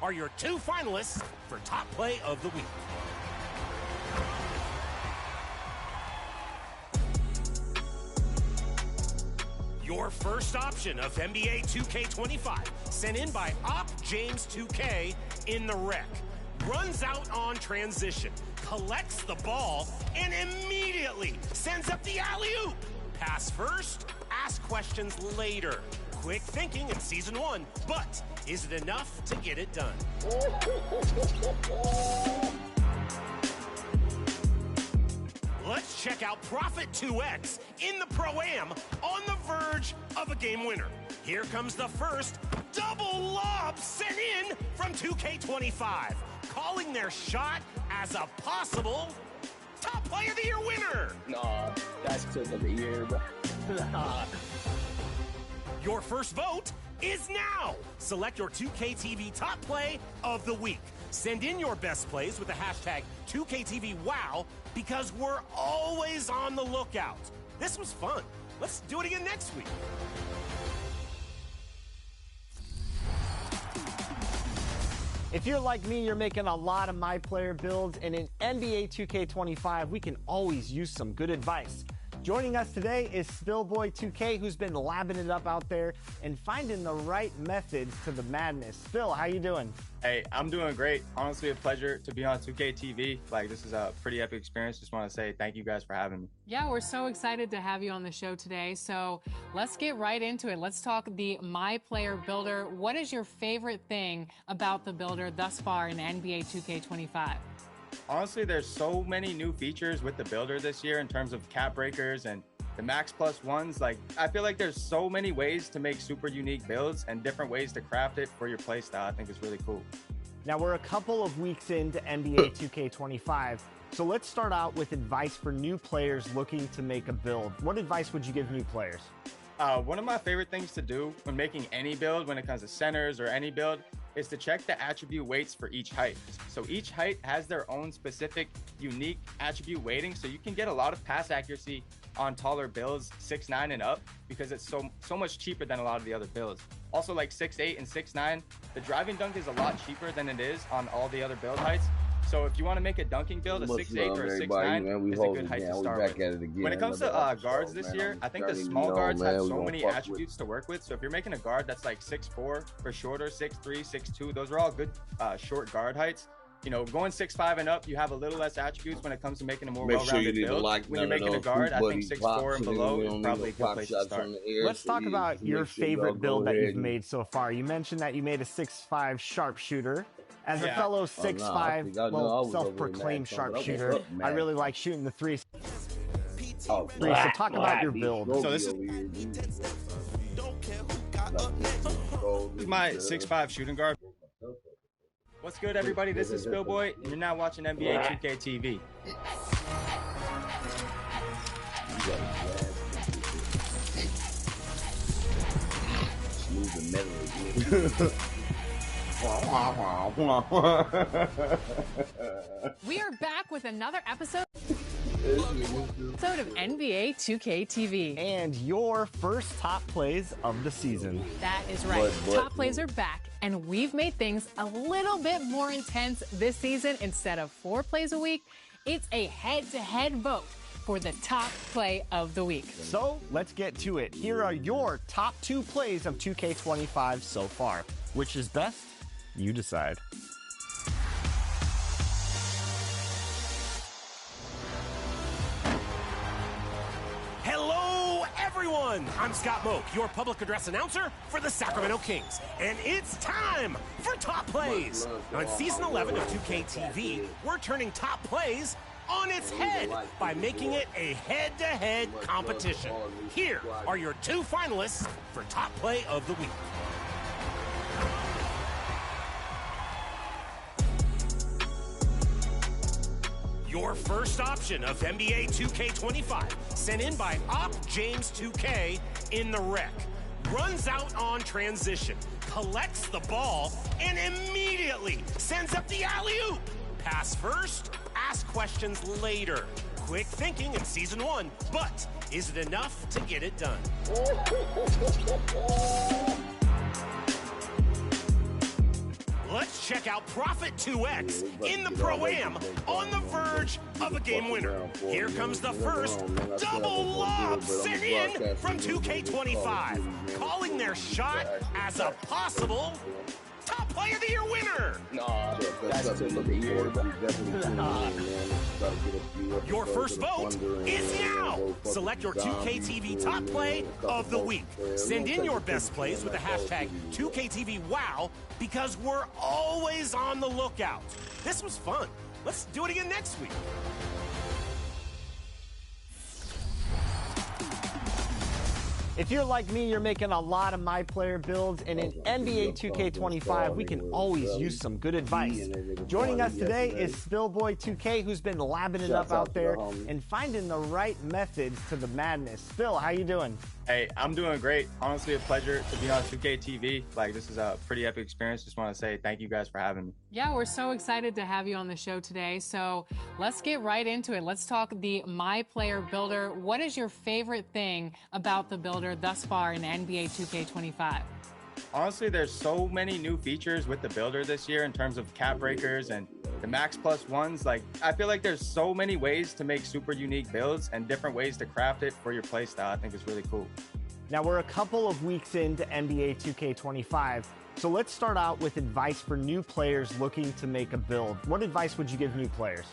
are your 2 finalists for Top Play of the Week. Your first option of NBA 2K25, sent in by OpJames2K in the rec. Runs out on transition, collects the ball, and immediately sends up the alley-oop. Pass first, ask questions later. Quick thinking in Season 1, but is it enough to get it done? Let's check out Profit 2X in the Pro-Am on the verge of a game winner. Here comes the first double lob sent in from 2K25, calling their shot as a possible Top Play of the Year winner. Nah, that's Clip of the Year, bro. Your first vote is now. Select your 2KTV Top Play of the Week. Send in your best plays with the hashtag 2KTVWOW because we're always on the lookout. This was fun. Let's do it again next week. If you're like me, you're making a lot of My Player builds, and in NBA 2K25, we can always use some good advice. Joining us today is Spillboy2K, who's been labbing it up out there and finding the right methods to the madness. Spill, how you doing? Hey, I'm doing great. Honestly, a pleasure to be on 2K TV. Like, this is a pretty epic experience. Just want to say thank you guys for having me. Yeah, we're so excited to have you on the show today. So let's get right into it. Let's talk the My Player Builder. What is your favorite thing about the builder thus far in NBA 2K25? Honestly, there's so many new features with the builder this year in terms of cap breakers and the max plus ones. Like, I feel like there's so many ways to make super unique builds and different ways to craft it for your playstyle. I think it's really cool. Now, we're a couple of weeks into NBA 2K25, so let's start out with advice for new players looking to make a build. What advice would you give new players? One of my favorite things to do when making any build, when it comes to centers or any build, is to check the attribute weights for each height. So each height has their own specific, unique attribute weighting, so you can get a lot of pass accuracy on taller builds, 6'9" and up, because it's so much cheaper than a lot of the other builds. Also, like 6'8" and 6'9", the driving dunk is a lot cheaper than it is on all the other build heights. So if you want to make a dunking build, a 6'8" or a 6'9" is a good height to start with. When it comes to guards this year, I think the small guards have so many attributes to work with. So if you're making a guard that's like 6'4" or shorter, 6'3", 6'2", those are all good short guard heights. You know, going 6'5" and up, you have a little less attributes when it comes to making a more well-rounded build. When you're making a guard, I think 6'4" and below is probably a good place to start. Let's talk about your favorite build that you've made so far. You mentioned that you made a 6'5" sharpshooter. As a fellow 6'5", self-proclaimed sharpshooter, I really like shooting the threes. So talk about your build. So this is my 6'5" shooting guard. What's good, everybody? This is Spillboy, and you're now watching NBA 2K TV. Smooth and metal. We are back with another episode of NBA 2K TV. And your first top plays of the season. That is right. Top plays are back, and we've made things a little bit more intense this season. Instead of 4 plays a week, it's a head-to-head vote for the top play of the week. So let's get to it. Here are your top 2 plays of 2K25 so far. Which is best? You decide. Hello, everyone! I'm Scott Moak, your public address announcer for the Sacramento Kings. And it's time for Top Plays. On Season 11 of 2K TV, we're turning Top Plays on its head by making it a head-to-head competition. Here are your 2 finalists for Top Play of the Week. Your first option of NBA 2K25, sent in by OpJames2K in the rec. Runs out on transition, collects the ball, and immediately sends up the alley-oop. Pass first, ask questions later. Quick thinking in Season 1, but is it enough to get it done? Let's Check out Profit 2X in the Pro-Am on the verge of a game winner. Here comes the first double lob sent in from 2K25, calling their shot as a possible Top Player of the Year winner. Nah, that's took of the year. Your first vote is now. Select your 2K TV Top Play of the Week. Send in your best plays with the hashtag 2KTVWow because we're always on the lookout. This was fun. Let's do it again next week. If you're like me, you're making a lot of my player builds, and in NBA 2K25, we can always use some good advice. Joining us today is Spillboy2K, who's been labbing it up out there and finding the right methods to the madness. Spill, how you doing? Hey, I'm doing great. Honestly, a pleasure to be on 2K TV. Like, this is a pretty epic experience. Just want to say thank you guys for having me. Yeah, we're so excited to have you on the show today. So let's get right into it. Let's talk the My Player Builder. What is your favorite thing about the builder thus far in NBA 2K25? Honestly, there's so many new features with the builder this year in terms of cap breakers and the max plus ones. Like, I feel like there's so many ways to make super unique builds and different ways to craft it for your playstyle. I think it's really cool. Now, we're a couple of weeks into NBA 2K25, so let's start out with advice for new players looking to make a build. What advice would you give new players?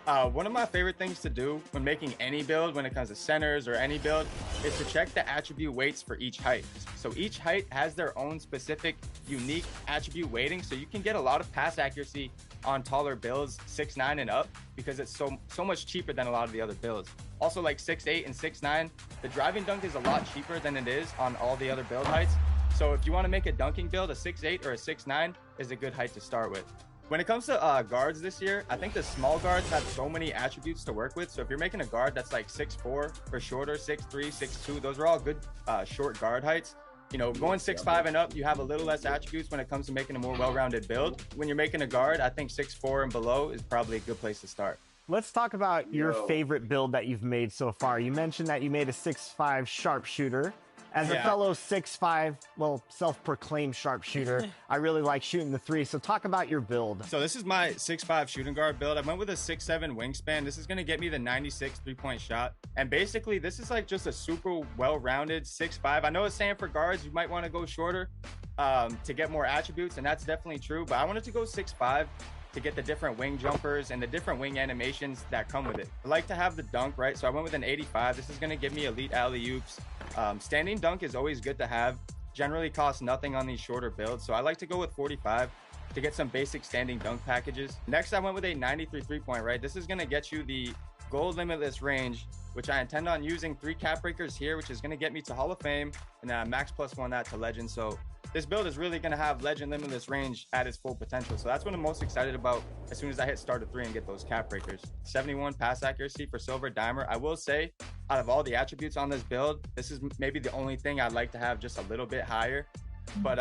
One of my favorite things to do when making any build, when it comes to centers or any build, is to check the attribute weights for each height. So each height has their own specific, unique attribute weighting, so you can get a lot of pass accuracy on taller builds, 6'9" and up, because it's so much cheaper than a lot of the other builds. Also, like 6'8" and 6'9", the driving dunk is a lot cheaper than it is on all the other build heights. So if you want to make a dunking build, a 6'8" or a 6'9" is a good height to start with. When it comes to guards this year, I think the small guards have so many attributes to work with. So if you're making a guard that's like 6'4" or shorter, 6'3", 6'2", those are all good short guard heights. You know, going 6'5" and up, you have a little less attributes when it comes to making a more well-rounded build. When you're making a guard, I think 6'4" and below is probably a good place to start. Let's talk about your favorite build that you've made so far. You mentioned that you made a 6'5" sharpshooter. As a fellow 6'5", well, self-proclaimed sharpshooter, I really like shooting the three. So talk about your build. So this is my 6'5" shooting guard build. I went with a 6'7" wingspan. This is going to get me the 96 three-point shot. And basically, this is like just a super well-rounded 6'5". I know it's saying for guards, you might want to go shorter to get more attributes, and that's definitely true. But I wanted to go 6'5" to get the different wing jumpers and the different wing animations that come with it. I like to have the dunk, right? So I went with an 85. This is going to give me elite alley-oops. Standing dunk is always good to have. Generally costs nothing on these shorter builds. So I like to go with 45 to get some basic standing dunk packages. Next, I went with a 93 three-point, right? This is going to get you the gold limitless range, which I intend on using 3 cap breakers here, which is going to get me to Hall of Fame, and then max plus 1 that to legend. So this build is really going to have legend limitless range at its full potential. So that's what I'm most excited about as soon as I hit start of 3 and get those cap breakers. 71 pass accuracy for Silver Dimer. I will say, out of all the attributes on this build, this is maybe the only thing I'd like to have just a little bit higher. But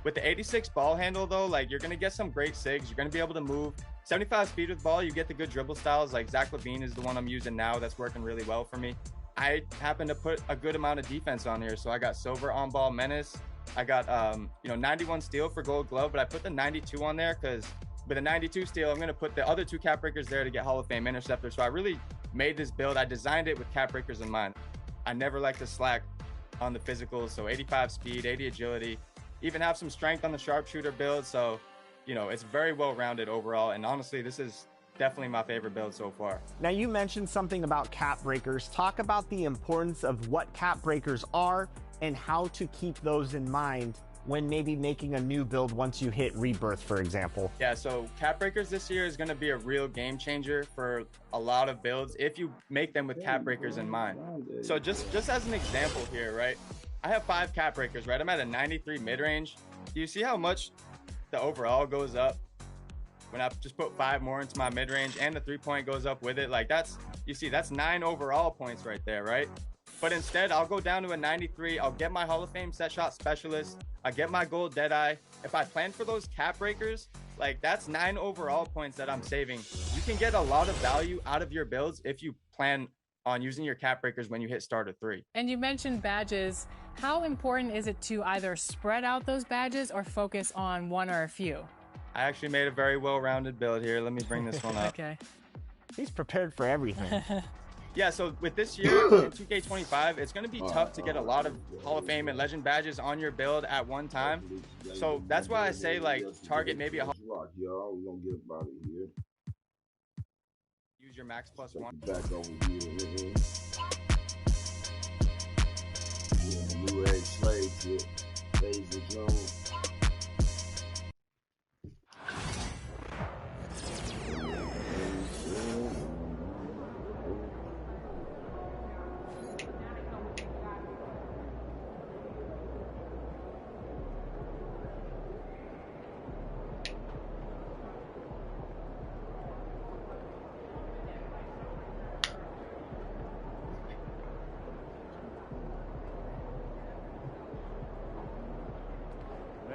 with the 86 ball handle, though, like, you're going to get some great sigs. You're going to be able to move 75 speed with ball. You get the good dribble styles. Like Zach LaVine is the one I'm using now. That's working really well for me. I happen to put a good amount of defense on here. So I got Silver on ball menace. I got 91 steal for gold glove, but I put the 92 on there because with a 92 steal, I'm going to put the other 2 cap breakers there to get Hall of Fame interceptor. So I really made this build. I designed it with cap breakers in mind. I never like to slack on the physicals. So 85 speed, 80 agility, even have some strength on the sharpshooter build. So, you know, it's very well rounded overall. And honestly, this is definitely my favorite build so far. Now, you mentioned something about cap breakers. Talk about the importance of what cap breakers are and how to keep those in mind when maybe making a new build once you hit rebirth, for example. Yeah, so cap breakers this year is going to be a real game changer for a lot of builds if you make them with cap breakers in mind. So just as an example here, right? I have 5 cap breakers, right? I'm at a 93 mid-range. Do you see how much the overall goes up when I just put 5 more into my mid-range, and the 3-point goes up with it? Like, that's 9 overall points right there, right? But instead, I'll go down to a 93. I'll get my Hall of Fame set shot specialist. I get my gold Deadeye. If I plan for those cap breakers, like, that's 9 overall points that I'm saving. You can get a lot of value out of your builds if you plan on using your cap breakers when you hit start of 3. And you mentioned badges. How important is it to either spread out those badges or focus on one or a few? I actually made a very well-rounded build here. Let me bring this one up. Okay. He's prepared for everything. Yeah, so with this year in 2K25, it's going to be tough to get a lot of Hall of Fame and Legend badges on your build at one time. So that's why I say, like, target maybe a... Y'all, we're going to get about it here. Use your max plus one. Back over here. The new age slave kit. Daisy Jones.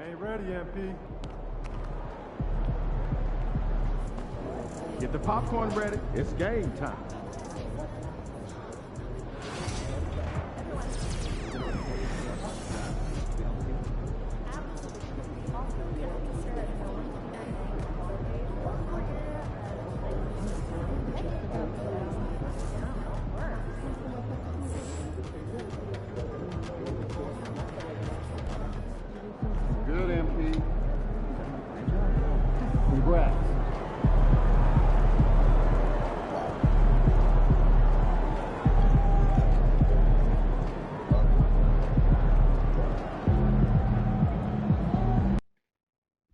Ain't ready, MP. Get the popcorn ready. It's game time. Good, MP. Congrats.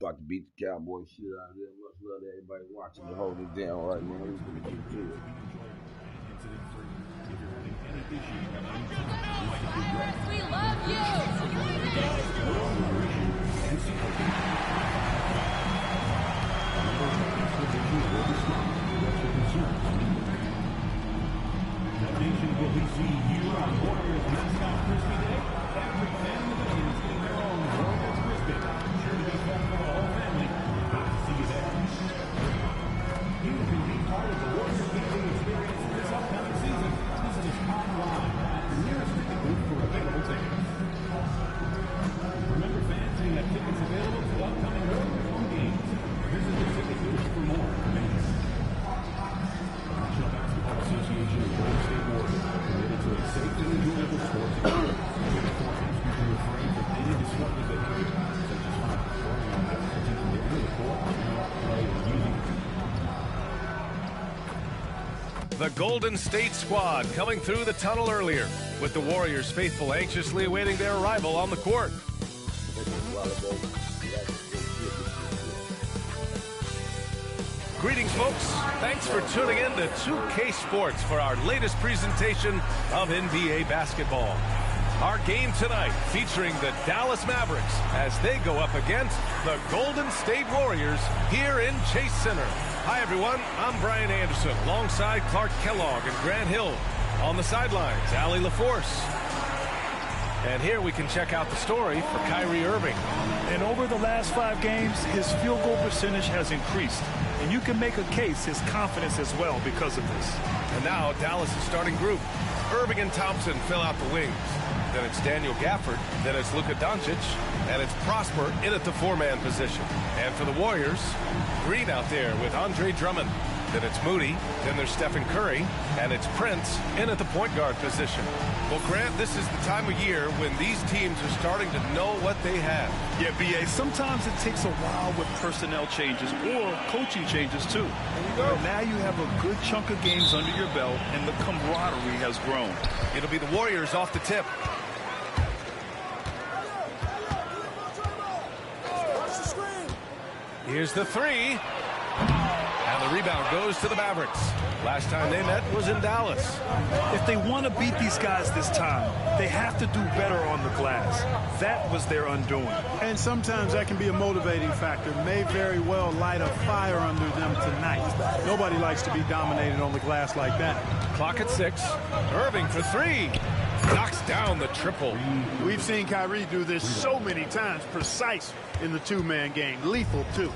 About to beat the Cowboy shit out of them. Much love to everybody watching and holding it down right now. We're gonna get to it. We love you! The Golden State squad coming through the tunnel earlier, with the Warriors faithful anxiously awaiting their arrival on the court. Greetings, folks. Thanks for tuning in to 2K Sports for our latest presentation of NBA basketball. Our game tonight featuring the Dallas Mavericks as they go up against the Golden State Warriors here in Chase Center. Hi, everyone. I'm Brian Anderson alongside Clark Kellogg and Grant Hill. On the sidelines, Allie LaForce. And here we can check out the story for Kyrie Irving. And over the last 5 games, his field goal percentage has increased. And you can make a case his confidence as well because of this. And now Dallas' starting group. Irving and Thompson fill out the wings. Then it's Daniel Gafford. Then it's Luka Doncic. And it's Prosper in at the 4-man position. And for the Warriors, Green out there with Andre Drummond. Then it's Moody. Then there's Stephen Curry. And it's Prince in at the point guard position. Well, Grant, this is the time of year when these teams are starting to know what they have. Yeah, B.A., sometimes it takes a while with personnel changes or coaching changes, too. But now you have a good chunk of games under your belt, and the camaraderie has grown. It'll be the Warriors off the tip. Here's the 3. And the rebound goes to the Mavericks. Last time they met was in Dallas. If they want to beat these guys this time, they have to do better on the glass. That was their undoing. And sometimes that can be a motivating factor. May very well light a fire under them tonight. Nobody likes to be dominated on the glass like that. Clock at 6. Irving for 3. Knocks down the triple. We've seen Kyrie do this so many times, precise in the 2-man game. Lethal, too.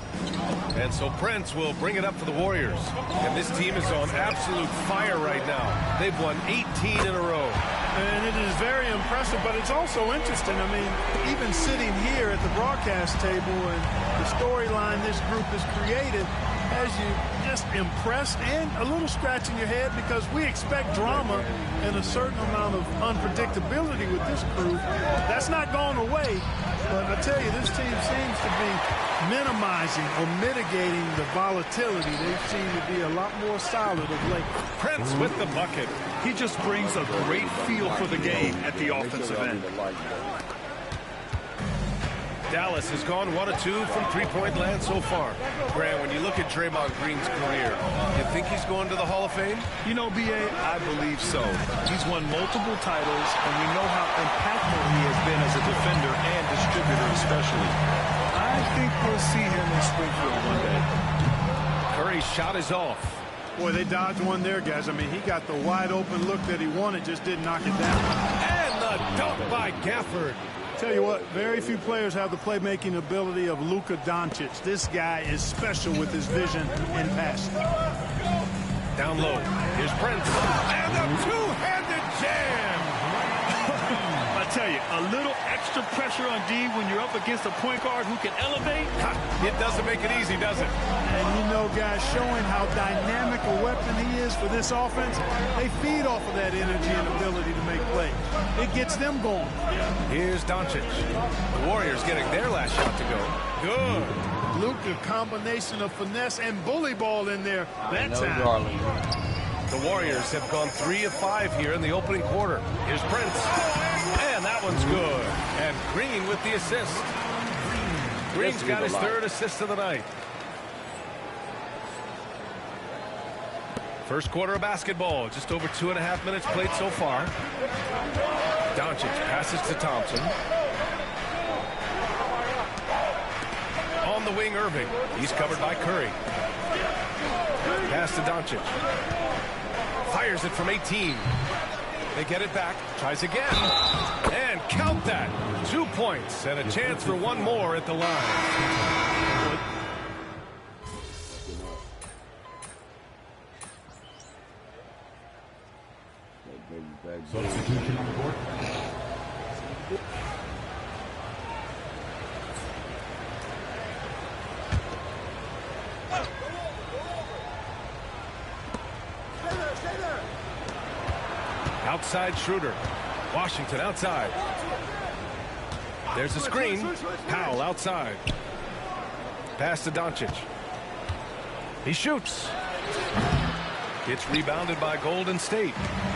And so Prince will bring it up for the Warriors. And this team is on absolute fire right now. They've won 18 in a row. And it is very impressive, but it's also interesting. I mean, even sitting here at the broadcast table and the storyline this group has created has you just impressed and a little scratching your head, because we expect drama and a certain amount of unpredictability with this crew. That's not going away, but I tell you, this team seems to be minimizing or mitigating the volatility. They seem to be a lot more solid of late. Prince with the bucket. He just brings a great feel for the game at the offensive end. Dallas has gone 1 of 2 from three-point land so far. Grant, when you look at Draymond Green's career, you think he's going to the Hall of Fame? You know, B.A., I believe so. He's won multiple titles, and we know how impactful he has been as a defender and distributor especially. I think we'll see him in Springfield one day. Curry's shot is off. Boy, they dodged one there, guys. I mean, he got the wide-open look that he wanted, just didn't knock it down. And the dunk by Gafford. Tell you what, very few players have the playmaking ability of Luka Doncic. This guy is special with his vision and passing. Down low. Here's Prince. And a two-handed jam. I tell you, a little extra pressure on D when you're up against a point guard who can elevate. It doesn't make it easy, does it? And you know, guys, showing how dynamic a weapon he is for this offense, they feed off of that energy and ability to make plays. It gets them going. Here's Doncic. The Warriors getting their last shot to go. Good. Luka, combination of finesse and bully ball in there that time. The Warriors have gone 3 of 5 here in the opening quarter. Here's Prince. And that one's good. And Green with the assist. Green's got his third assist of the night. First quarter of basketball. Just over 2.5 minutes played so far. Doncic passes to Thompson. On the wing, Irving. He's covered by Curry. Pass to Doncic. Fires it from 18. They get it back. Tries again. And count that. 2 points and a chance for one more at the line. Substitution on the court. Outside Schroeder. Washington outside. There's a screen. Powell outside. Pass to Doncic. He shoots. It's rebounded by Golden State.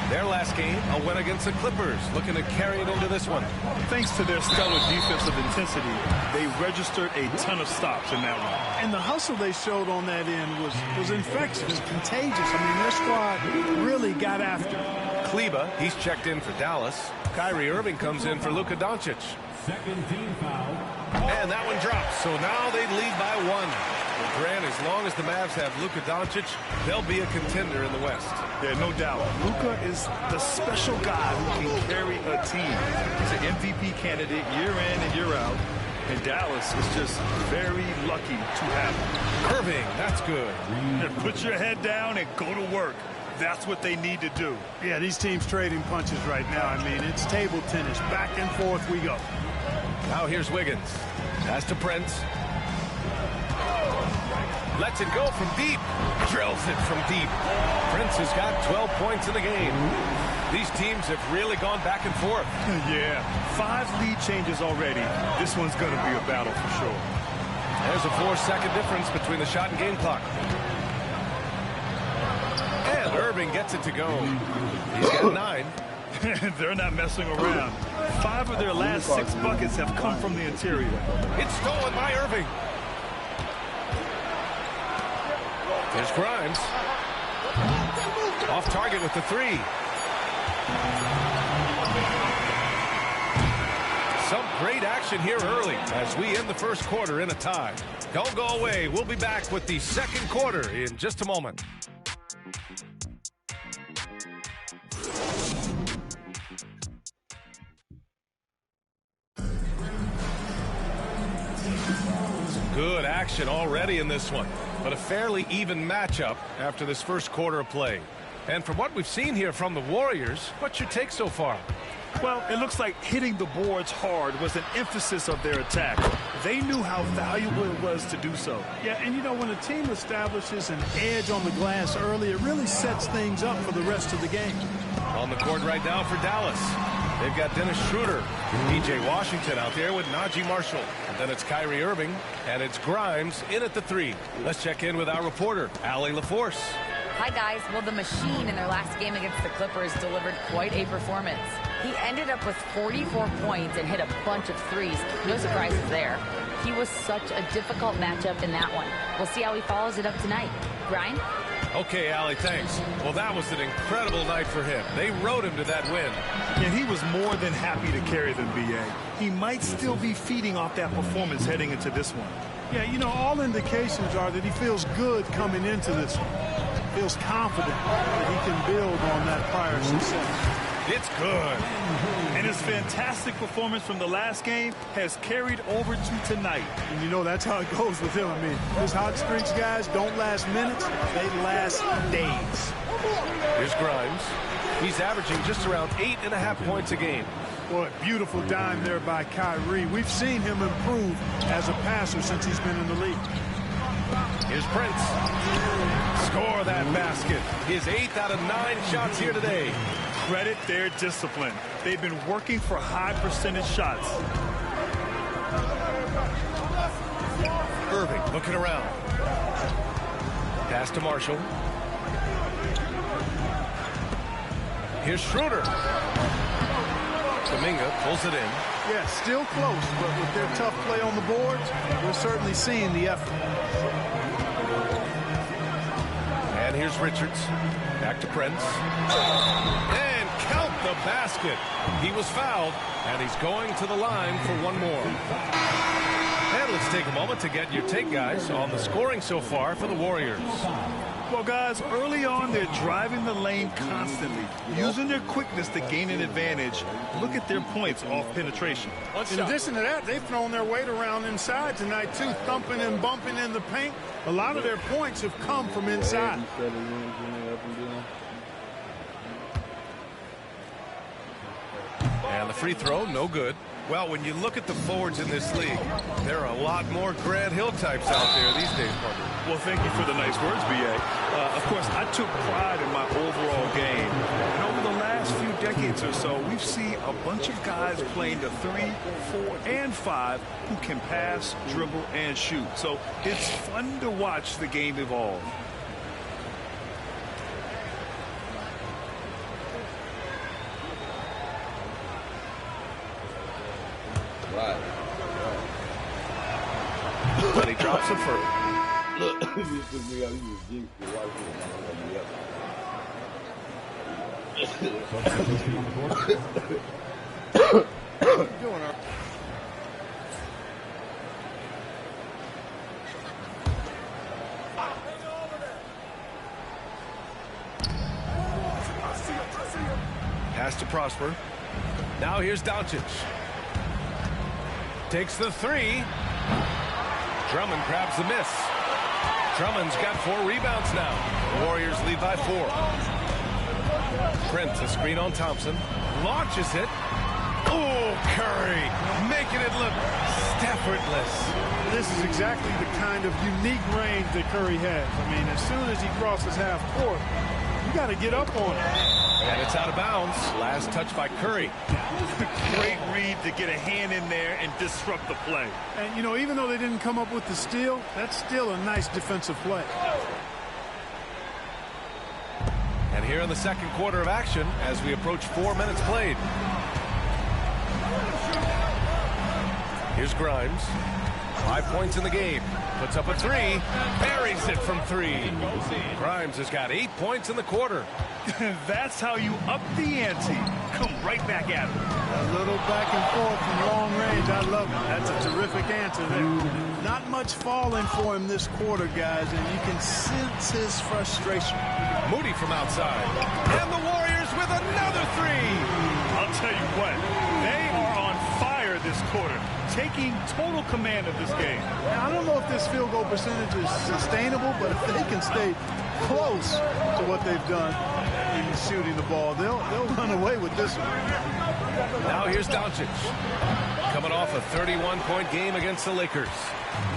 Their last game, a win against the Clippers, looking to carry it into this one. Thanks to their stellar defensive intensity, they registered a ton of stops in that one. And the hustle they showed on that end was infectious, contagious. I mean, their squad really got after it. Kleba, he's checked in for Dallas. Kyrie Irving comes in for Luka Doncic. Second team foul. And that one drops, so now they lead by 1. Grant, as long as the Mavs have Luka Doncic, they'll be a contender in the West. Yeah, no doubt. Luka is the special guy who can carry a team. He's an MVP candidate year in and year out. And Dallas is just very lucky to have him. Irving, that's good. Put your head down and go to work. That's what they need to do. Yeah, these teams trading punches right now. I mean, it's table tennis. Back and forth we go. Now here's Wiggins. Pass to Prince. Lets it go from deep. Drills it from deep. Prince has got 12 points in the game. These teams have really gone back and forth. Yeah, 5 lead changes already. This one's going to be a battle for sure. There's a 4-second difference between the shot and game clock. And Irving gets it to go. He's got 9. They're not messing around. 5 of their last 6 buckets have come from the interior. It's stolen by Irving. There's Grimes. Off target with the 3. Some great action here early as we end the first quarter in a tie. Don't go away. We'll be back with the second quarter in just a moment. Good action already in this one, but a fairly even matchup after this first quarter of play. And from what we've seen here from the Warriors, what's your take so far? Well, it looks like hitting the boards hard was an emphasis of their attack. They knew how valuable it was to do so. Yeah, and you know, when a team establishes an edge on the glass early, it really sets things up for the rest of the game. On the court right now for Dallas, they've got Dennis Schroeder, PJ Washington out there with Najee Marshall. And then it's Kyrie Irving, and it's Grimes in at the 3. Let's check in with our reporter, Allie LaForce. Hi, guys. Well, the machine in their last game against the Clippers delivered quite a performance. He ended up with 44 points and hit a bunch of threes. No surprises there. He was such a difficult matchup in that one. We'll see how he follows it up tonight. Brian? Okay, Allie, thanks. Well, that was an incredible night for him. They rode him to that win. And he was more than happy to carry them, B.A. He might still be feeding off that performance heading into this one. Yeah, you know, all indications are that he feels good coming into this one. Feels confident that he can build on that prior success. It's good. And his fantastic performance from the last game has carried over to tonight. And you know, that's how it goes with him. I mean, his hot streaks, guys, don't last minutes. They last days. Here's Grimes. He's averaging just around 8.5 points a game. Boy, beautiful dime there by Kyrie. We've seen him improve as a passer since he's been in the league. Here's Prince. Score that basket. His 8th out of 9 shots here today. Credit their discipline. They've been working for high percentage shots. Irving looking around. Pass to Marshall. Here's Schroeder. Kuminga pulls it in. Yeah, still close, but with their tough play on the boards, we're certainly seeing the effort. And here's Richards. Back to Prince. And count the basket. He was fouled, and he's going to the line for one more. And let's take a moment to get your take, guys, on the scoring so far for the Warriors. Well, guys, early on, they're driving the lane constantly, using their quickness to gain an advantage. Look at their points off penetration. In addition to that, they've thrown their weight around inside tonight, too, thumping and bumping in the paint. A lot of their points have come from inside. And the free throw, no good. Well, when you look at the forwards in this league, there are a lot more Grant Hill types out there these days, Parker. Well, thank you for the nice words, B.A. Of course, I took pride in my overall game. And over the last few decades or so, we've seen a bunch of guys playing the 3, 4, and 5 who can pass, dribble, and shoot. So it's fun to watch the game evolve. Right. But he drops it for. Look, this took me out. He was jinxed it right here. Pass to Prosper. Now here's Doncic. Takes the 3. Drummond grabs the miss. Drummond's got 4 rebounds now. Warriors lead by 4. Prince, a screen on Thompson. Launches it. Oh, Curry making it look effortless. This is exactly the kind of unique range that Curry has. I mean, as soon as he crosses half court, you got to get up on it. And it's out of bounds. Last touch by Curry. Great read to get a hand in there and disrupt the play. And, you know, even though they didn't come up with the steal, that's still a nice defensive play. And here in the second quarter of action as we approach 4 minutes played. Here's Grimes. 5 points in the game. Puts up a 3. Buries it from 3. Grimes has got 8 points in the quarter. That's how you up the ante. Come right back at him. A little back and forth from long range. I love it. That's a terrific answer there. Not much falling for him this quarter, guys, and you can sense his frustration. Moody from outside. And the Warriors with another 3. I'll tell you what, they are on fire this quarter, taking total command of this game. Now, I don't know if this field goal percentage is sustainable, but if they can stay close to what they've done, even shooting the ball. They'll run away with this one. Now here's Doncic. Coming off a 31-point game against the Lakers.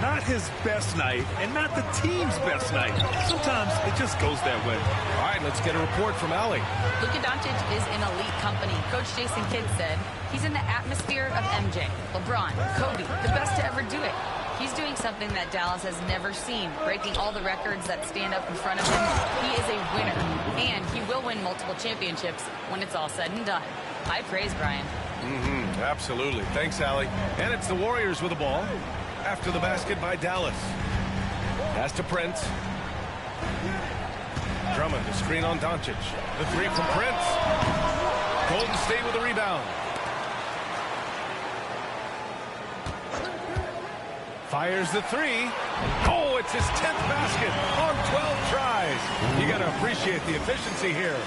Not his best night, and not the team's best night. Sometimes it just goes that way. All right, let's get a report from Allie. Luka Doncic is in elite company. Coach Jason Kidd said he's in the atmosphere of MJ, LeBron, Kobe, the best to ever do it. He's doing something that Dallas has never seen, breaking all the records that stand up in front of him. He is a winner, and he will win multiple championships when it's all said and done. High praise, Brian. Absolutely. Thanks, Allie. And it's the Warriors with the ball. After the basket by Dallas. Pass to Prince. Drummond, the screen on Doncic. The three from Prince. Golden State with the rebound. Fires the three. Oh, it's his 10th basket on 12 tries. You got to appreciate the efficiency here.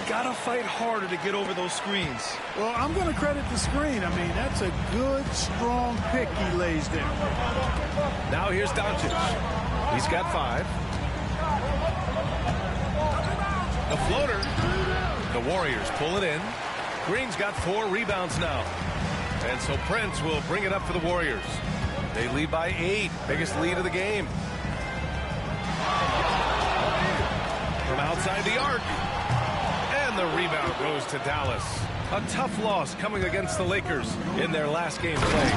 Gotta fight harder to get over those screens. Well, I'm going to credit the screen. I mean, that's a good, strong pick he lays there. Now here's Doncic. He's got 5. The floater. The Warriors pull it in. Green's got 4 rebounds now. And so Prince will bring it up for the Warriors. They lead by 8. Biggest lead of the game. From outside the arc. And the rebound goes to Dallas. A tough loss coming against the Lakers in their last game played.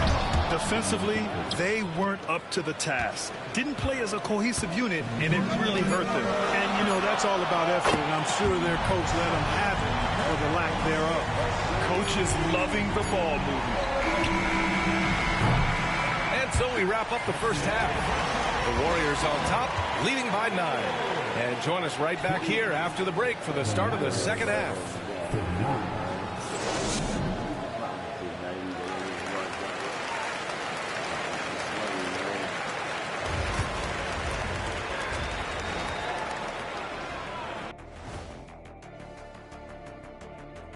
Defensively, they weren't up to the task. Didn't play as a cohesive unit, and it really hurt them. And, you know, that's all about effort, and I'm sure their coach let them have it or the lack thereof. Coach is loving the ball movement. And so we wrap up the first half. The Warriors on top, leading by 9. And join us right back here after the break for the start of the second half.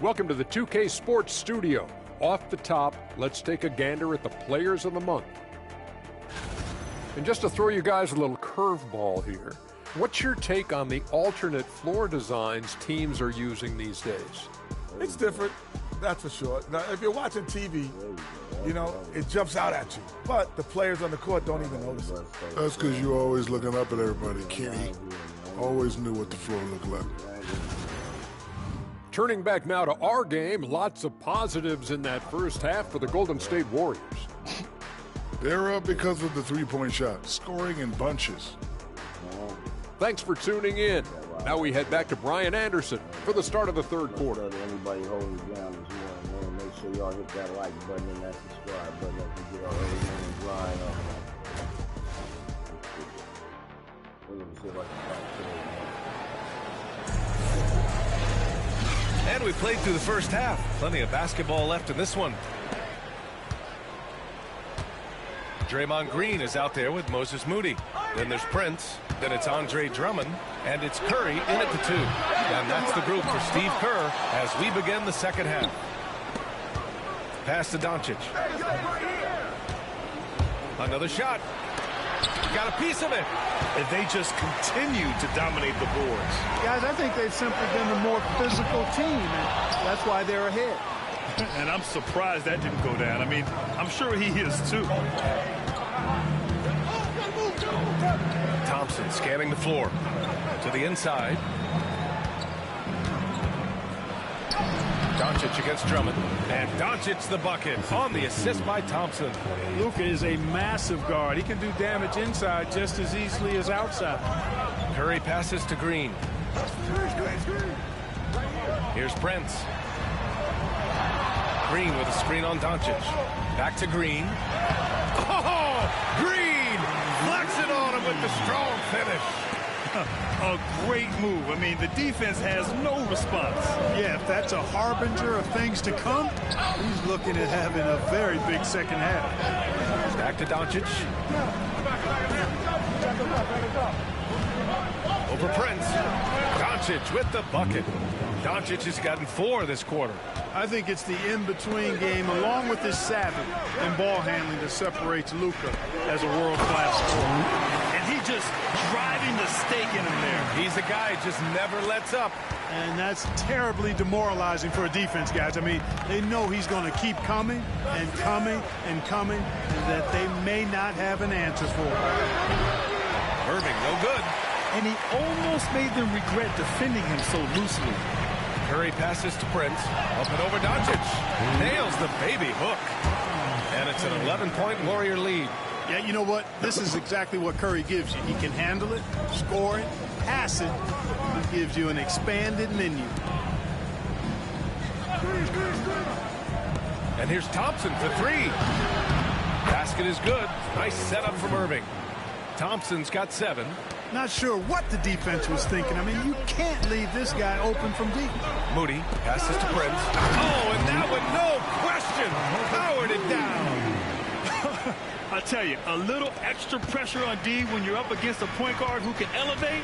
Welcome to the 2K Sports Studio. Off the top, let's take a gander at the players of the month. And just to throw you guys a little curveball here, what's your take on the alternate floor designs teams are using these days? It's different, that's for sure. Now, if you're watching TV, you know, it jumps out at you. But the players on the court don't even notice it. That's because you're always looking up at everybody, Kenny. Always knew what the floor looked like. Turning back now to our game, lots of positives in that first half for the Golden State Warriors. They're up because of the three-point shot, scoring in bunches. Thanks for tuning in. Now we head back to Brian Anderson for the start of the third quarter. Anybody holding it down this morning, man, make sure y'all hit that like button and that subscribe button that can get our early morning grind on. And we played through the first half. Plenty of basketball left in this one. Draymond Green is out there with Moses Moody. Then there's Prince. Then it's Andre Drummond. And it's Curry in at the 2. And that's the group for Steve Kerr as we begin the second half. Pass to Doncic. Another shot. Got a piece of it. And they just continue to dominate the boards. Guys, I think they've simply been the more physical team, and that's why they're ahead. And I'm surprised that didn't go down. I mean, I'm sure he is too. Thompson scanning the floor. To the inside. Doncic against Drummond. And Doncic the bucket on the assist by Thompson. Luka is a massive guard. He can do damage inside just as easily as outside. Curry passes to Green. Here's Prince. Green with a screen on Doncic. Back to Green. Oh, Green flex it on him with the strong finish. A great move. I mean, the defense has no response. Yeah, if that's a harbinger of things to come, he's looking at having a very big second half. Back to Doncic. Over Prince. Doncic with the bucket. Doncic has gotten 4 this quarter. I think it's the in-between game, along with his savvy and ball handling, that separates Luka as a world-class scorer. And he just driving the stake in him there. He's a guy who just never lets up. And that's terribly demoralizing for a defense, guys. I mean, they know he's going to keep coming and coming and coming, and that they may not have an answer for it. Irving, no good. And he almost made them regret defending him so loosely. Curry passes to Prince. Up and over Doncic. Nails the baby hook. And it's an 11-point Warrior lead. Yeah, you know what? This is exactly what Curry gives you. He can handle it, score it, pass it. He gives you an expanded menu. And here's Thompson for three. Basket is good. Nice setup from Irving. Thompson's got 7. Not sure what the defense was thinking. I mean, you can't leave this guy open from deep. Moody passes to Prince. Oh, and that one, no question, powered it down. I tell you, a little extra pressure on D when you're up against a point guard who can elevate.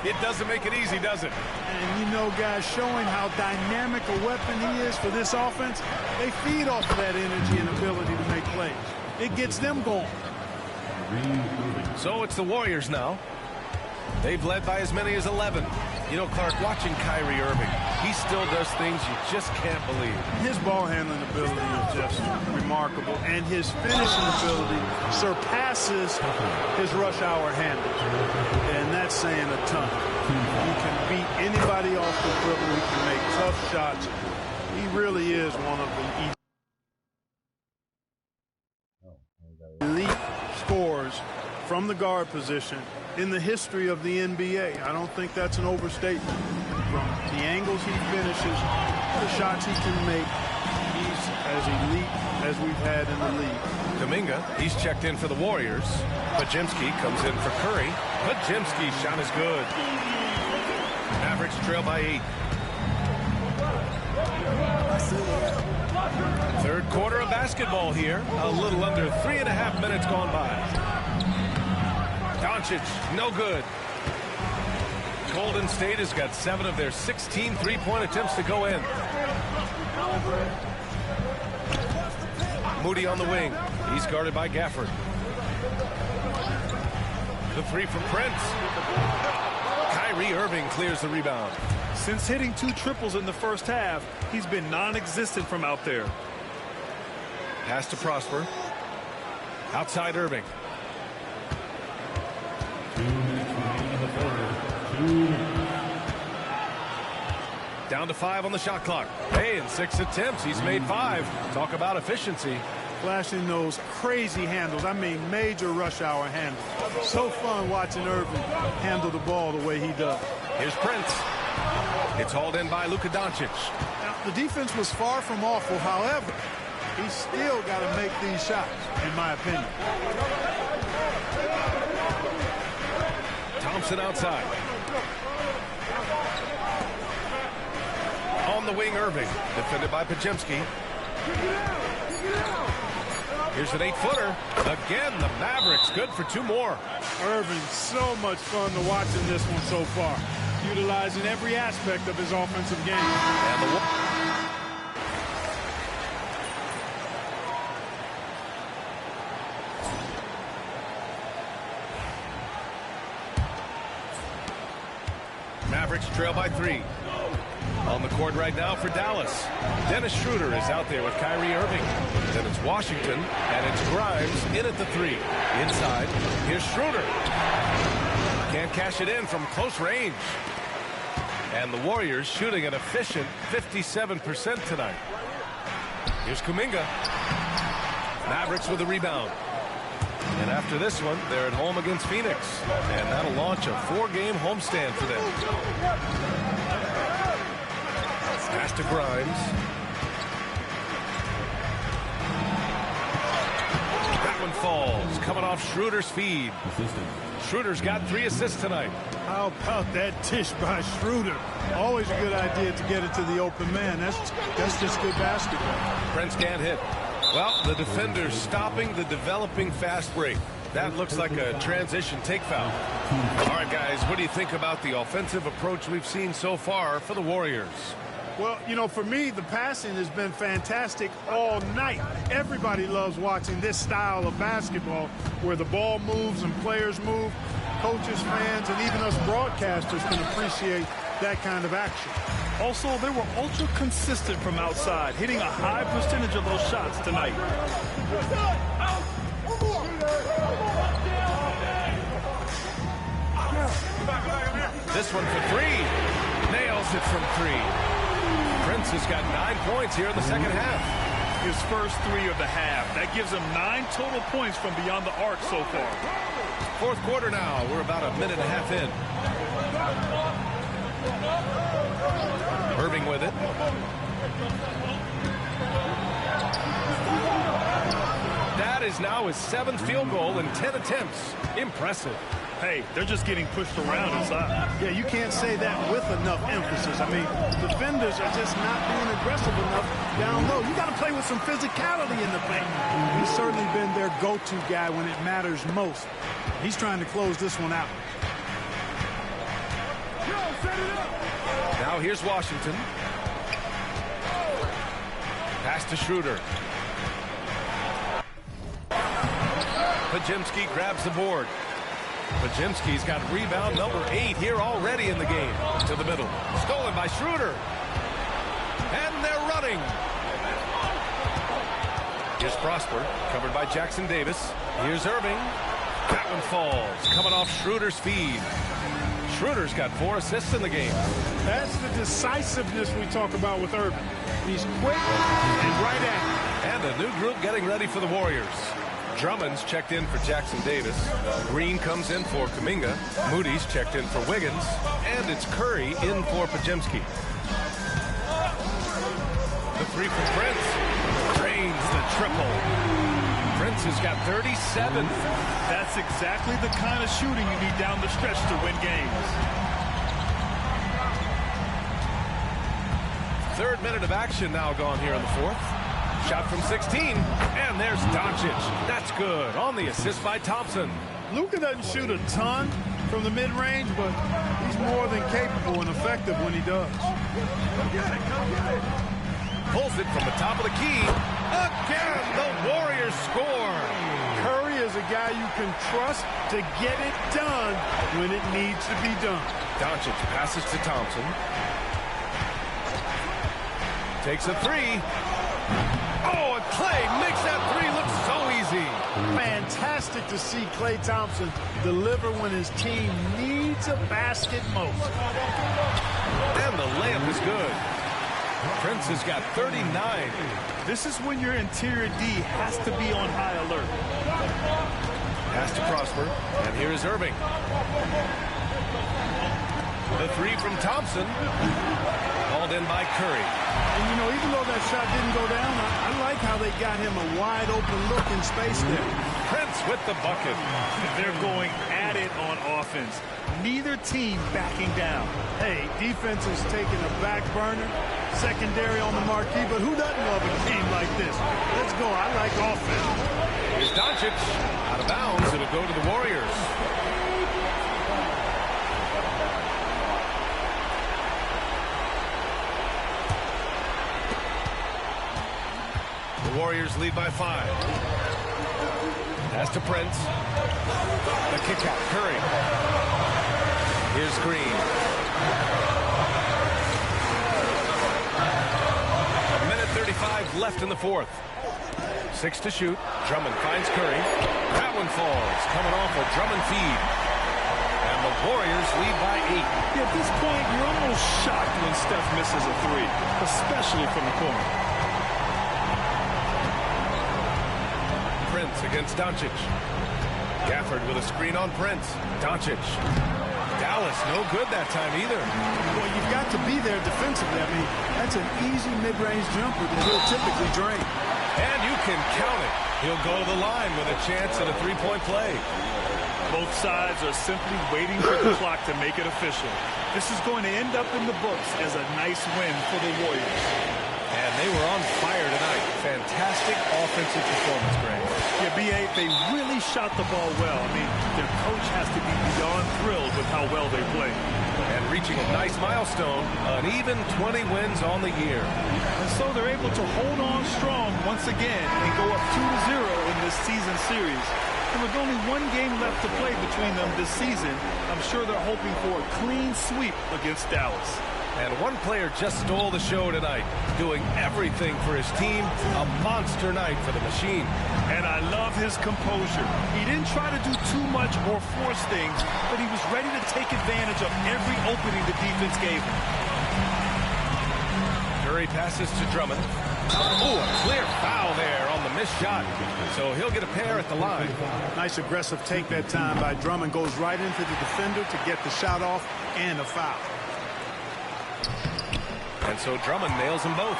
It doesn't make it easy, does it? And you know, guys, showing how dynamic a weapon he is for this offense, they feed off of that energy and ability to make plays. It gets them going. So it's the Warriors now. They've led by as many as 11. You know, Clark, watching Kyrie Irving, he still does things you just can't believe. His ball handling ability is just remarkable, and his finishing ability surpasses his rush hour handle. And that's saying a ton. He can beat anybody off the dribble. He can make tough shots. He really is one of the elite scorers from the guard position in the history of the NBA. I don't think that's an overstatement. From the angles he finishes, the shots he can make, he's as elite as we've had in the league. Kuminga, he's checked in for the Warriors. Podziemski comes in for Curry. Podziemski's shot is good. Mavericks trail by 8. Third quarter of basketball here. A little under 3.5 minutes gone by. Doncic, no good. Golden State has got 7 of their 16 three-point attempts to go in. Moody on the wing. He's guarded by Gafford. The 3 from Prince. Kyrie Irving clears the rebound. Since hitting 2 triples in the first half, he's been non-existent from out there. Pass to Prosper. Outside Irving. Down to 5 on the shot clock. Hey, in 6 attempts, he's made 5. Talk about efficiency. Flashing those crazy handles. I mean, major rush hour handles. So fun watching Irving handle the ball the way he does. Here's Prince. It's hauled in by Luka Doncic. Now, the defense was far from awful. However, he's still got to make these shots, in my opinion. Thompson outside. On the wing, Irving. Defended by Podziemski. Here's an 8-footer. Again, the Mavericks good for 2 more. Irving, so much fun to watch in this one so far. Utilizing every aspect of his offensive game. And the Mavericks trail by 3. On the court right now for Dallas. Dennis Schroeder is out there with Kyrie Irving. Then it's Washington, and it's Grimes in at the 3. Inside, here's Schroeder. Can't cash it in from close range. And the Warriors shooting an efficient 57% tonight. Here's Kuminga. Mavericks with a rebound. And after this one, they're at home against Phoenix. And that'll launch a 4-game homestand for them. Pass to Grimes. That one falls, coming off Schroeder's feed. Schroeder's got 3 assists tonight. How about that dish by Schroeder? Always a good idea to get it to the open man. That's just good basketball. Prince can't hit. Well, the defender's stopping the developing fast break. That looks like a transition take foul. All right, guys, what do you think about the offensive approach we've seen so far for the Warriors? Well, you know, for me, the passing has been fantastic all night. Everybody loves watching this style of basketball where the ball moves and players move. coaches, fans, and even us broadcasters can appreciate that kind of action. Also, they were ultra consistent from outside, hitting a high percentage of those shots tonight. This one for three. Nails it from three. Prince has got 9 points here in the second half. His first 3 of the half. That gives him 9 total points from beyond the arc so far. Fourth quarter now. We're about a minute and a half in. Irving with it. That is now his 7th field goal in 10 attempts. Impressive. Hey, they're just getting pushed around inside. Yeah, you can't say that with enough emphasis. I mean, defenders are just not being aggressive enough down low. You got to play with some physicality in the paint. He's certainly been their go-to guy when it matters most. He's trying to close this one out. Now here's Washington. Pass to Schroeder. Podziemski grabs the board. Podziemski's got rebound number 8 here already in the game. To the middle. Stolen by Schroeder. And they're running. Here's Prosper, covered by Jackson Davis. Here's Irving. That one falls, coming off Schroeder's feed. Schroeder's got 4 assists in the game. That's the decisiveness we talk about with Irving. He's quick and right at it. And a new group getting ready for the Warriors. Drummond's checked in for Jackson Davis. Green comes in for Kuminga. Moody's checked in for Wiggins. And it's Curry in for Podziemski. The 3 from Prince. Drains the triple. Prince has got 37. That's exactly the kind of shooting you need down the stretch to win games. 3rd minute of action now gone here in the 4th. Shot from 16, and there's Doncic. That's good on the assist by Thompson. Luka doesn't shoot a ton from the mid-range, but he's more than capable and effective when he does. Come get it, come get it. Pulls it from the top of the key. Again, the Warriors score. Curry is a guy you can trust to get it done when it needs to be done. Doncic passes to Thompson. Takes a 3. Oh, and Klay makes that 3 look so easy. Fantastic to see Klay Thompson deliver when his team needs a basket most. And the layup is good. Prince has got 39. This is when your interior D has to be on high alert. Pass to Prosper, and here is Irving. The 3 from Thompson. Called in by Curry. And, you know, even though that shot didn't go down, I like how they got him a wide-open look in space there. Prince with the bucket. They're going at it on offense. Neither team backing down. Hey, defense is taking a back burner, secondary on the marquee, but who doesn't love a game like this? Let's go. I like offense. Here's Doncic. Out of bounds. It'll go to the Warriors. The Warriors lead by 5. Pass to Prince. The kick out. Curry. Here's Green. A minute 35 left in the 4th. 6 to shoot. Drummond finds Curry. That one falls. Coming off a Drummond feed. And the Warriors lead by 8. At this point, you're almost shocked when Steph misses a 3, especially from the corner. Prince against Doncic. Gafford with a screen on Prince. Doncic. Dallas no good that time either. Well, you've got to be there defensively. I mean, that's an easy mid-range jumper that he'll typically drain. And you can count it. He'll go to the line with a chance at a 3-point play. Both sides are simply waiting for the clock to make it official. This is going to end up in the books as a nice win for the Warriors. And they were on fire tonight. Fantastic offensive performance, Greg. Yeah, B.A., they really shot the ball well. I mean, their coach has to be beyond thrilled with how well they played. And reaching a nice milestone, an even 20 wins on the year. And so they're able to hold on strong once again and go up 2-0 in this season series. And with only one game left to play between them this season, I'm sure they're hoping for a clean sweep against Dallas. And one player just stole the show tonight, doing everything for his team. A monster night for the Machine. And I love his composure. He didn't try to do too much or force things, but he was ready to take advantage of every opening the defense gave him. Curry passes to Drummond. Oh, a clear foul there on the missed shot. So he'll get a pair at the line. Nice aggressive take that time by Drummond. Goes right into the defender to get the shot off and a foul. And so Drummond nails them both.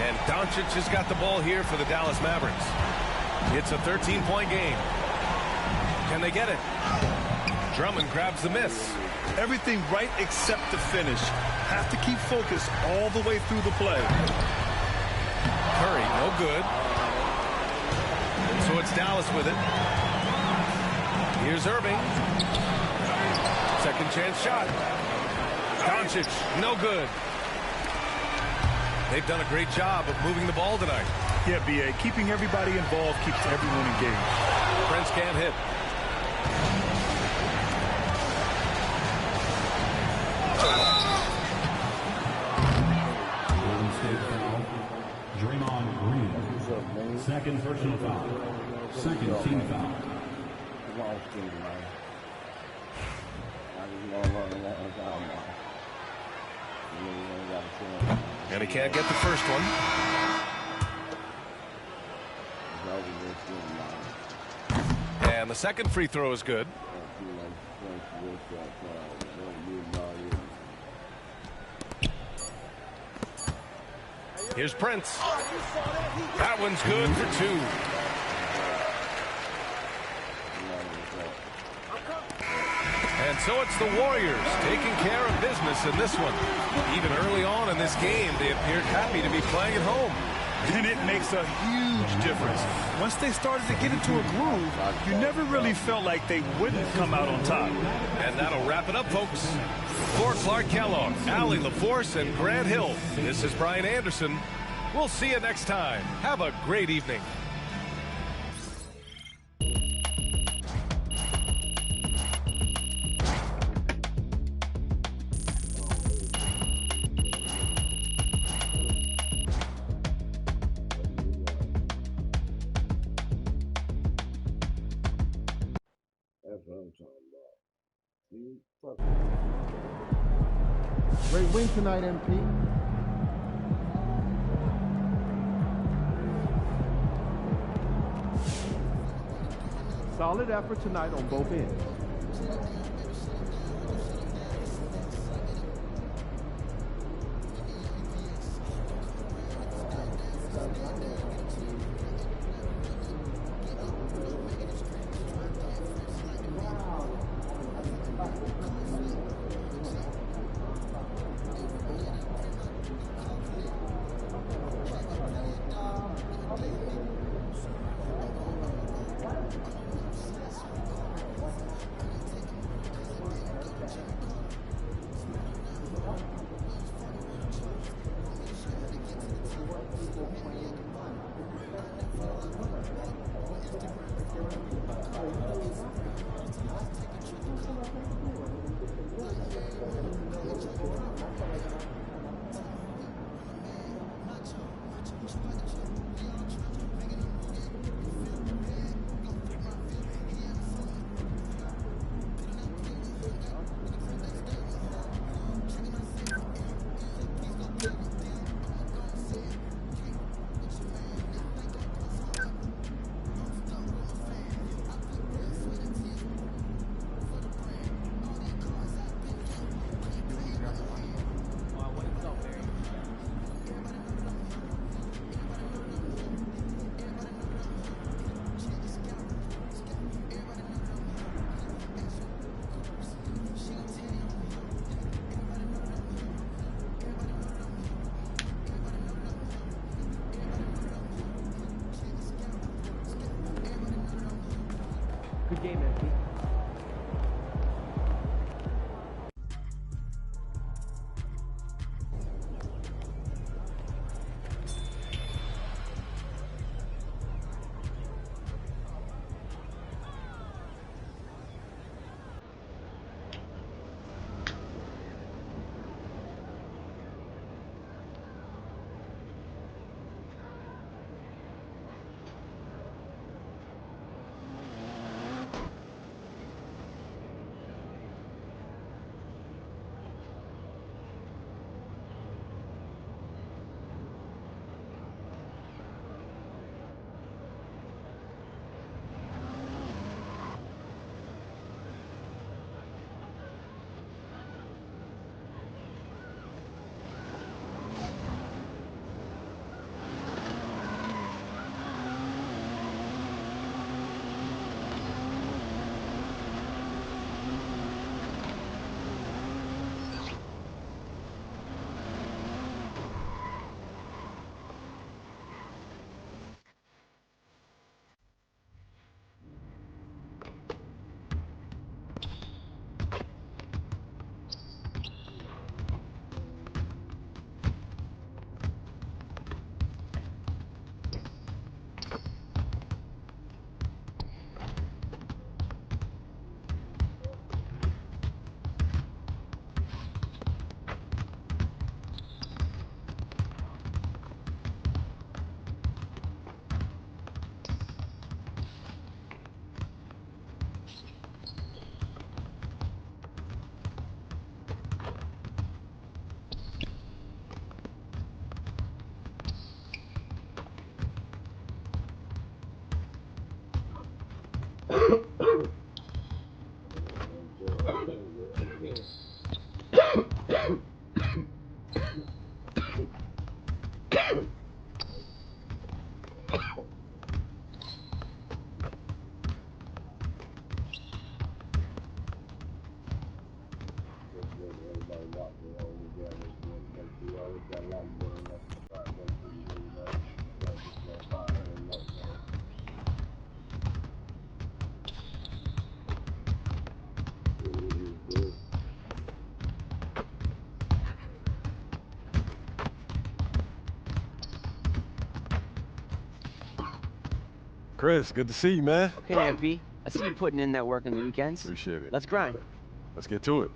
And Doncic has got the ball here for the Dallas Mavericks. It's a 13-point game. Can they get it? Drummond grabs the miss. Everything right except the finish. Have to keep focused all the way through the play. Curry, no good. And so it's Dallas with it. Here's Irving. Second chance shot. Doncic, no good. They've done a great job of moving the ball tonight. Yeah, B.A. Keeping everybody involved keeps everyone engaged. Prince can't hit. Golden State foul. Draymond Green. Second personal foul. Second team foul. And he can't get the first one. And the second free throw is good. Here's Prince. That one's good for two. And so it's the Warriors taking care of business in this one. Even early on in this game, they appeared happy to be playing at home. And it makes a huge difference. Once they started to get into a groove, you never really felt like they wouldn't come out on top. And that'll wrap it up, folks. For Clark Kellogg, Allie LaForce, and Grant Hill, this is Brian Anderson. We'll see you next time. Have a great evening. Great win tonight, MP. Solid effort tonight on both ends. Chris, good to see you, man. Okay, MP. I see you putting in that work on the weekends. Appreciate it. Let's grind. Let's get to it.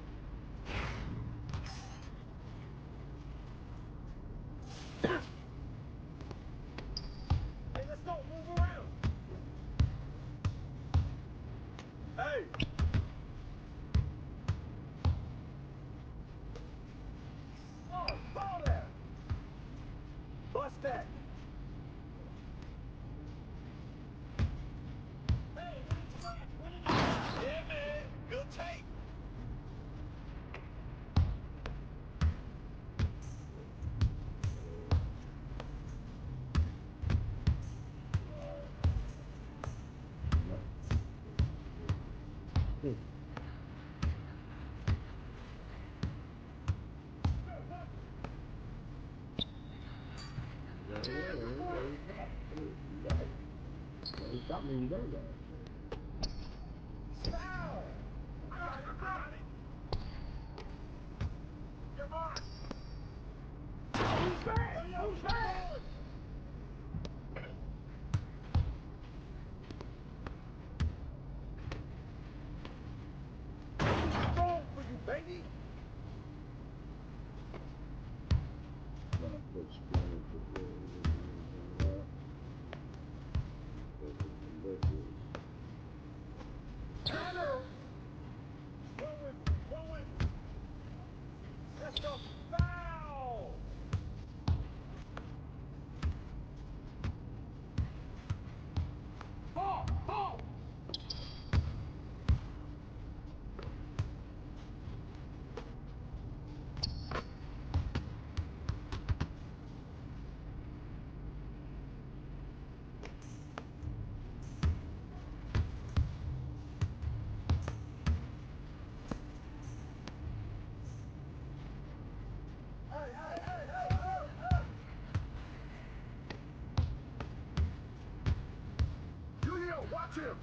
Watch him.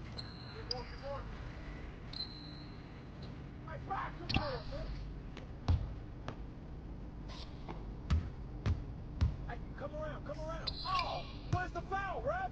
Come around, come around. Oh, where's the foul, ref?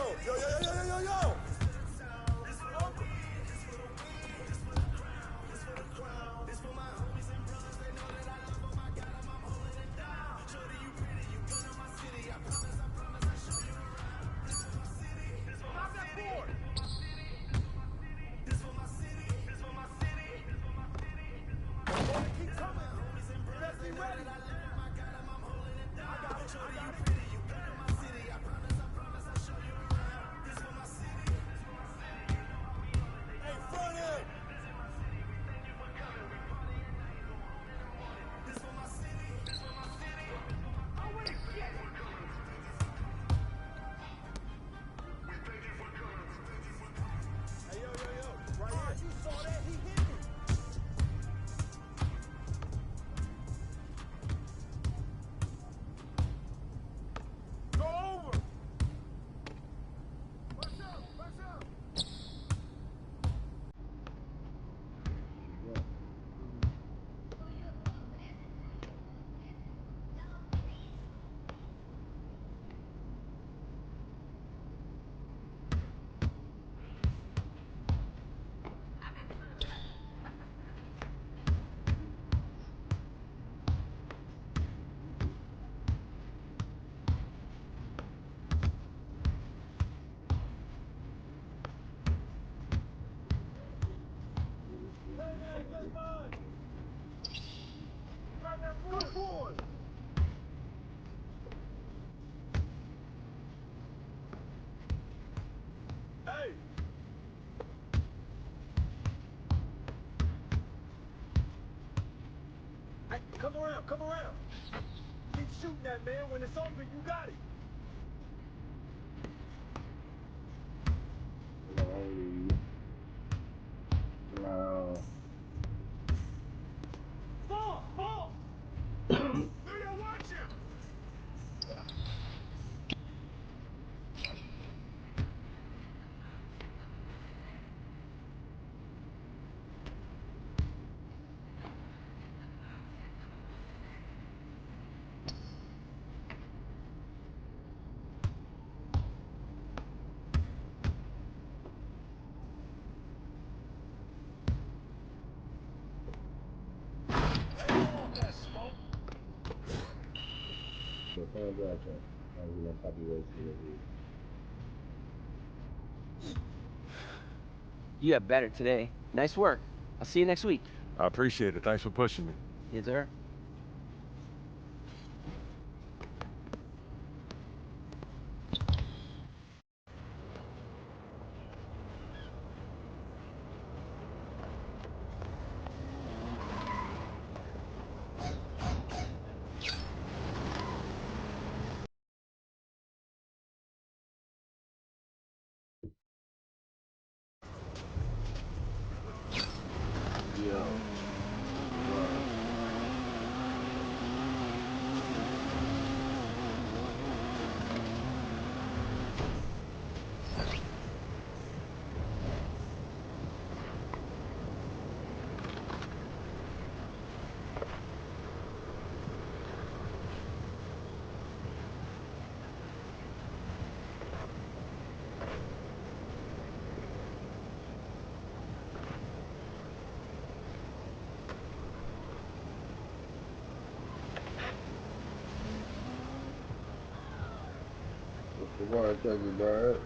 Yo. Come around. Keep shooting that, man. When it's open, you got it. Wow. Ball. Watch him. You have better today. Nice work. I'll see you next week. I appreciate it. Thanks for pushing me. Yes, sir. The water taking bird.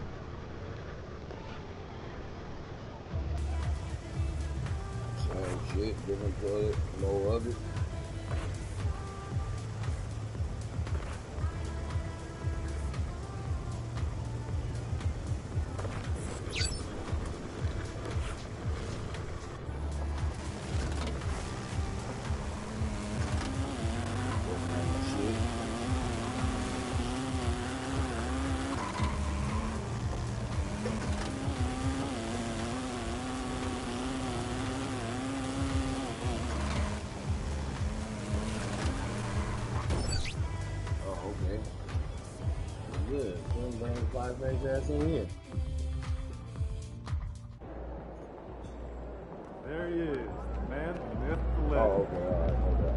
Same shit, different toilet, more of it. Good. Bring five bags ass in here. There he is. The man, the myth, the legend. Oh, okay. All right. Okay.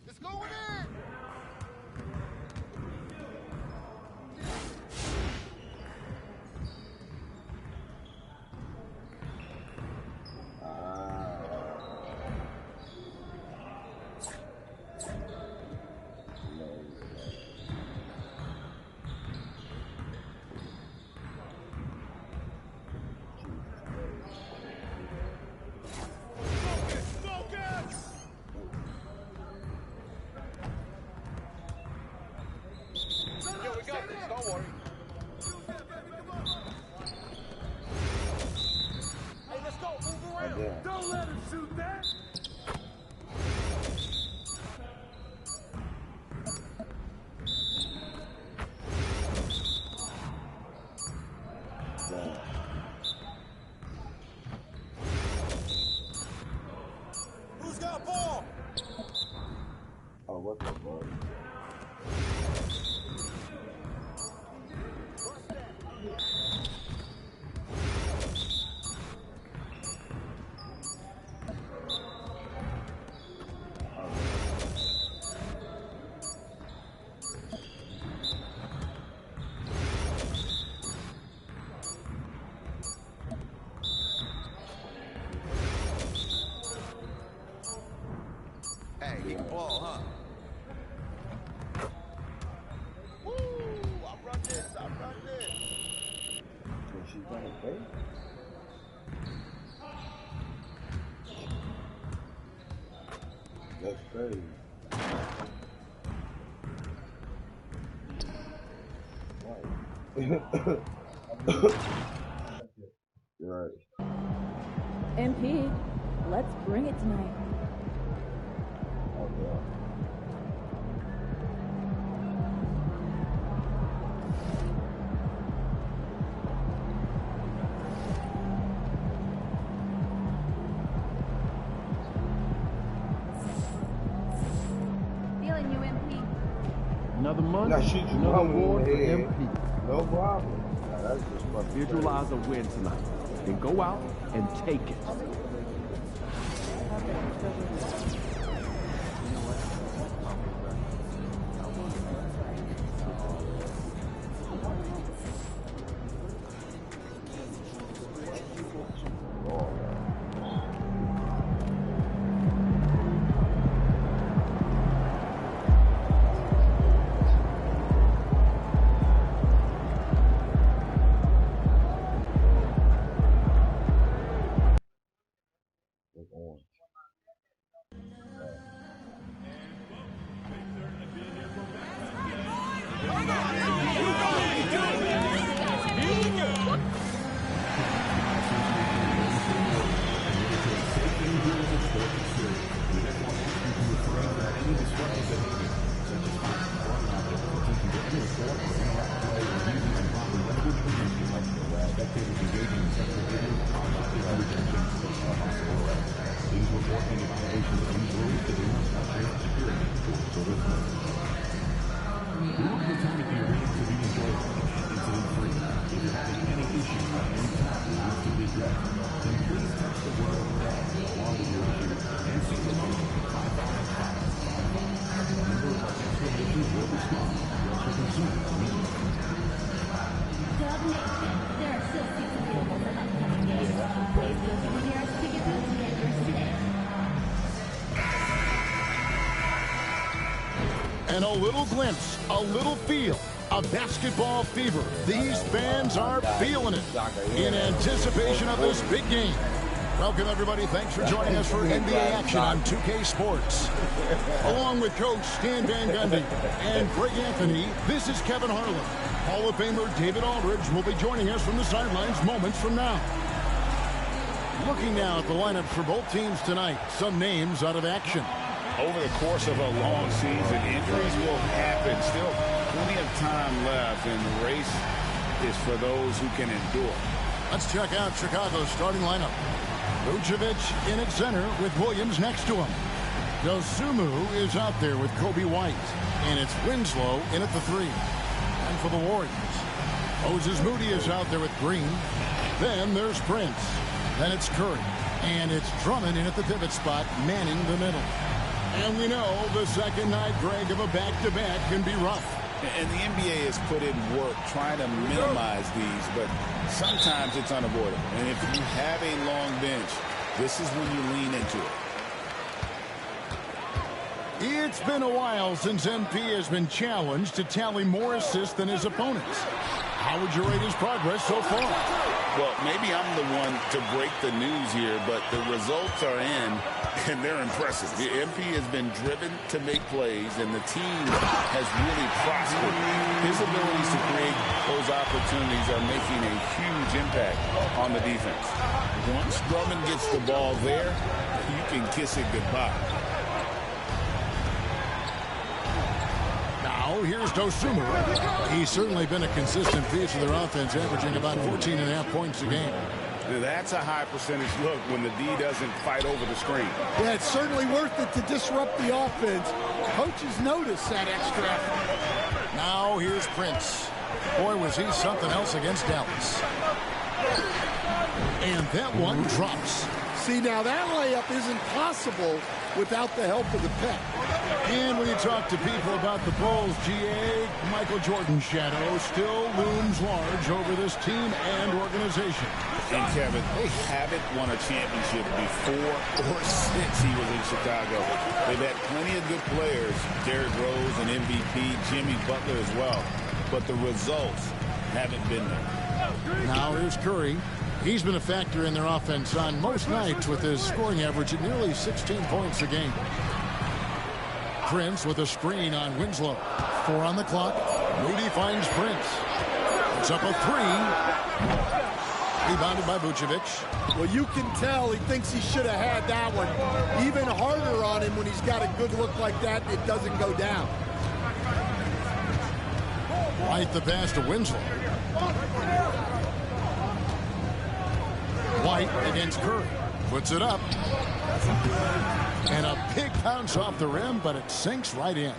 It's going in. Damn. Don't let him shoot that. Who's got ball? Oh, what the fuck? Hey, he can ball, huh? Woo! I run this. So she's gonna play? That's crazy. You're right. MP, let's bring it tonight. Oh, yeah. Feeling you, MP. Another month, Now shoot you another one award for in the head. MP. No problem. Nah, that's just fucking Visualize a win tonight. Then go out and take it. And a little glimpse, a little feel of basketball fever. These fans are feeling it in anticipation of this big game. Welcome, everybody. Thanks for joining us for NBA action on 2K Sports. Along with Coach Stan Van Gundy and Greg Anthony, this is Kevin Harlan. Hall of Famer David Aldridge will be joining us from the sidelines moments from now. Looking now at the lineups for both teams tonight, some names out of action. Over the course of a long season, injuries will happen. Still plenty of time left, and the race is for those who can endure. Let's check out Chicago's starting lineup. Vucevic in at center with Williams next to him. Dosunmu is out there with Kobe White. And it's Winslow in at the 3. And for the Warriors, Moses Moody is out there with Green. Then there's Prince. Then it's Curry. And it's Drummond in at the pivot spot, manning the middle. And we know the second night, Greg, of a back-to-back can be rough. And the NBA has put in work trying to minimize these, but sometimes it's unavoidable. And if you have a long bench, this is when you lean into it. It's been a while since MP has been challenged to tally more assists than his opponents. how would you rate his progress so far? Well, maybe I'm the one to break the news here, but the results are in, and they're impressive. The MP has been driven to make plays, and the team has really prospered. His abilities to create those opportunities are making a huge impact on the defense. Once Drummond gets the ball there, you can kiss it goodbye. Now, here's Dosunmu. He's certainly been a consistent piece of their offense, averaging about 14.5 points a game. That's a high percentage look when the D doesn't fight over the screen. Yeah, it's certainly worth it to disrupt the offense. Coaches notice that extra effort. Now, here's Prince. Boy, was he something else against Dallas. And that one drops. See, now that layup isn't possible without the help of the pet. And when you talk to people about the Bulls, GA, Michael Jordan's shadow still looms large over this team and organization. And Kevin, they haven't won a championship before or since he was in Chicago. They've had plenty of good players, Derrick Rose and MVP, Jimmy Butler as well. But the results haven't been there. Now here's Curry. He's been a factor in their offense on most nights with his scoring average at nearly 16 points a game. Prince with a screen on Winslow. 4 on the clock. Moody finds Prince. It's up a 3. Rebounded by Vucevic. Well, you can tell he thinks he should have had that one. Even harder on him when he's got a good look like that, it doesn't go down. White the pass to Winslow. White against Curry. Puts it up. And a big bounce off the rim, but it sinks right in.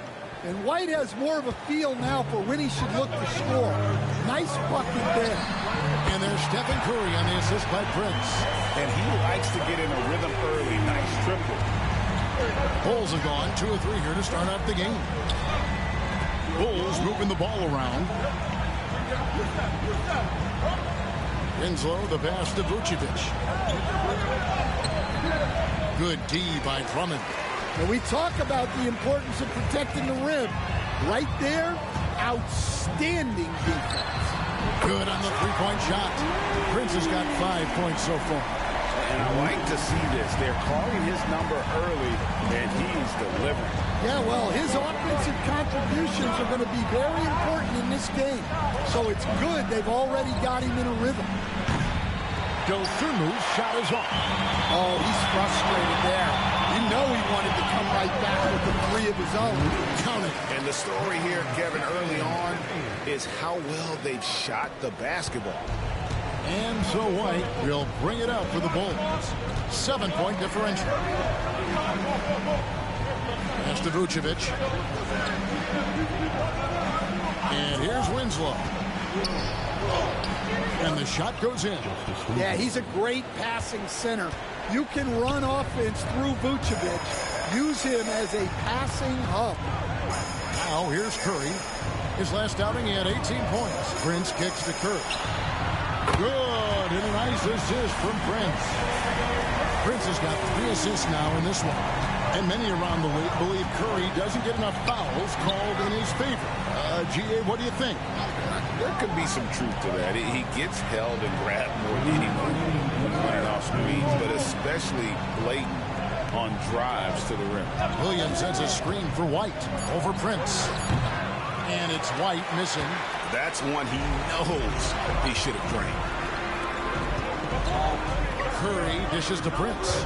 And White has more of a feel now for when he should look to score. Nice bucket there. And there's Stephen Curry on the assist by Prince. And he likes to get in a rhythm early. Nice triple. Bulls have gone 2 or 3 here to start out the game. Bulls moving the ball around. Winslow, the pass to Vucevic. Good D by Drummond. And we talk about the importance of protecting the rim. Right there, outstanding defense. Good on the three-point shot. Prince has got 5 points so far. And I like to see this. They're calling his number early, and he's delivering. Yeah, well, his offensive contributions are going to be very important in this game. So it's good they've already got him in a rhythm. Dosunmu's shot is off. Oh, he's frustrated there. You know he wanted to come right back with the 3 of his own. Count it. And the story here, Kevin, early on is how well they've shot the basketball. And so White will bring it out for the Bulls. 7-point differential. Pass to Vucevic. And here's Winslow. And the shot goes in. Yeah, he's a great passing center. You can run offense through Vucevic. Use him as a passing hub. Now here's Curry. His last outing, he had 18 points. Prince kicks to Curry. Good, and a nice assist from Prince. Prince has got 3 assists now in this one. And many around the league believe Curry doesn't get enough fouls called in his favor. GA, what do you think? There could be some truth to that. He gets held and grabbed more than anyone when running off screens, but especially blatant on drives to the rim. Williams sends a screen for White over Prince. And it's White missing. That's one he knows he should have drained. Curry dishes to Prince.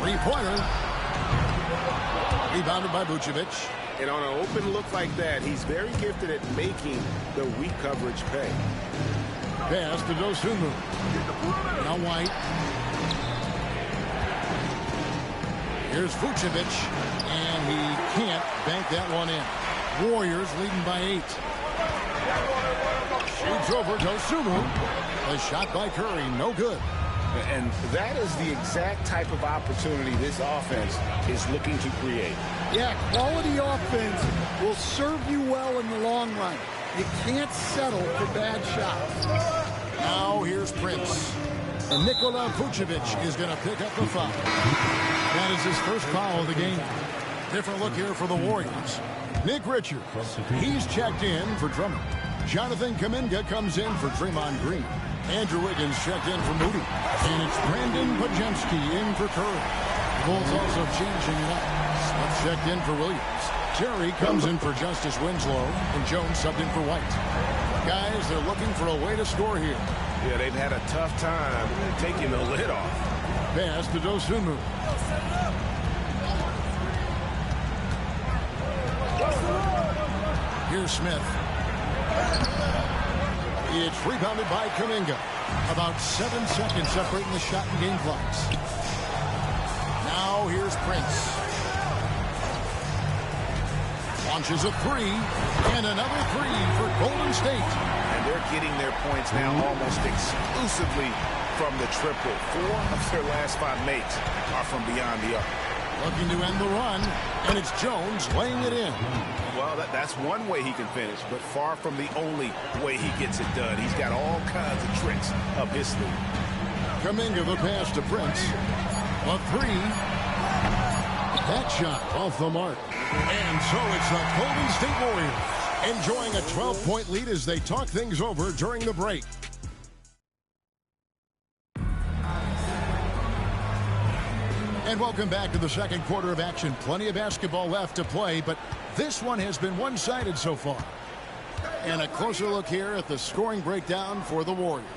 3-pointer. Rebounded by Vucevic. And on an open look like that, he's very gifted at making the weak coverage pay. Pass to Dosunmu. Now White. Here's Vucevic. And he can't bank that one in. Warriors leading by 8. Shoots over Dosunmu. A shot by Curry. No good. And that is the exact type of opportunity this offense is looking to create. Yeah, quality offense will serve you well in the long run. You can't settle for bad shots. Now here's Prince. And Nikola Vucevic is going to pick up the foul. That is his first foul of the game. Different look here for the Warriors. Nick Richards, he's checked in for Drummond. Jonathan Kuminga comes in for Draymond Green. Andrew Wiggins checked in for Moody. And it's Brandon Podziemski in for Curry. The Bulls also changing it up. Smith checked in for Williams. Terry comes in for Justice Winslow. And Jones subbed in for White. Guys, they're looking for a way to score here. Yeah, they've had a tough time taking the lid off. Pass to Dosunmu. Here's Smith. It's rebounded by Kuminga. About 7 seconds separating the shot and game clocks. Now here's Prince. Launches a three, and another three for Golden State. And they're getting their points now almost exclusively from the triple. 4 of their last 5 makes are from beyond the arc. Looking to end the run, and it's Jones laying it in. Well, that's one way he can finish, but far from the only way he gets it done. He's got all kinds of tricks up his sleeve. Kuminga the pass to Prince. A three. That shot off the mark. And so it's the Golden State Warriors enjoying a 12-point lead as they talk things over during the break. And welcome back to the second quarter of action. Plenty of basketball left to play, but this one has been one-sided so far. And a closer look here at the scoring breakdown for the Warriors.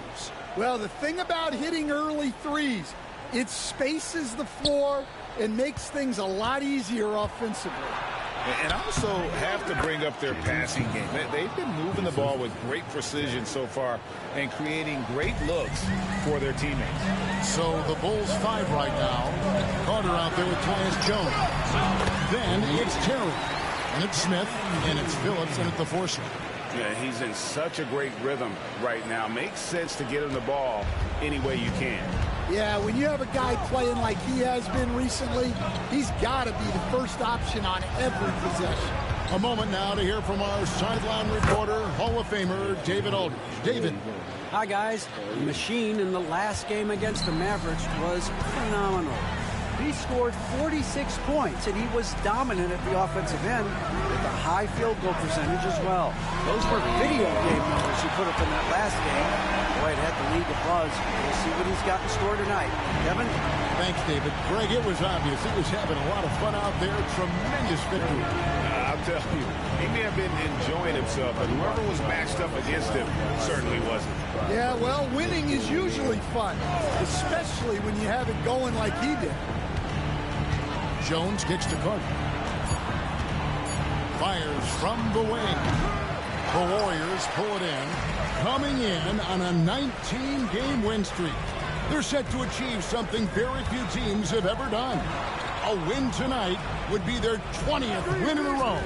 Well, the thing about hitting early threes, it spaces the floor and makes things a lot easier offensively. And also have to bring up their passing game. They've been moving the ball with great precision so far and creating great looks for their teammates. So the Bulls 5 right now. Carter out there with Tyus Jones. Then it's Terry. And it's Smith. And it's Phillips. And it's the force. Yeah, he's in such a great rhythm right now. Makes sense to get him the ball any way you can. Yeah, when you have a guy playing like he has been recently, he's got to be the first option on every possession. A moment now to hear from our sideline reporter, Hall of Famer David Aldridge. David. Hi, guys. The machine in the last game against the Mavericks was phenomenal. He scored 46 points, and he was dominant at the offensive end with a high field goal percentage as well. Those were video game numbers he put up in that last game. Boy, it had the league abuzz. We'll see what he's got in store tonight. Kevin? Thanks, David. Greg, it was obvious. He was having a lot of fun out there. Tremendous victory. I'll tell you, he may have been enjoying himself, but whoever was matched up against him certainly wasn't. Yeah, well, winning is usually fun, especially when you have it going like he did. Jones kicks to Carter. Fires from the wing. The Warriors pull it in. Coming in on a 19-game win streak. They're set to achieve something very few teams have ever done. A win tonight would be their 20th win in a row.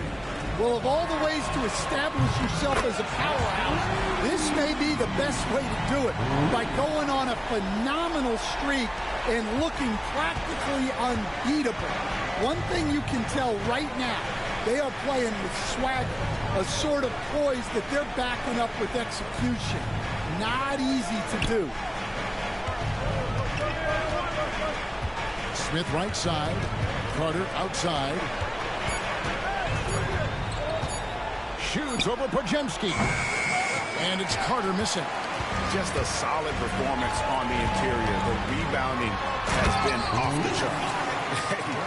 Well, of all the ways to establish yourself as a powerhouse, this may be the best way to do it, by going on a phenomenal streak and looking practically unbeatable. One thing you can tell right now, they are playing with swagger, a sort of poise that they're backing up with execution. Not easy to do. Smith right side, Carter outside. Shoots over Podziemski. And it's Carter missing. Just a solid performance on the interior. The rebounding has been off the charts.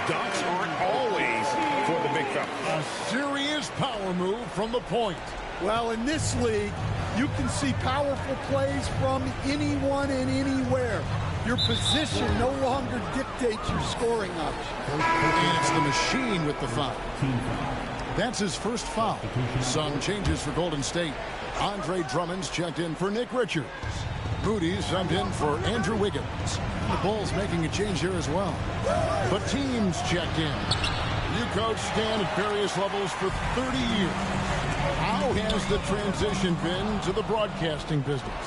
Dunks aren't always for the big fella. A serious power move from the point. Well, in this league, you can see powerful plays from anyone and anywhere. Your position no longer dictates your scoring option. And it's the machine with the foul. That's his first foul. Some changes for Golden State. Andre Drummond's checked in for Nick Richards. Moody's subbed in for Andrew Wiggins. The Bulls making a change here as well. But teams checked in. You coached Stan at various levels for 30 years. How has the transition been to the broadcasting business?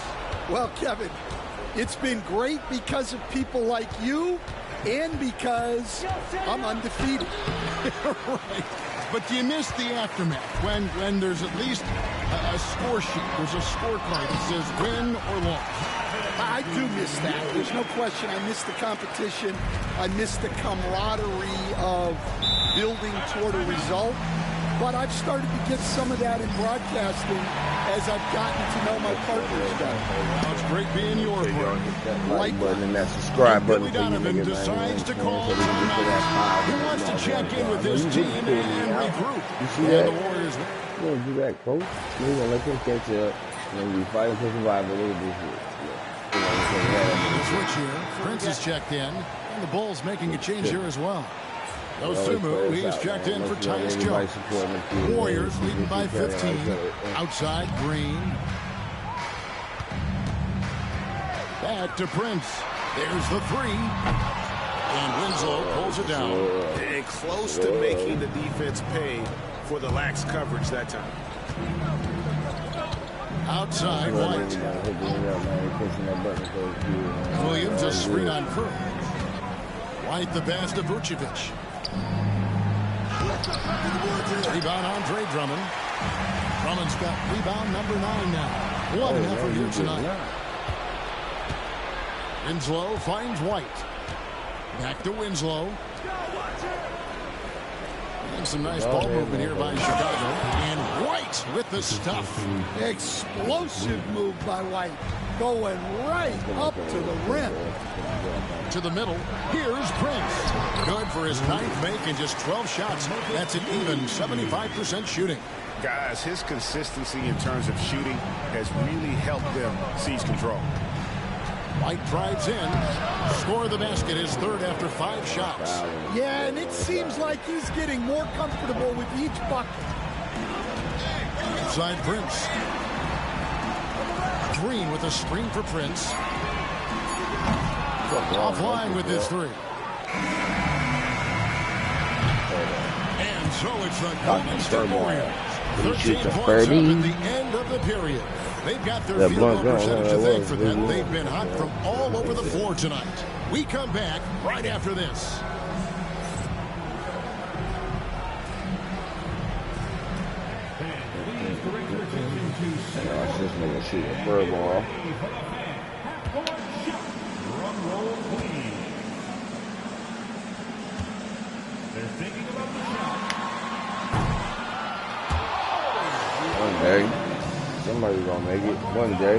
Well, Kevin, it's been great because of people like you and because I'm undefeated. Right. But do you miss the aftermath when there's at least a score sheet, there's a scorecard that says win or loss? I do miss that. There's no question. I miss the competition. I miss the camaraderie of building toward a result. but I've started to get some of that in broadcasting as I've gotten to know my partners better. It's great being your partner. Like button and that subscribe button. Billy Donovan decides to call tonight. He wants to check in with his team and regroup. You see that? The Warriors. You don't do that, coach. You're going to let them catch up. And we fighting for survival. Look at this shit. Switch here. Prince is checked in. And the Bulls making a change here as well. Dosunmu, he's checked in for Tyus Jones. Warriors leading by 15. Outside, Green. Back to Prince. There's the three. And Winslow pulls it down. And close to making the defense pay for the lax coverage that time. Outside, White. Williams a screen on Kerr. White the pass to Vucevic. Rebound Andre Drummond. Drummond's got rebound number 9 now. What an effort here tonight. Winslow finds White. Back to Winslow. And some nice ball movement here by Chicago. And White with the stuff. Explosive move by White. Going right up to the rim. To the middle. Here's Prince. Good for his 9th make and just 12 shots. That's an even 75% shooting. Guys, his consistency in terms of shooting has really helped them seize control. White drives in. Score the basket, his 3rd after 5 shots. Yeah, and it seems like he's getting more comfortable with each bucket. Inside Prince. Green with a screen for Prince. Offline with his 3. And so it's the Golden State Warriors. 13 points up at the end of the period. They've got their field goal percentage to thank for that. They've been hot from all over the floor tonight. We come back right after this. This nigga shoot a bird ball. One day, somebody's gonna make it. One day,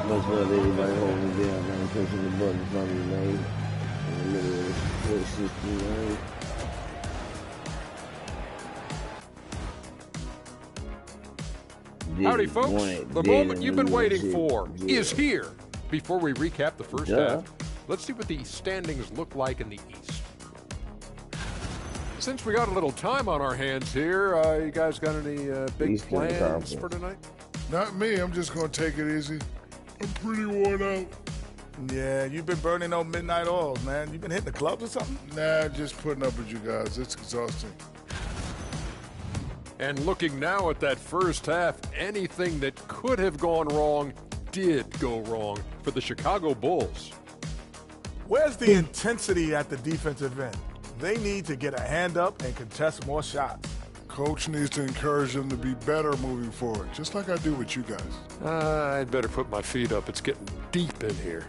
much love everybody holding it down, man, pushing the button from me, man. In the middle of the 69. Howdy, folks. The moment you've been waiting for is here. Before we recap the first half, let's see what the standings look like in the East. Since we got a little time on our hands here, you guys got any big plans for tonight? Not me. I'm just going to take it easy. I'm pretty worn out. Yeah, you've been burning those midnight oils, man. You been hitting the clubs or something? Nah, just putting up with you guys. It's exhausting. And looking now at that first half, anything that could have gone wrong did go wrong for the Chicago Bulls. Where's the intensity at the defensive end? They need to get a hand up and contest more shots. Coach needs to encourage them to be better moving forward, just like I do with you guys. I'd better put my feet up. It's getting deep in here.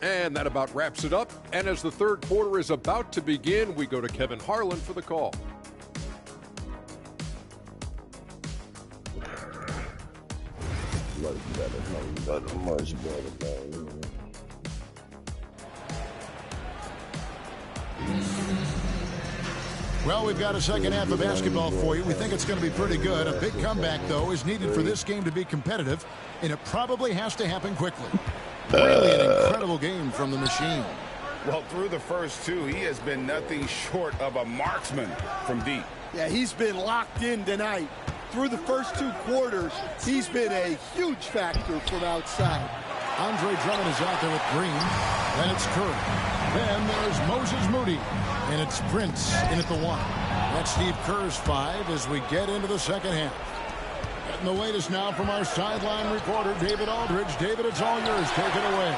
And that about wraps it up. And as the third quarter is about to begin, we go to Kevin Harlan for the call. Much better, man. Well, we've got a second half of basketball for you. We think it's going to be pretty good. A big comeback, though, is needed for this game to be competitive, and it probably has to happen quickly. Really an incredible game from the machine. Well, through the first 2, he has been nothing short of a marksman from deep. Yeah, he's been locked in tonight. Through the first 2 quarters, he's been a huge factor from outside. Andre Drummond is out there with Green. Then it's Curry. Then there's Moses Moody. And it's Prince in at the 1. That's Steve Kerr's 5 as we get into the second half. Getting the latest now from our sideline reporter, David Aldridge. David, it's all yours. Take it away.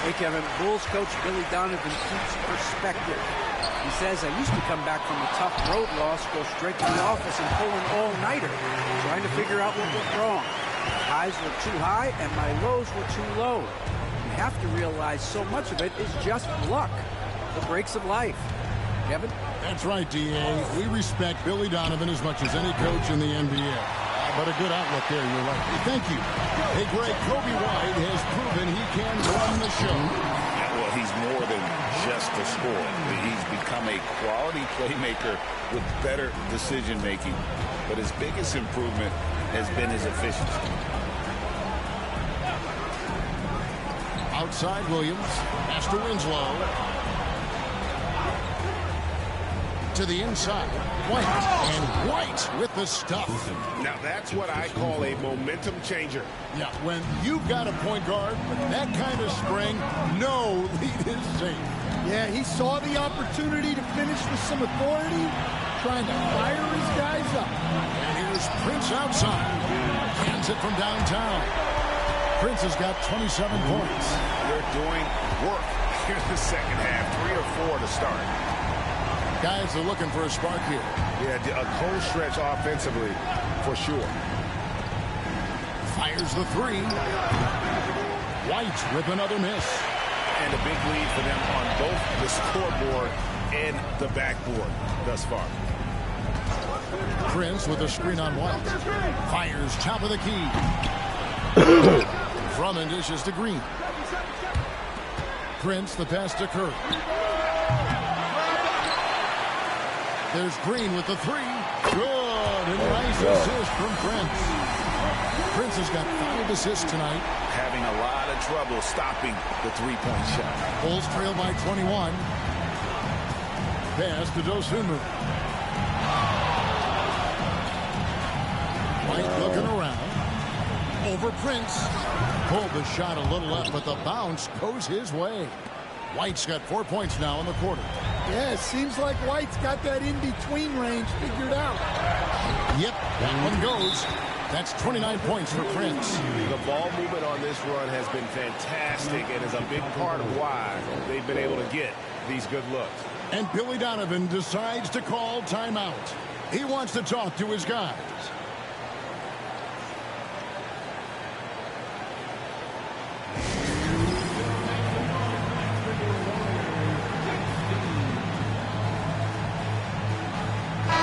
Hey, Kevin. Bulls coach Billy Donovan keeps perspective. He says, I used to come back from a tough road loss, go straight to the office and pull an all-nighter, trying to figure out what went wrong. My highs were too high and my lows were too low. You have to realize so much of it is just luck. the breaks of life. Kevin? That's right, D.A. We respect Billy Donovan as much as any coach in the NBA. But a good outlook there, you're right. Thank you. Hey, Greg, Kobe White has proven he can run the show. Well, he's more than just a scorer. He's become a quality playmaker with better decision-making. But his biggest improvement has been his efficiency. Outside Williams. Pass to Winslow. To the inside. White. And White with the stuff. Now that's what I call a momentum changer. Yeah, when you've got a point guard with that kind of spring, no lead is safe. Yeah, he saw the opportunity to finish with some authority, trying to fire his guys up. And here's Prince outside. Hands it from downtown. Prince has got 27 points. They're doing work here in the second half, 3 or 4 to start. Guys are looking for a spark here. Yeah, a cold stretch offensively, for sure. Fires the three. White with another miss. And a big lead for them on both the scoreboard and the backboard thus far. Prince with a screen on White. Fires top of the key. Drummond dishes to Green. Prince the pass to Curry. There's Green with the three. Good. And a nice assist from Prince. Prince has got 5 assists tonight. Having a lot of trouble stopping the three-point shot. Bulls trail by 21. Pass to Dosunmu. White looking around. Over Prince. Pulled the shot a little left, but the bounce goes his way. White's got 4 points now in the quarter. Yeah, it seems like White's got that in-between range figured out. Yep, that one goes. That's 29 points for Prince. The ball movement on this run has been fantastic and is a big part of why they've been able to get these good looks. And Billy Donovan decides to call timeout. He wants to talk to his guys.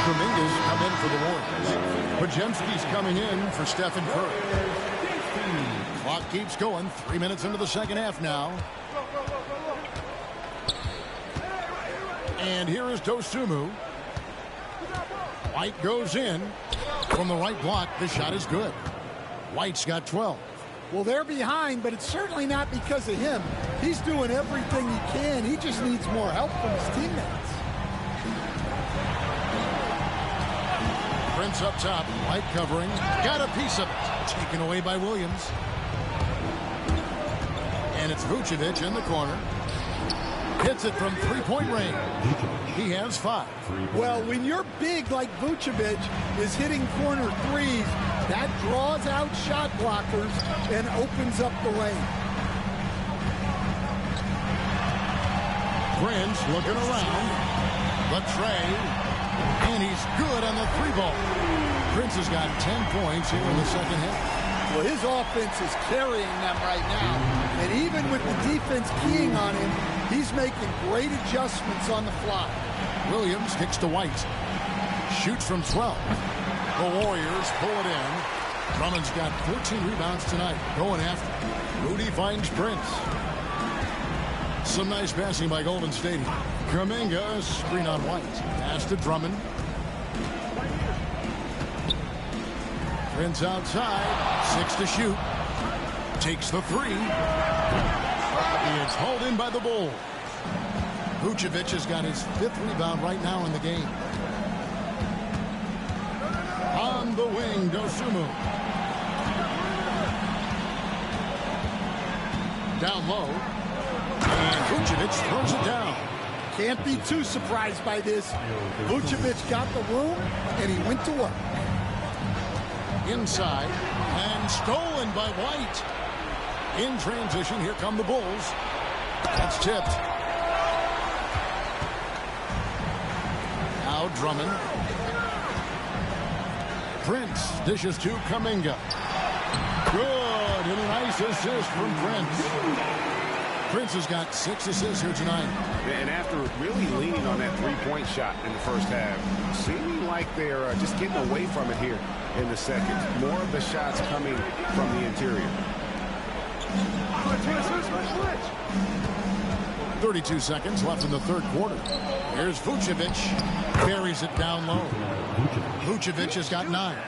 Kuminga's come in for the Warriors. Podziemski's coming in for Stephen Curry. Clock keeps going. 3 minutes into the second half now. And here is Dosunmu. White goes in. From the right block, the shot is good. White's got 12. Well, they're behind, but it's certainly not because of him. He's doing everything he can. He just needs more help from his teammates. Prince up top, White covering, got a piece of it, taken away by Williams. And it's Vucevic in the corner. Hits it from three-point range. He has 5. Well, when you're big like Vucevic is hitting corner threes, that draws out shot blockers and opens up the lane. Prince looking around. The tray. And he's good on the 3-ball. Prince has got 10 points here in the second half. Well, his offense is carrying them right now. And even with the defense keying on him, he's making great adjustments on the fly. Williams kicks to White. Shoots from 12. The Warriors pull it in. Drummond's got 14 rebounds tonight. Going after. Rudy finds Prince. Some nice passing by Golden State. Kuminga, screen on White. Pass to Drummond. Prince outside. 6 to shoot. Takes the 3. It's hauled in by the Bulls. Vucevic has got his 5th rebound right now in the game. On the wing, Dosunmu. Down low. And Vucevic throws it down. Can't be too surprised by this. Vucevic got the room, and he went to work. Inside, and stolen by White. In transition, here come the Bulls. That's tipped. Now Drummond. Prince dishes to Kuminga. Good, and a nice assist from Prince. Prince has got 6 assists here tonight. And after really leaning on that three-point shot in the first half, seeming like they're just getting away from it here in the second. More of the shots coming from the interior. 32 seconds left in the third quarter. Here's Vucevic. Buries it down low. Vucevic has got 9.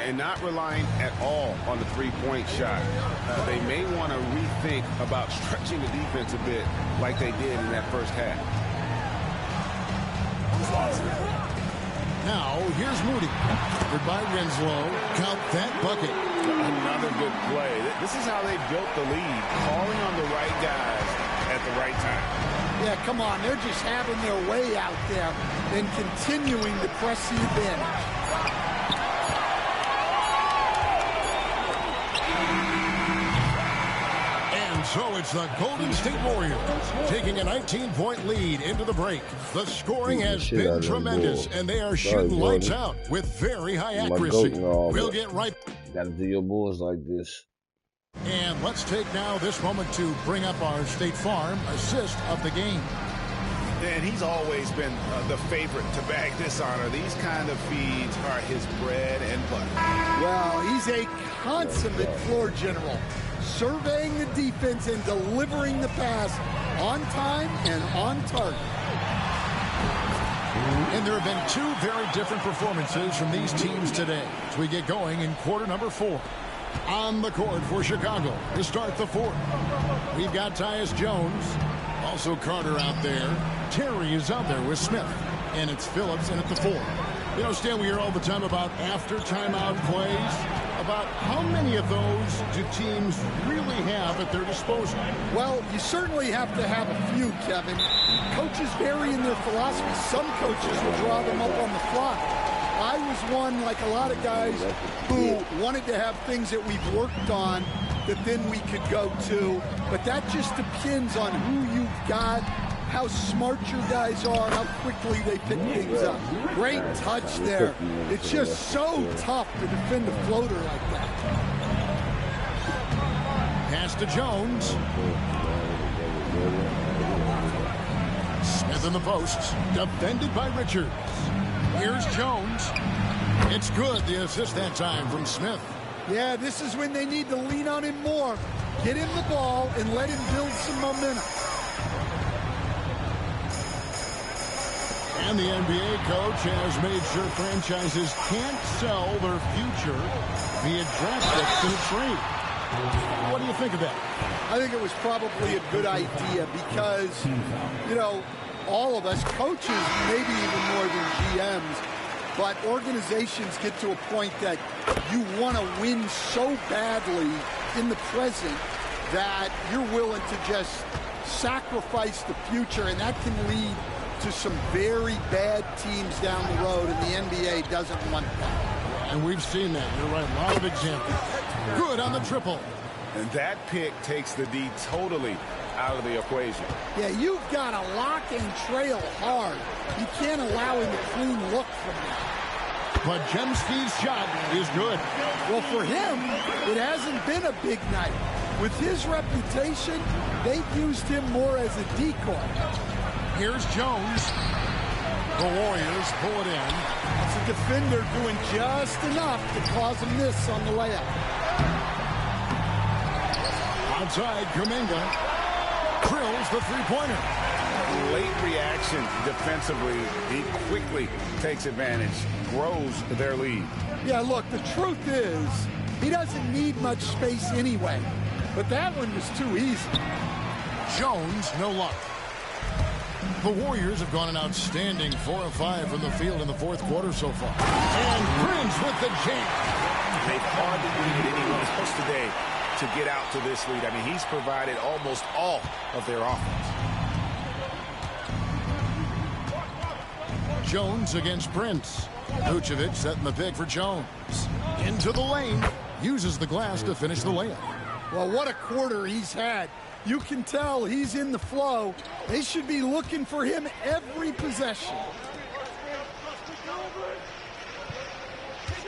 And not relying at all on the three-point shot. They may want to rethink about stretching the defense a bit like they did in that first half. Now, here's Moody. Covered by Winslow. Count that bucket. Another good play. This is how they built the lead, calling on the right guys at the right time. Yeah, come on. They're just having their way out there and continuing to press the advantage. So it's the Golden State Warriors taking a 19-point lead into the break. The scoring has been tremendous, and they are shooting lights out with very high accuracy. We'll get right. Gotta do your Bulls like this. And let's take now this moment to bring up our State Farm assist of the game. And he's always been the favorite to bag this honor. These kind of feeds are his bread and butter. Well, he's a consummate floor general, surveying the defense and delivering the pass on time and on target. And there have been 2 very different performances from these teams today as we get going in quarter number 4. On the court for Chicago to start the 4th. We've got Tyus Jones, also Carter out there. Terry is out there with Smith, and it's Phillips in at the 4. You know, Stan, we hear all the time about after timeout plays. About how many of those do teams really have at their disposal? Well, you certainly have to have a few, Kevin. Coaches vary in their philosophy. Some coaches will draw them up on the fly. I was one, like a lot of guys, who wanted to have things that we've worked on that then we could go to. But that just depends on who you've got, how smart your guys are, how quickly they pick things up. Great touch there. It's just so tough to defend a floater like that. Pass to Jones. Smith in the post. Defended by Richards. Here's Jones. It's good, the assist that time from Smith. Yeah, this is when they need to lean on him more. Get him the ball and let him build some momentum. And the NBA coach has made sure franchises can't sell their future via draft picks in a trade. What do you think of that? I think it was probably a good idea because, you know, all of us, coaches, maybe even more than GMs, but organizations get to a point that you want to win so badly in the present that you're willing to just sacrifice the future, and that can lead to some very bad teams down the road, and the NBA doesn't want that. And we've seen that. You're right. A lot of examples. Good on the triple. And that pick takes the D totally out of the equation. Yeah, you've got to lock and trail hard. You can't allow him a clean look from that. But Jemski's shot is good. Well, for him, it hasn't been a big night. With his reputation, they've used him more as a decoy. Here's Jones. The Warriors pull it in. It's a defender doing just enough to cause a miss on the layup. Outside, Kuminga drills the three-pointer. Late reaction defensively. He quickly takes advantage, grows their lead. Yeah, look, the truth is, he doesn't need much space anyway. But that one was too easy. Jones, no luck. The Warriors have gone an outstanding 4 of 5 from the field in the fourth quarter so far. And Prince with the jam. They've hardly needed anyone else today to get out to this lead. I mean, he's provided almost all of their offense. Jones against Prince. Vucevic setting the pick for Jones. Into the lane. Uses the glass to finish the layup. Well, what a quarter he's had. You can tell he's in the flow. They should be looking for him every possession.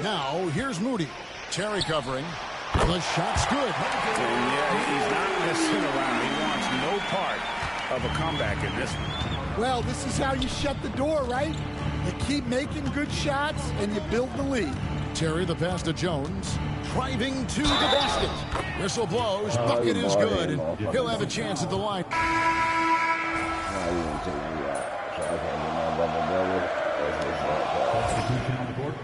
Now, here's Moody. Terry covering. The shot's good. And yeah, he's not messing around. He wants no part of a comeback in this one. Well, this is how you shut the door, right? You keep making good shots, and you build the lead. Terry, the pass to Jones. Driving to the basket. Whistle blows. Bucket is good. And he'll have a chance at the line. Substitution on the court.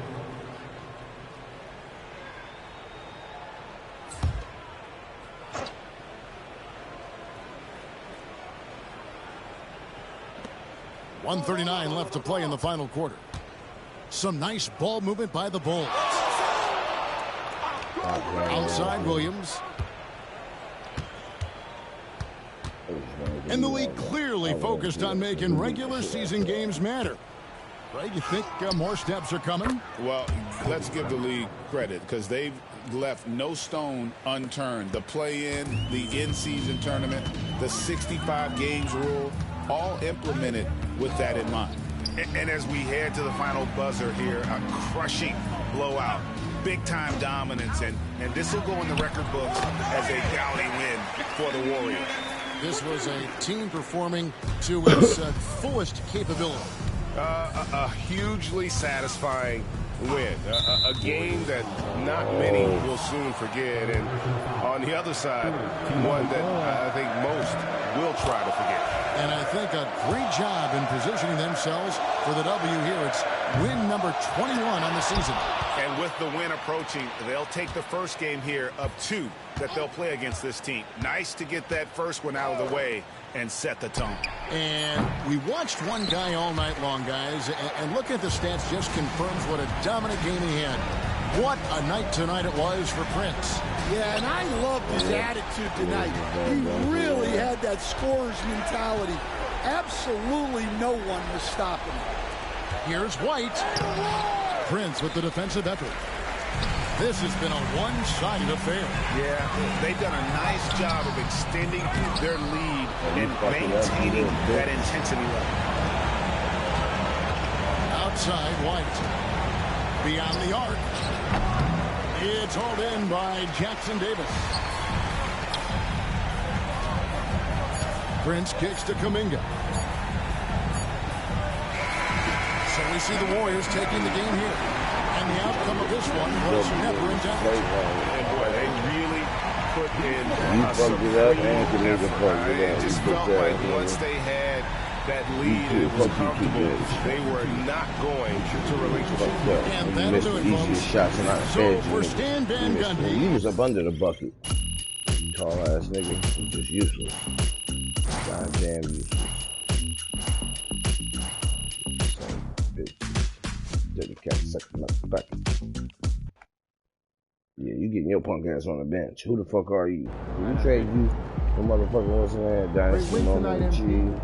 .139 left to play in the final quarter. Some nice ball movement by the Bulls. Outside Williams. And the league clearly focused on making regular season games matter. Greg, you think more steps are coming? Well, let's give the league credit because they've left no stone unturned. The play-in, the in-season tournament, the 65 games rule, all implemented with that in mind. And as we head to the final buzzer here, a crushing blowout, big-time dominance, and this will go in the record books as a Downey win for the Warriors. This was a team performing to its fullest capability. A hugely satisfying win, a game that not many will soon forget, and on the other side, one that I think most will try to forget. And I think a great job in positioning themselves for the W here. It's win number 21 on the season. And with the win approaching, they'll take the first game here of 2 that they'll play against this team. Nice to get that first one out of the way and set the tone. And we watched one guy all night long, guys, and looking at the stats just confirms what a dominant game he had. What a night tonight it was for Prince. Yeah, and I loved his attitude tonight. He really had that scorer's mentality. Absolutely no one was stopping him. Here's White. Prince with the defensive effort. This has been a one-sided affair. Yeah, they've done a nice job of extending their lead and maintaining that intensity level. Outside White. Beyond the arc. It's hauled in by Jackson Davis. Prince kicks to Kuminga. So we see the Warriors taking the game here. And the outcome of this one was never in doubt. And boy, they really put in It just felt like once they had that lead, it was comfortable. They were not going to relinquish it. And that'll do it, folks. So for Stan Van Gundy. He was up under the bucket. Tall ass nigga. He's just useless. Goddamn useless. Yeah, you getting your punk ass on the bench. Who the fuck are you? We trade you for motherfucking what's in there? Dynasty moment, cheese.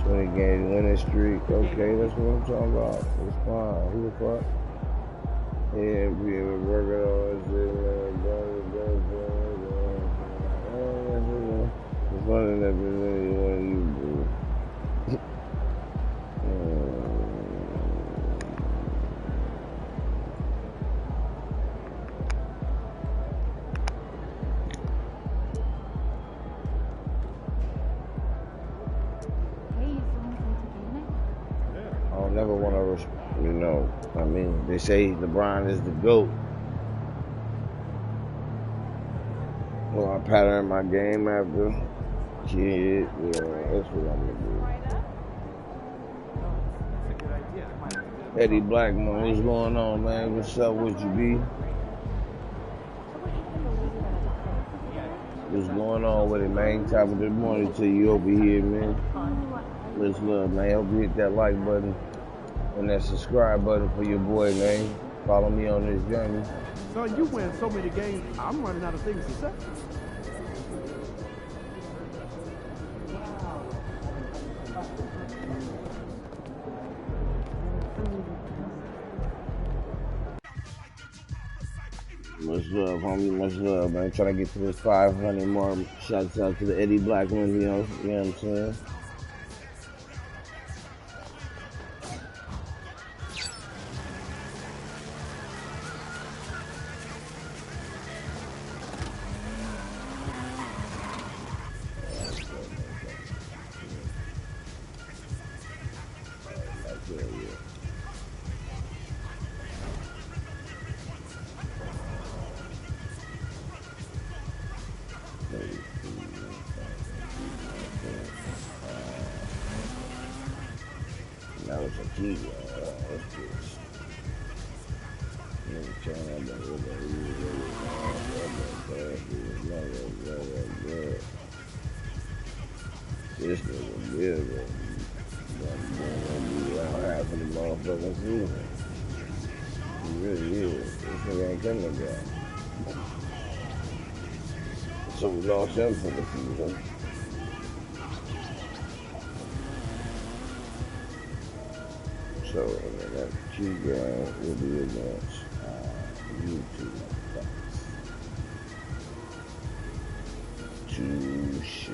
20 game winning streak. Okay, that's what I'm talking about. It's fine. Who the fuck? Yeah, we ever work it on it's funny that really want you, bro. I don't never want to, you know, I mean, they say LeBron is the GOAT. Well, I pattern my game after kid, yeah, that's what I'm gonna do. Eddie Blackman, what's going on, man? What's up with you, B? What's going on with it, man? Top of the morning to you over here, man. Let's love, man. Hope you hit that like button and that subscribe button for your boy, man. Follow me on this journey. So you win so many games, I'm running out of things to say. Much love, homie. Much love, man. Trying to get to this 500 more. Shouts out to the Eddie Blackman, you know what I'm saying? Gee, that's good. This nigga weird. Half of the motherfucking season. He really is. This nigga ain't coming back. So we lost him for the season. So, and then that Q guy will be against YouTube. Touche.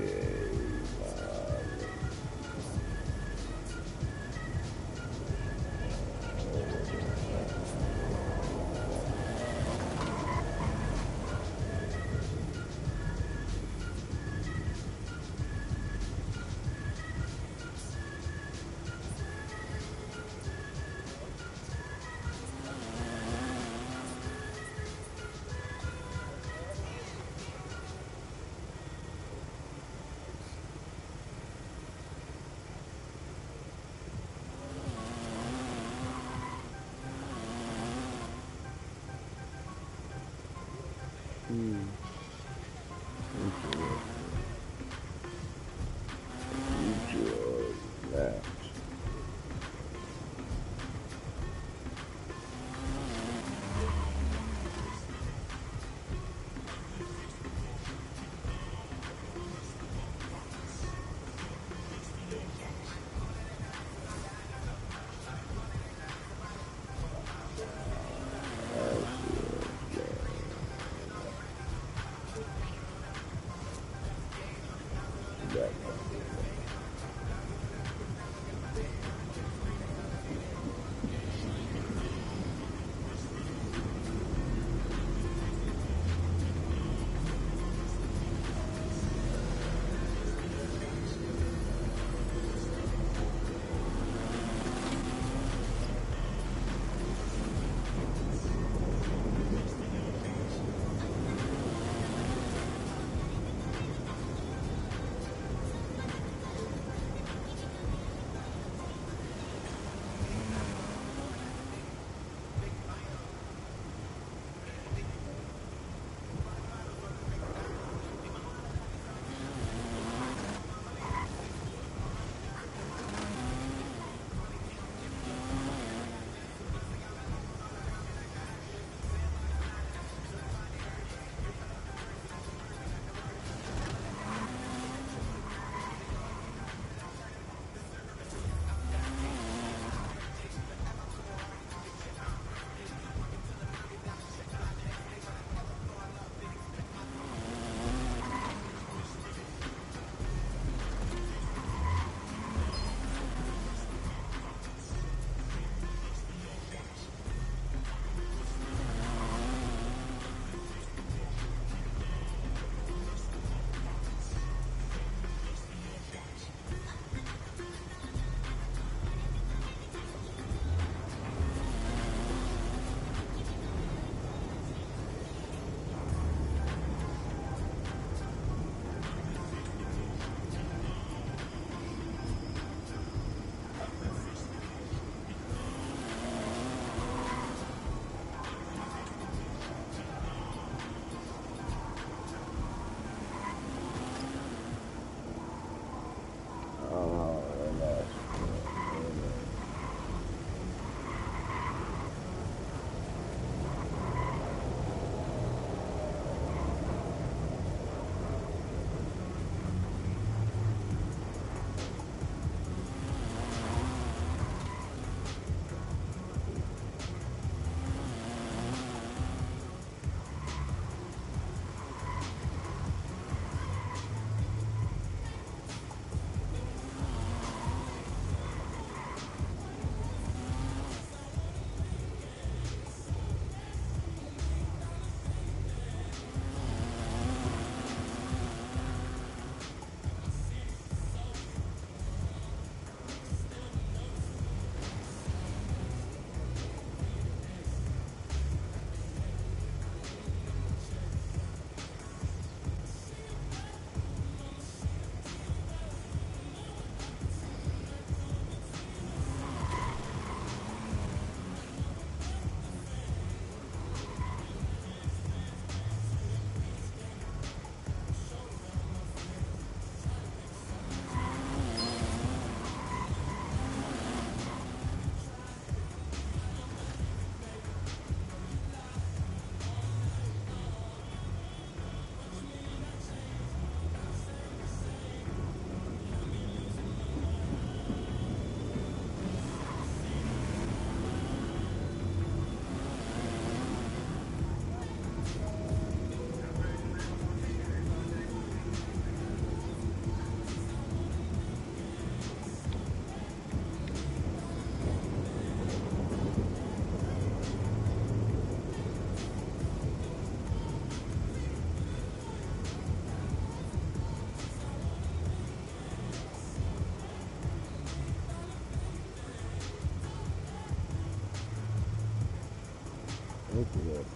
Look at that.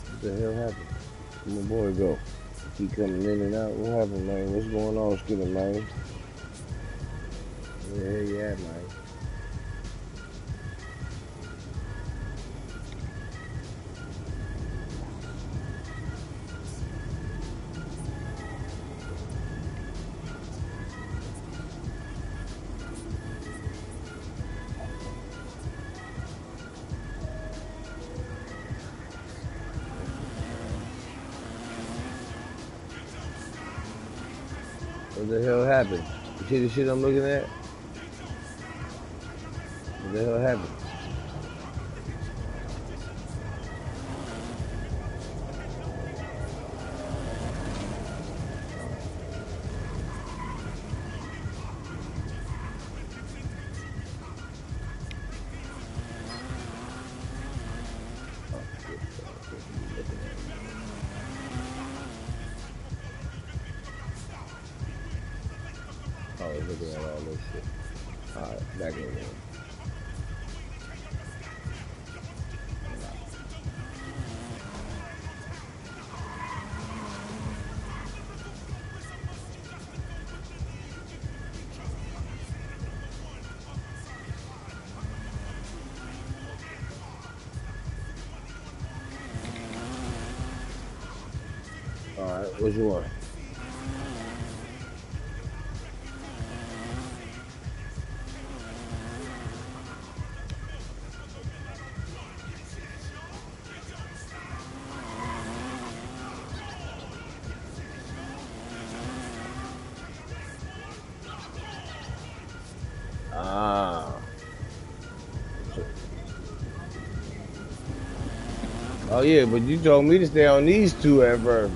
What the hell happened? Where my boy go? Keep coming in and out. What happened, man? What's going on, Skittle, man? Where the hell you at, man? What the hell happened? You see the shit I'm looking at? What the hell happened? Oh, looking at all this shit. Alright, back in there. Alright, what you want? Oh yeah, but you told me to stay on these two at first.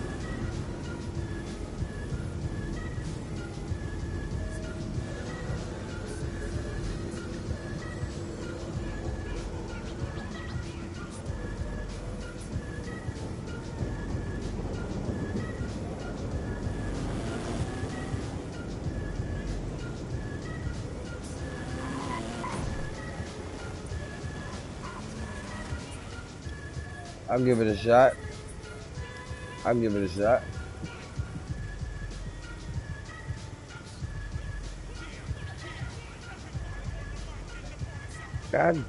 I'll give it a shot. I'll give it a shot. God.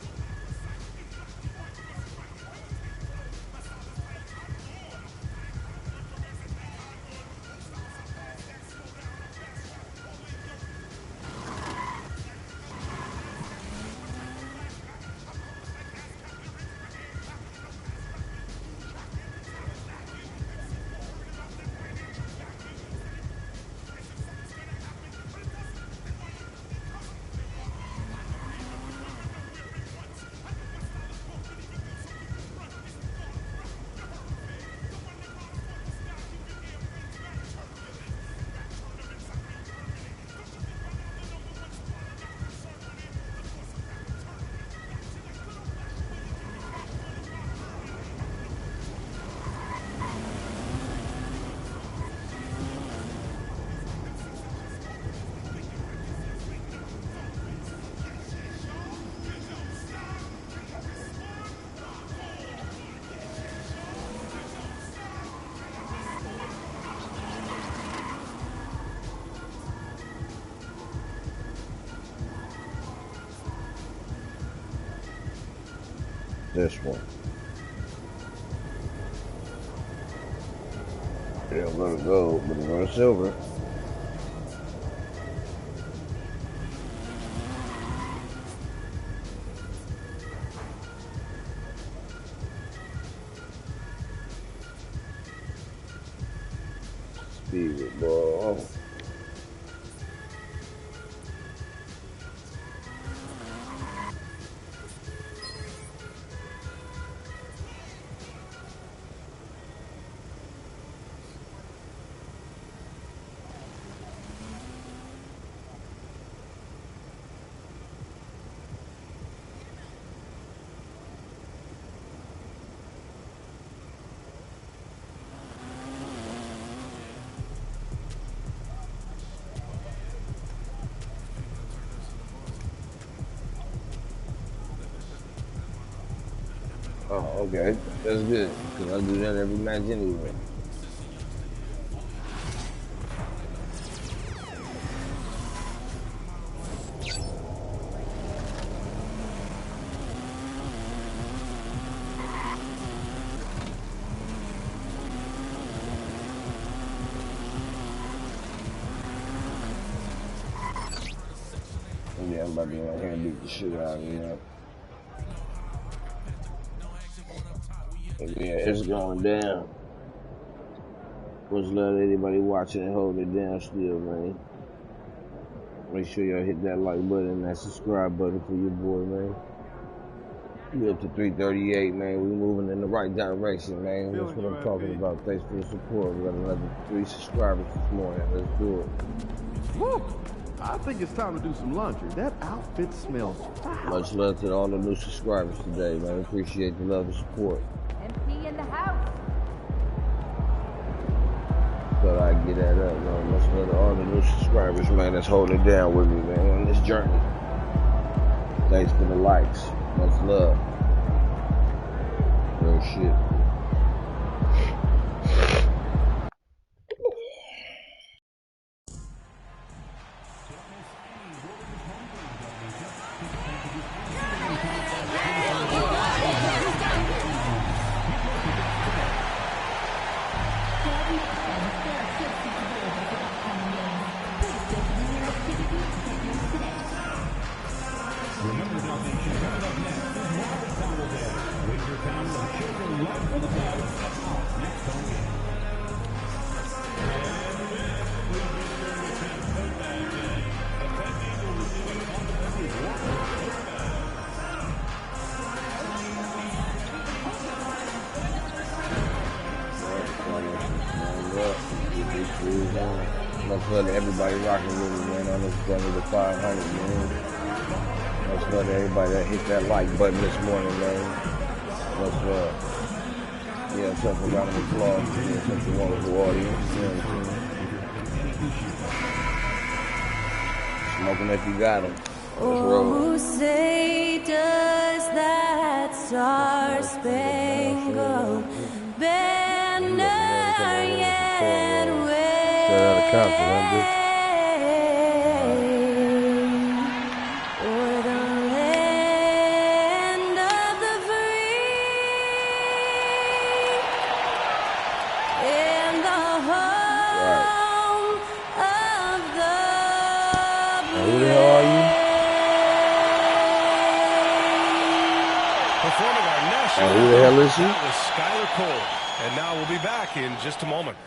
This one. Yeah, I'm gonna go, but I'm gonna silver. Fever, boy. Oh, okay. That's good. Because I do that every match anyway. Yeah, I'm about to go out here and beat the shit out of you. Yeah, it's going down. Much love to anybody watching and holding it down still, man. Make sure y'all hit that like button and that subscribe button for your boy, man. We up to 338, man. We moving in the right direction, man. That's what I'm talking about. Thanks for the support. We got another 3 subscribers this morning. Let's do it. Woo! I think it's time to do some laundry. That outfit smells foul. Much love to all the new subscribers today, man. Appreciate the love and support. MP in the house. Thought I'd get that up, man. Much love to all the new subscribers, man, that's holding it down with me, man, on this journey. Thanks for the likes. Much love. Real shit. Much love to everybody rocking with me, man, on this journey to 500, man. Much love to everybody that hit that like button this morning, man. Much love. Yeah, such a round of applause. Yeah, such a wonderful audience. You know what I'm saying? Smoking if you got them. Oh, say does that star-spangled banner yet wave o'er the land of the free and the home of the blue? Who the hell are you? Performing our national and who the hell is she? That was Skylar Cole. And now we'll be back in just a moment.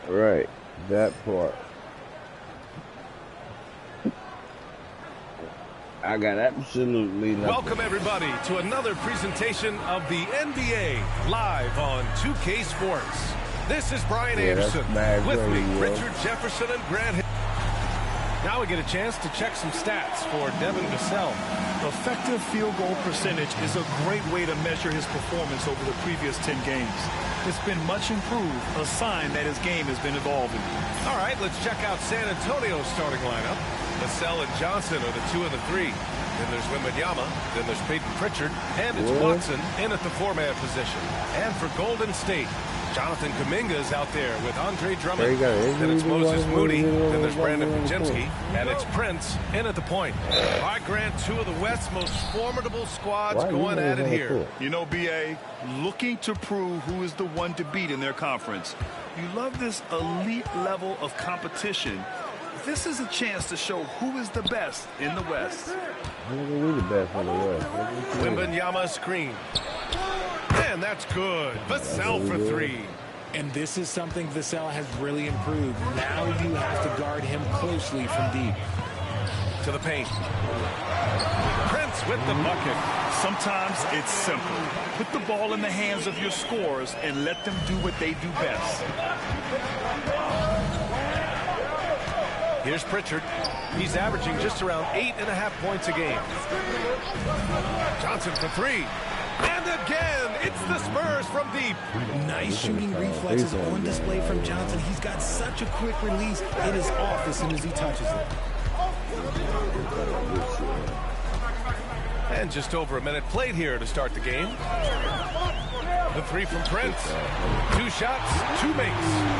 Right, that part. I got absolutely nothing. Welcome, everybody, to another presentation of the NBA live on 2K Sports. This is Brian Anderson. With me, Richard Jefferson and Grant Hill. Now we get a chance to check some stats for Devin Vassell. Effective field goal percentage is a great way to measure his performance over the previous 10 games. It's been much improved, a sign that his game has been evolving. All right, let's check out San Antonio's starting lineup. Vassell and Johnson are the 2 and the 3. Then there's Wembanyama. Then there's Peyton Pritchard. And it's Watson in at the 4-man position. And for Golden State, Jonathan Kuminga is out there with Andre Drummond. Then it's Moses Moody. Then there's Brandon Podziemski. And it's Prince in at the point. All right, Grant, 2 of the West's most formidable squads going at it here. You know, B.A., looking to prove who is the one to beat in their conference. You love this elite level of competition. This is a chance to show who is the best in the West. We the best in the West. Wembanyama screen. And that's good. Vassell for 3. And this is something Vassell has really improved. Now you have to guard him closely from deep. To the paint. Prince with the bucket. Sometimes it's simple. Put the ball in the hands of your scorers and let them do what they do best. Here's Pritchard. He's averaging just around 8.5 points a game. Johnson for three. And again, it's the Spurs from deep. Nice shooting reflexes on display from Johnson. He's got such a quick release. It is off as soon as he touches it. And just over a minute played here to start the game. The three from Prince. 2 shots, 2 makes.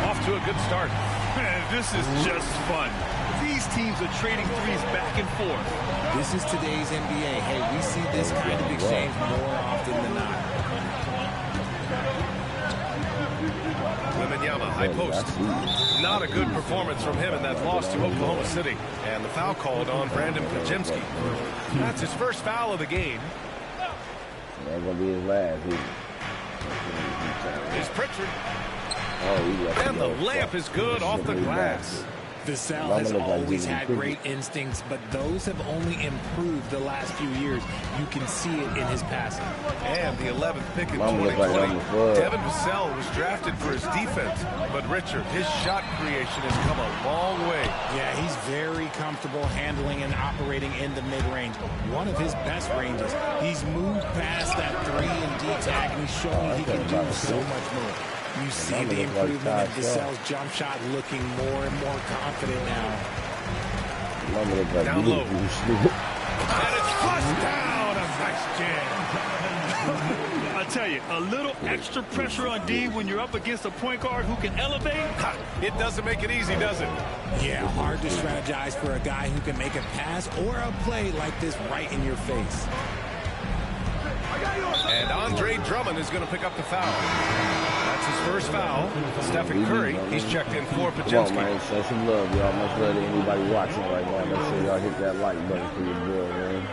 Off to a good start. Man, this is just fun. These teams are trading threes back and forth. This is today's NBA. Hey, we see this kind of exchange more often than not. Wembanyama, high post. Not a good performance from him in that loss to Oklahoma City. And the foul called on Brandon Podziemski. That's his first foul of the game. That's going to be his last. Here's Pritchard. And the layup is good off the glass. Vassell has always had great instincts, but those have only improved the last few years. You can see it in his passing. And the 11th pick in 2020, Devin Vassell was drafted for his defense. But Richard, his shot creation has come a long way. Yeah, he's very comfortable handling and operating in the mid-range. One of his best ranges. He's moved past that 3 and D tag, and he's showing he can do so much more. You see the improvement of Vassell's jump shot, looking more and more confident now. Down low. And it's flushed down. A nice jam. I tell you, a little extra pressure on D when you're up against a point guard who can elevate. It doesn't make it easy, does it? Yeah, hard to strategize for a guy who can make a pass or a play like this right in your face. And Andre Drummond is going to pick up the foul. That's his first foul. Stephen Curry, he's checked in for Podziemski. Come on, man. Show some love, y'all. Much love to anybody watching right now. Make sure y'all hit that like button for your boy, man.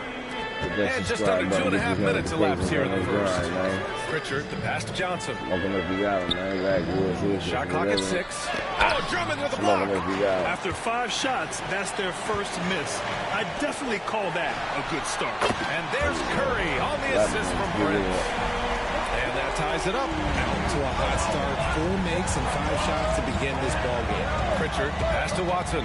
And just under 2.5 minutes elapsed here in the first. Pritchard, the pass to Johnson. Open up you out, man. Shot clock at 6. Oh, Drummond with a block. After 5 shots, that's their first miss. I definitely call that a good start. And there's Curry on the assist from Prince. And that ties it up. Out to a hot start. 4 makes and 5 shots to begin this ball game. Pritchard, the pass to Watson.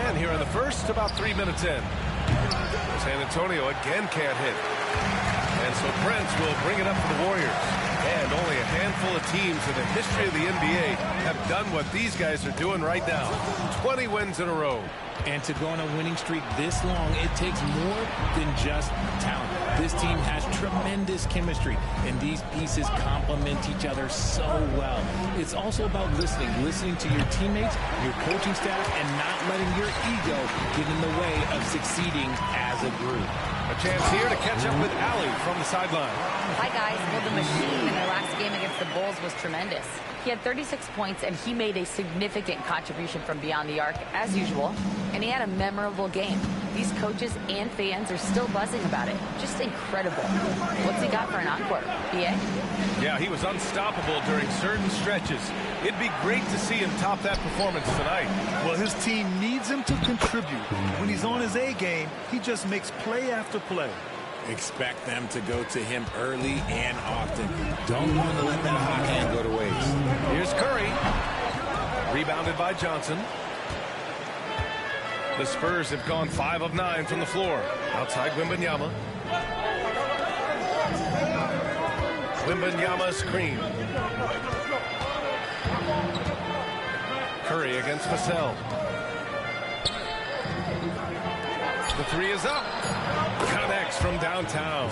And here in the first, about 3 minutes in. San Antonio again can't hit. And so Prince will bring it up for the Warriors. And only a handful of teams in the history of the NBA have done what these guys are doing right now. 20 wins in a row. And to go on a winning streak this long, it takes more than just talent. This team has tremendous chemistry, and these pieces complement each other so well. It's also about listening to your teammates, your coaching staff, and not letting your ego get in the way of succeeding as a group. A chance here to catch up with Allie from the sideline. Hi, guys. Well, the machine in their last game against the Bulls was tremendous. He had 36 points, and he made a significant contribution from beyond the arc, as usual. And he had a memorable game. These coaches and fans are still buzzing about it. Just incredible. What's he got for an encore? BA? Yeah, he was unstoppable during certain stretches. It'd be great to see him top that performance tonight. Well, his team needs him to contribute. When he's on his A game, he just makes play after play. Expect them to go to him early and often. Don't want to let that hot hand go to waste. Here's Curry. Rebounded by Johnson. The Spurs have gone 5 of 9 from the floor. Outside Wembanyama. Wembanyama screen. Curry against Vassell. The 3 is up. Connects from downtown.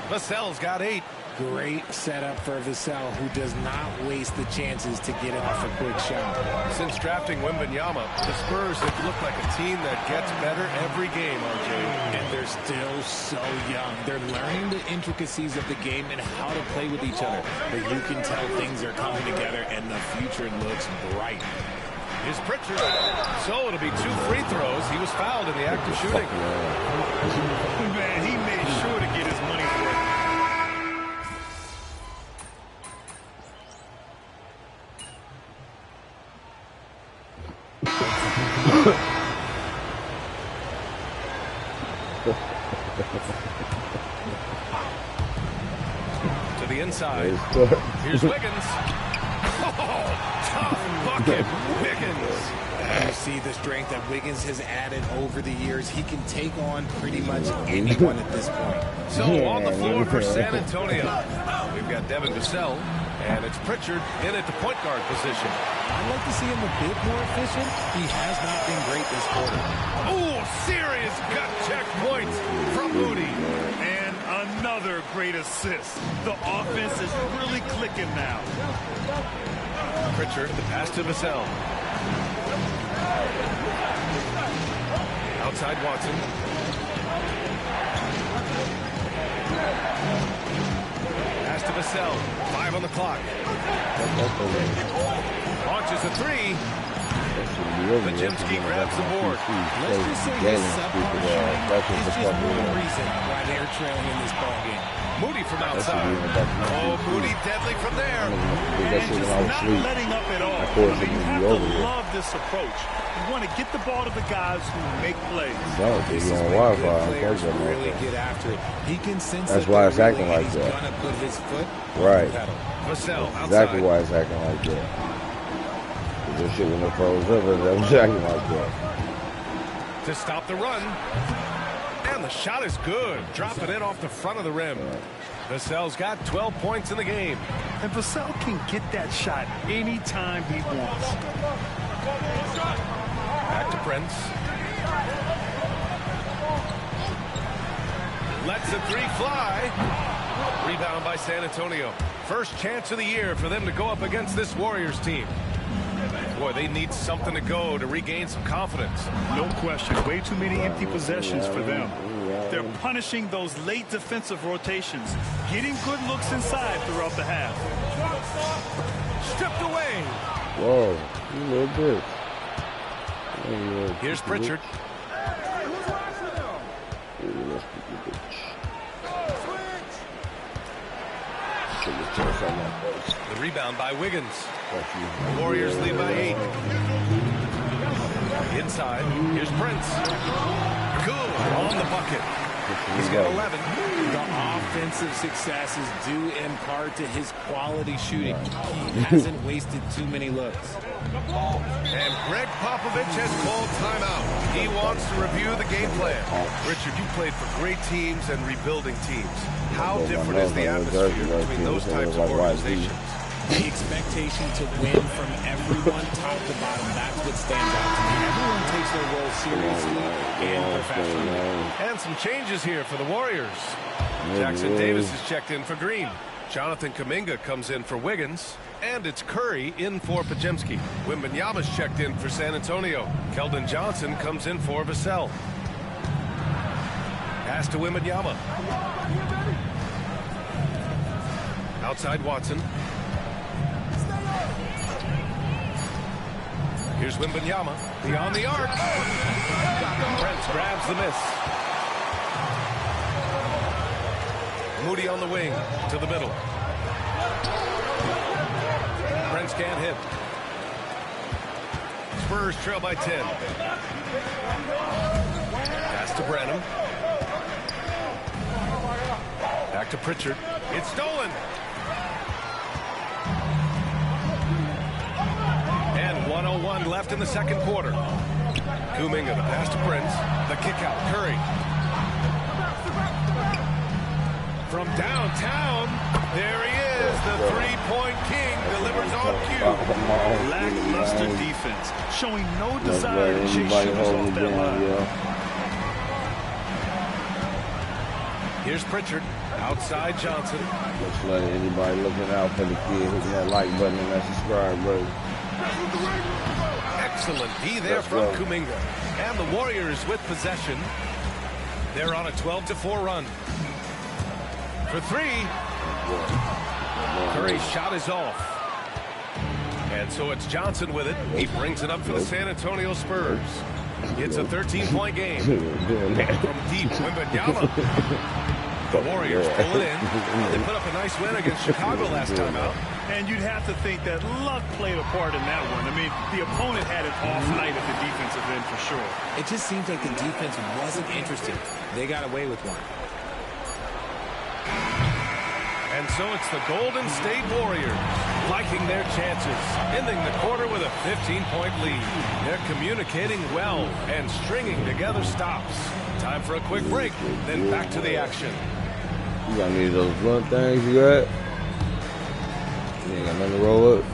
Vassell's got 8. Great setup for Vassell, who does not waste the chances to get off a quick shot. Since drafting Wembanyama, the Spurs have looked like a team that gets better every game, RJ. And they're still so young. They're learning the intricacies of the game and how to play with each other. But you can tell things are coming together, and the future looks bright. Here's Pritchard. So it'll be 2 free throws. He was fouled in the act of shooting. Man, he made sure to get his money's worth. To the inside. Here's Wiggins. Oh, tough bucket. Wiggins. And you see the strength that Wiggins has added over the years. He can take on pretty much anyone at this point. So on the floor for San Antonio, we've got Devin Vassell, and it's Pritchard in at the point guard position. I'd like to see him a bit more efficient. He has not been great this quarter. Oh, serious gut check points from Moody. And another great assist. The offense is really clicking now. Pritchard, the pass to Vassell. Outside Watson. Pass to Vassell. 5 on the clock. Launches a 3. Pajemski grabs the board. Let's just say his subpar shooting is just one reason why they're trailing in this ball game. Moody from outside. Oh, Moody deadly from there. And just not letting up at all. I mean, you have to love this approach. You want to get the ball to the guys who make plays. This is when good players really get after it. He can sense that's why it's acting like he's that. gonna put his foot Right. on the pedal. Vassell outside. Exactly why it's acting like that. This shit when it froze up, that was acting like that. To stop the run. And the shot is good. Dropping it off the front of the rim. Vassell's got 12 points in the game. And Vassell can get that shot anytime he wants. Back to Prince. Lets the 3 fly. Rebound by San Antonio. First chance of the year for them to go up against this Warriors team. Boy, they need something to go to regain some confidence. No question. Way too many empty possessions for them. They're punishing those late defensive rotations, getting good looks inside throughout the half. Stripped away. Whoa, you little bitch. Here's Pritchard. The rebound by Wiggins. The Warriors lead by 8. Inside, here's Prince. Good on the bucket. He's got 11. The offensive success is due in part to his quality shooting. He hasn't wasted too many looks. And Greg Popovich has called timeout. He wants to review the game plan. Richard, you played for great teams and rebuilding teams. How different is the atmosphere between those types of organizations? The expectation to win from everyone top to bottom, that's what stands out to me. Everyone takes their role seriously and professionally. And some changes here for the Warriors. Jackson Davis is checked in for Green. Jonathan Kuminga comes in for Wiggins. And it's Curry in for Pajemski. Wembanyama's checked in for San Antonio. Keldon Johnson comes in for Vassell. Pass to Wembanyama. Outside Watson. Here's Wembanyama. Beyond the arc. Prince grabs the miss. Moody on the wing. To the middle. Prince can't hit. Spurs trail by 10. Pass to Branham. Back to Pritchard. It's stolen. And 1:01 left in the second quarter. Kuminga, the pass to Prince. The kick out. Curry. From downtown, there he is. The three-point king delivers on cue. Lackluster defense, showing no desire to chase shooters off that line. Here's Pritchard. Outside Johnson. Just letting anybody looking out for the kid, hitting that like button and that subscribe button. Excellent D there from Kuminga. And the Warriors with possession. They're on a 12-4 run. For 3. Curry's shot is off. And so it's Johnson with it. He brings it up for the San Antonio Spurs. It's a 13-point game. From deep, Wembanyama. The Warriors pull it in. They put up a nice win against Chicago last time out. And you'd have to think that luck played a part in that one. I mean, the opponent had an off night at the defensive end for sure. It just seems like the defense wasn't interested. They got away with one. And so it's the Golden State Warriors liking their chances, ending the quarter with a 15-point lead. They're communicating well and stringing together stops. Time for a quick break, then back to the action. You got any of those blunt things you got? You ain't got nothing to roll up?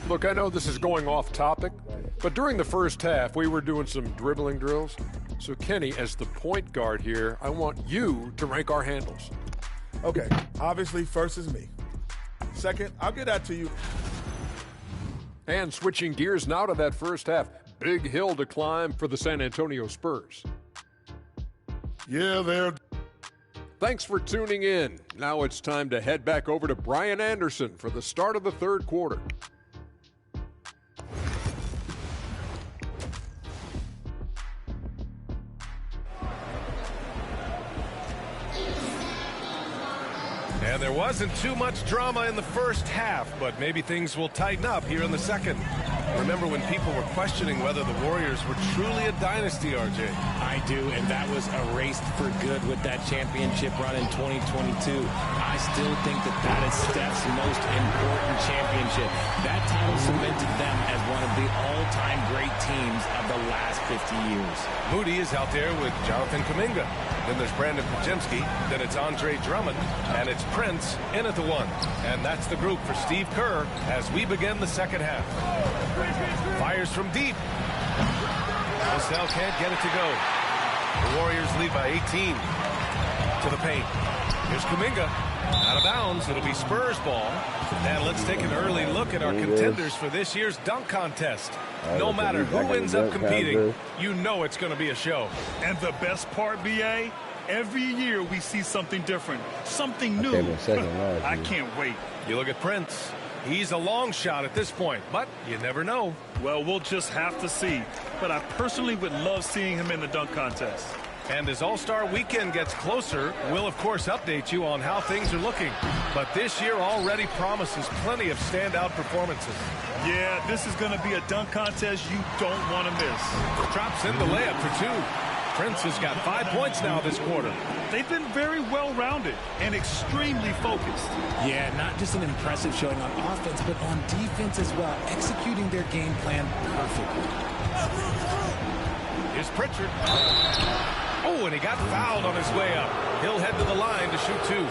Look, I know this is going off topic, but during the first half, we were doing some dribbling drills. So, Kenny, as the point guard here, I want you to rank our handles. Okay, obviously, first is me. Second, I'll get that to you. And switching gears now to that first half, big hill to climb for the San Antonio Spurs. Yeah, they're... Thanks for tuning in. Now it's time to head back over to Brian Anderson for the start of the third quarter. And there wasn't too much drama in the first half, but maybe things will tighten up here in the second. Remember when people were questioning whether the Warriors were truly a dynasty, RJ? I do, and that was erased for good with that championship run in 2022. I still think that is Steph's most important championship. That title cemented them as one of the all-time great teams of the last 50 years. Moody is out there with Jonathan Kuminga. Then there's Brandon Podziemski. Then it's Andre Drummond. And it's Prince in at the one. And that's the group for Steve Kerr as we begin the second half. Fires from deep. Vassell can't get it to go. The Warriors lead by 18. To the paint. Here's Kuminga. Out of bounds. It'll be Spurs ball. And let's take an early look at our contenders for this year's dunk contest. No matter who ends up competing, you know it's going to be a show. And the best part, BA, every year we see something different, something new. I can't wait. You look at Prince. He's a long shot at this point, but you never know. Well, we'll just have to see. But I personally would love seeing him in the dunk contest. And as All-Star Weekend gets closer, we'll, of course, update you on how things are looking. But this year already promises plenty of standout performances. Yeah, this is going to be a dunk contest you don't want to miss. Drops in the layup for two. Prince has got 5 points now this quarter. They've been very well-rounded and extremely focused. Yeah, not just an impressive showing on offense, but on defense as well, executing their game plan perfectly. Here's Pritchard. Oh, and he got fouled on his way up. He'll head to the line to shoot two.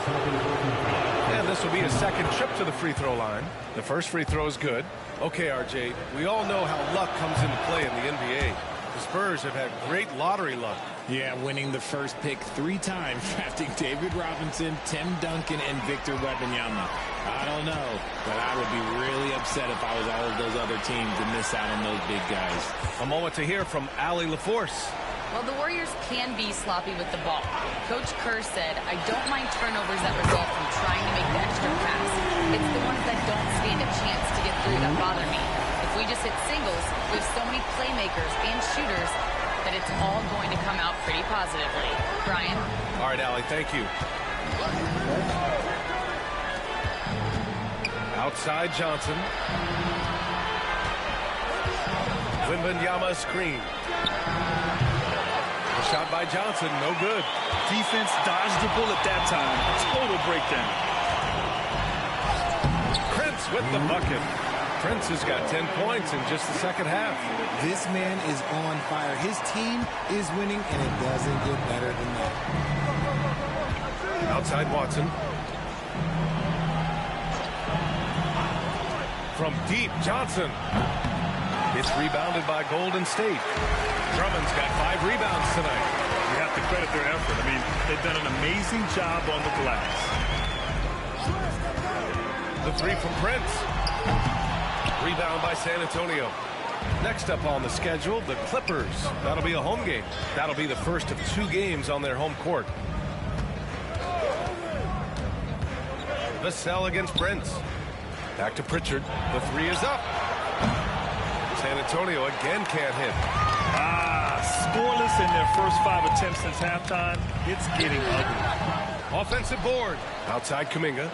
And this will be his second trip to the free throw line. The first free throw is good. Okay, RJ, we all know how luck comes into play in the NBA. The Spurs have had great lottery luck. Yeah, winning the first pick 3 times, drafting David Robinson, Tim Duncan, and Victor Wembanyama. I don't know, but I would be really upset if I was all of those other teams to miss out on those big guys. A moment to hear from Allie LaForce. Well, the Warriors can be sloppy with the ball. Coach Kerr said, I don't mind turnovers that result from trying to make the extra pass. It's the ones that don't stand a chance to get through that bother me. If we just hit singles, we have so many playmakers and shooters that it's all going to come out pretty positively. Brian? All right, Allie, thank you. Outside Johnson. Wembanyama screen. A shot by Johnson, no good. Defense dodged the bullet that time. Total breakdown. Prince with the bucket. Prince has got 10 points in just the second half. This man is on fire. His team is winning, and it doesn't get better than that. Outside Watson. From deep, Johnson. It's rebounded by Golden State. Drummond's got 5 rebounds tonight. You have to credit their effort. I mean, they've done an amazing job on the glass. The 3 from Prince. Rebound by San Antonio. Next up on the schedule, the Clippers. That'll be a home game. That'll be the first of 2 games on their home court. Vassell against Prince. Back to Pritchard. The 3 is up. San Antonio again can't hit. Scoreless in their first 5 attempts since halftime. It's getting ugly. Offensive board. Outside Kuminga.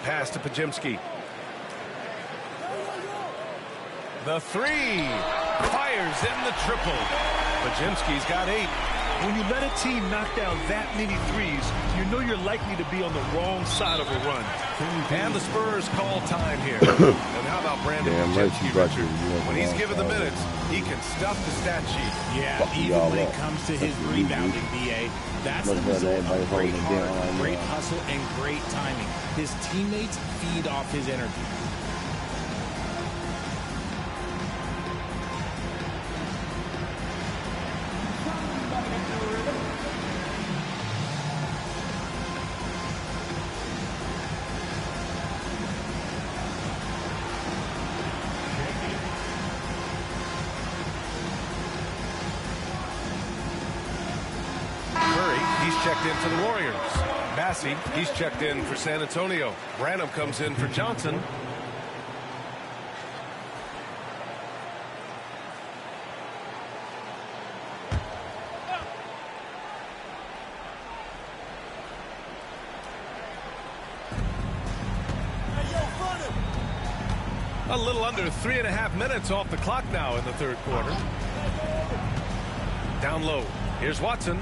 Pass to Podziemski. The three. Fires in the triple. Podziemski's got 8. When you let a team knock down that many threes, you know you're likely to be on the wrong side of a run. And the Spurs call time here. And how about Brandon Podziemski, Richard? When he's given the minutes, he can stuff the stat sheet. Yeah, even when it comes to his rebounding, BA, that's the result of great heart, great hustle, and great timing. His teammates feed off his energy. Checked in for the Warriors. Massey, he's checked in for San Antonio. Branham comes in for Johnson. A little under 3.5 minutes off the clock now in the third quarter. Down low. Here's Watson.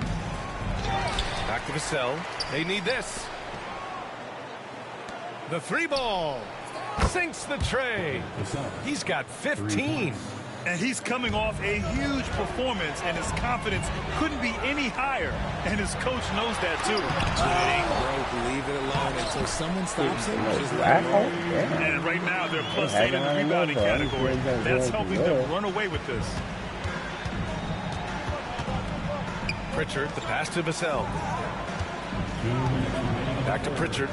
Back to Vassell. They need this. The 3 ball. Sinks the tray. He's got 15. And he's coming off a huge performance, and his confidence couldn't be any higher. And his coach knows that, too. Leave it alone until someone stops him. And right now, they're +8 in the rebounding category. That's helping them run away with this. Pritchard, the pass to Vassell. Back to Pritchard.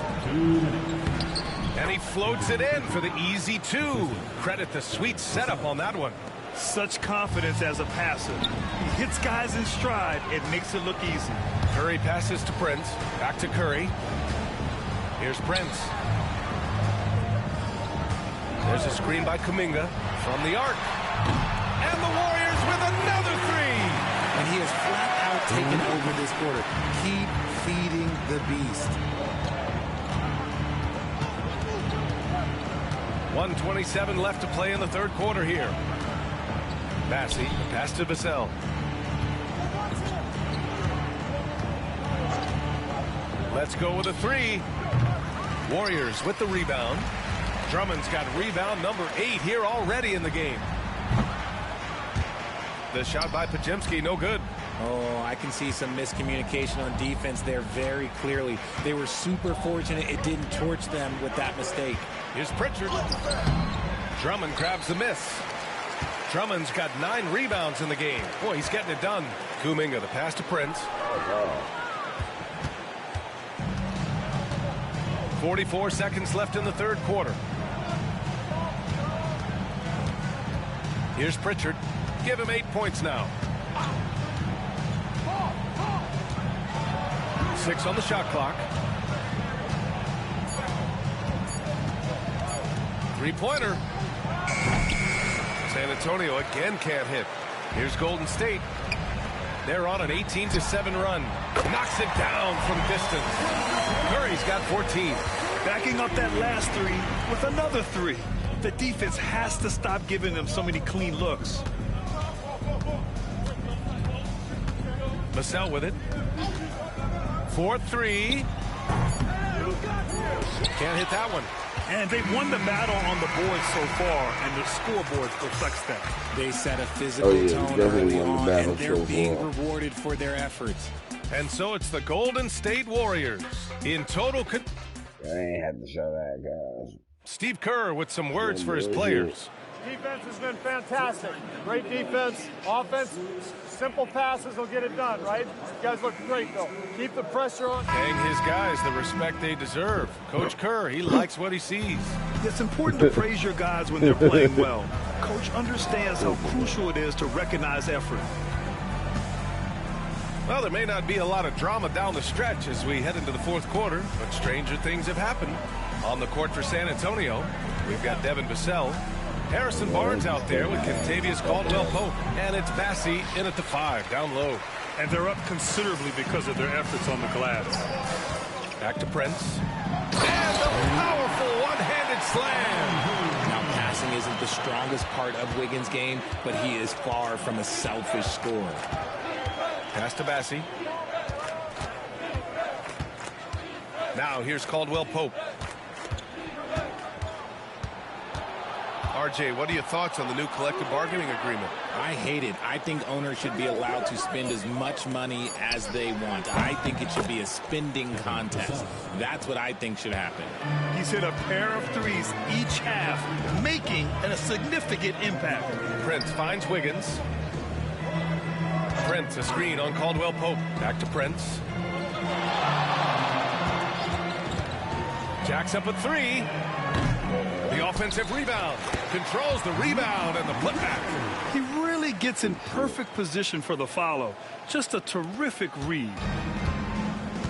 And he floats it in for the easy 2. Credit the sweet setup on that one. Such confidence as a passer. He hits guys in stride. It makes it look easy. Curry passes to Prince. Back to Curry. Here's Prince. There's a screen by Kuminga from the arc. And the Warriors with another 3. And he has flat out taken over this quarter. Keep feeding the beast. 1:27 left to play in the third quarter here. Massey, pass to Vassell. Let's go with a 3. Warriors with the rebound. Drummond's got rebound number 8 here already in the game. The shot by Podziemski, no good. Oh, I can see some miscommunication on defense there very clearly. They were super fortunate it didn't torch them with that mistake. Here's Pritchard. Drummond grabs the miss. Drummond's got 9 rebounds in the game. Boy, he's getting it done. Kuminga, the pass to Prince. 44 seconds left in the third quarter. Here's Pritchard. Give him 8 points now. 6 on the shot clock. 3-pointer. San Antonio again can't hit. Here's Golden State. They're on an 18-7 run. Knocks it down from distance. Curry's got 14. Backing up that last 3 with another 3. The defense has to stop giving them so many clean looks. Vassell with it. 4-3. Can't hit that one. And they've won the battle on the board so far, and the scoreboard reflects that. They set a physical tone early on, and they're being rewarded for their efforts. And so it's the Golden State Warriors in total. I ain't had to show that, guys. Steve Kerr with some words for his players. Defense has been fantastic. Great defense. Offense, simple passes will get it done, right? You guys look great, though. Keep the pressure on. Paying his guys the respect they deserve. Coach Kerr, he likes what he sees. It's important to praise your guys when they're playing well. Coach understands how crucial it is to recognize effort. Well, there may not be a lot of drama down the stretch as we head into the fourth quarter, but stranger things have happened. On the court for San Antonio, we've got Devin Vassell. Harrison Barnes out there with Kentavious Caldwell-Pope. And it's Massey in at the 5, down low. And they're up considerably because of their efforts on the glass. Back to Prince. And a powerful one-handed slam. Now passing isn't the strongest part of Wiggins' game, but he is far from a selfish scorer. Pass to Bassey. Now here's Caldwell Pope. RJ, what are your thoughts on the new collective bargaining agreement? I hate it. I think owners should be allowed to spend as much money as they want. I think it should be a spending contest. That's what I think should happen. He's hit a pair of threes each half, making a significant impact. Prince finds Wiggins. Prince, a screen on Caldwell Pope. Back to Prince. Jacks up a three. The offensive rebound. Controls the rebound and the putback. He really gets in perfect position for the follow. Just a terrific read.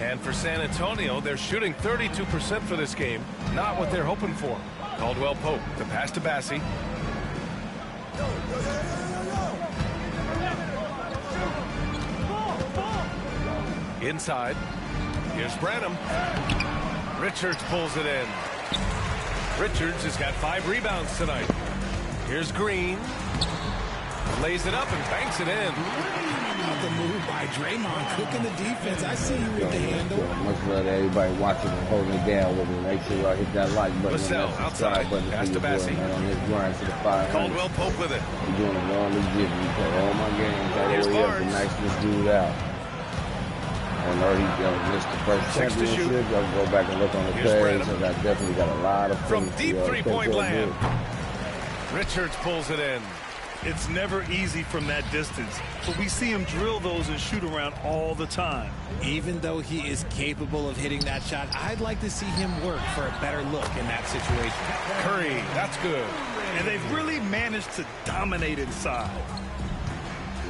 And for San Antonio, they're shooting 32% for this game. Not what they're hoping for. Caldwell Pope, the pass to Bassey. Inside. Here's Branham. Richards pulls it in. Richards has got 5 rebounds tonight. Here's Green. Lays it up and banks it in. The move by Draymond cooking the defense. I see you with the handle. Much love to everybody watching and holding it down with me. Make sure y'all hit that like button. Vassell outside. Pass to Bassey. On his grind to the 500. Caldwell Pope with it. We're doing it all legit. We play all my games all the way up to nice this dude out. And already missed the first championship. I'll go back and look on the page. So I definitely got a lot of from deep three-point land. Richards pulls it in. It's never easy from that distance, but we see him drill those and shoot around all the time. Even though he is capable of hitting that shot, I'd like to see him work for a better look in that situation. Curry, that's good. And they've really managed to dominate inside.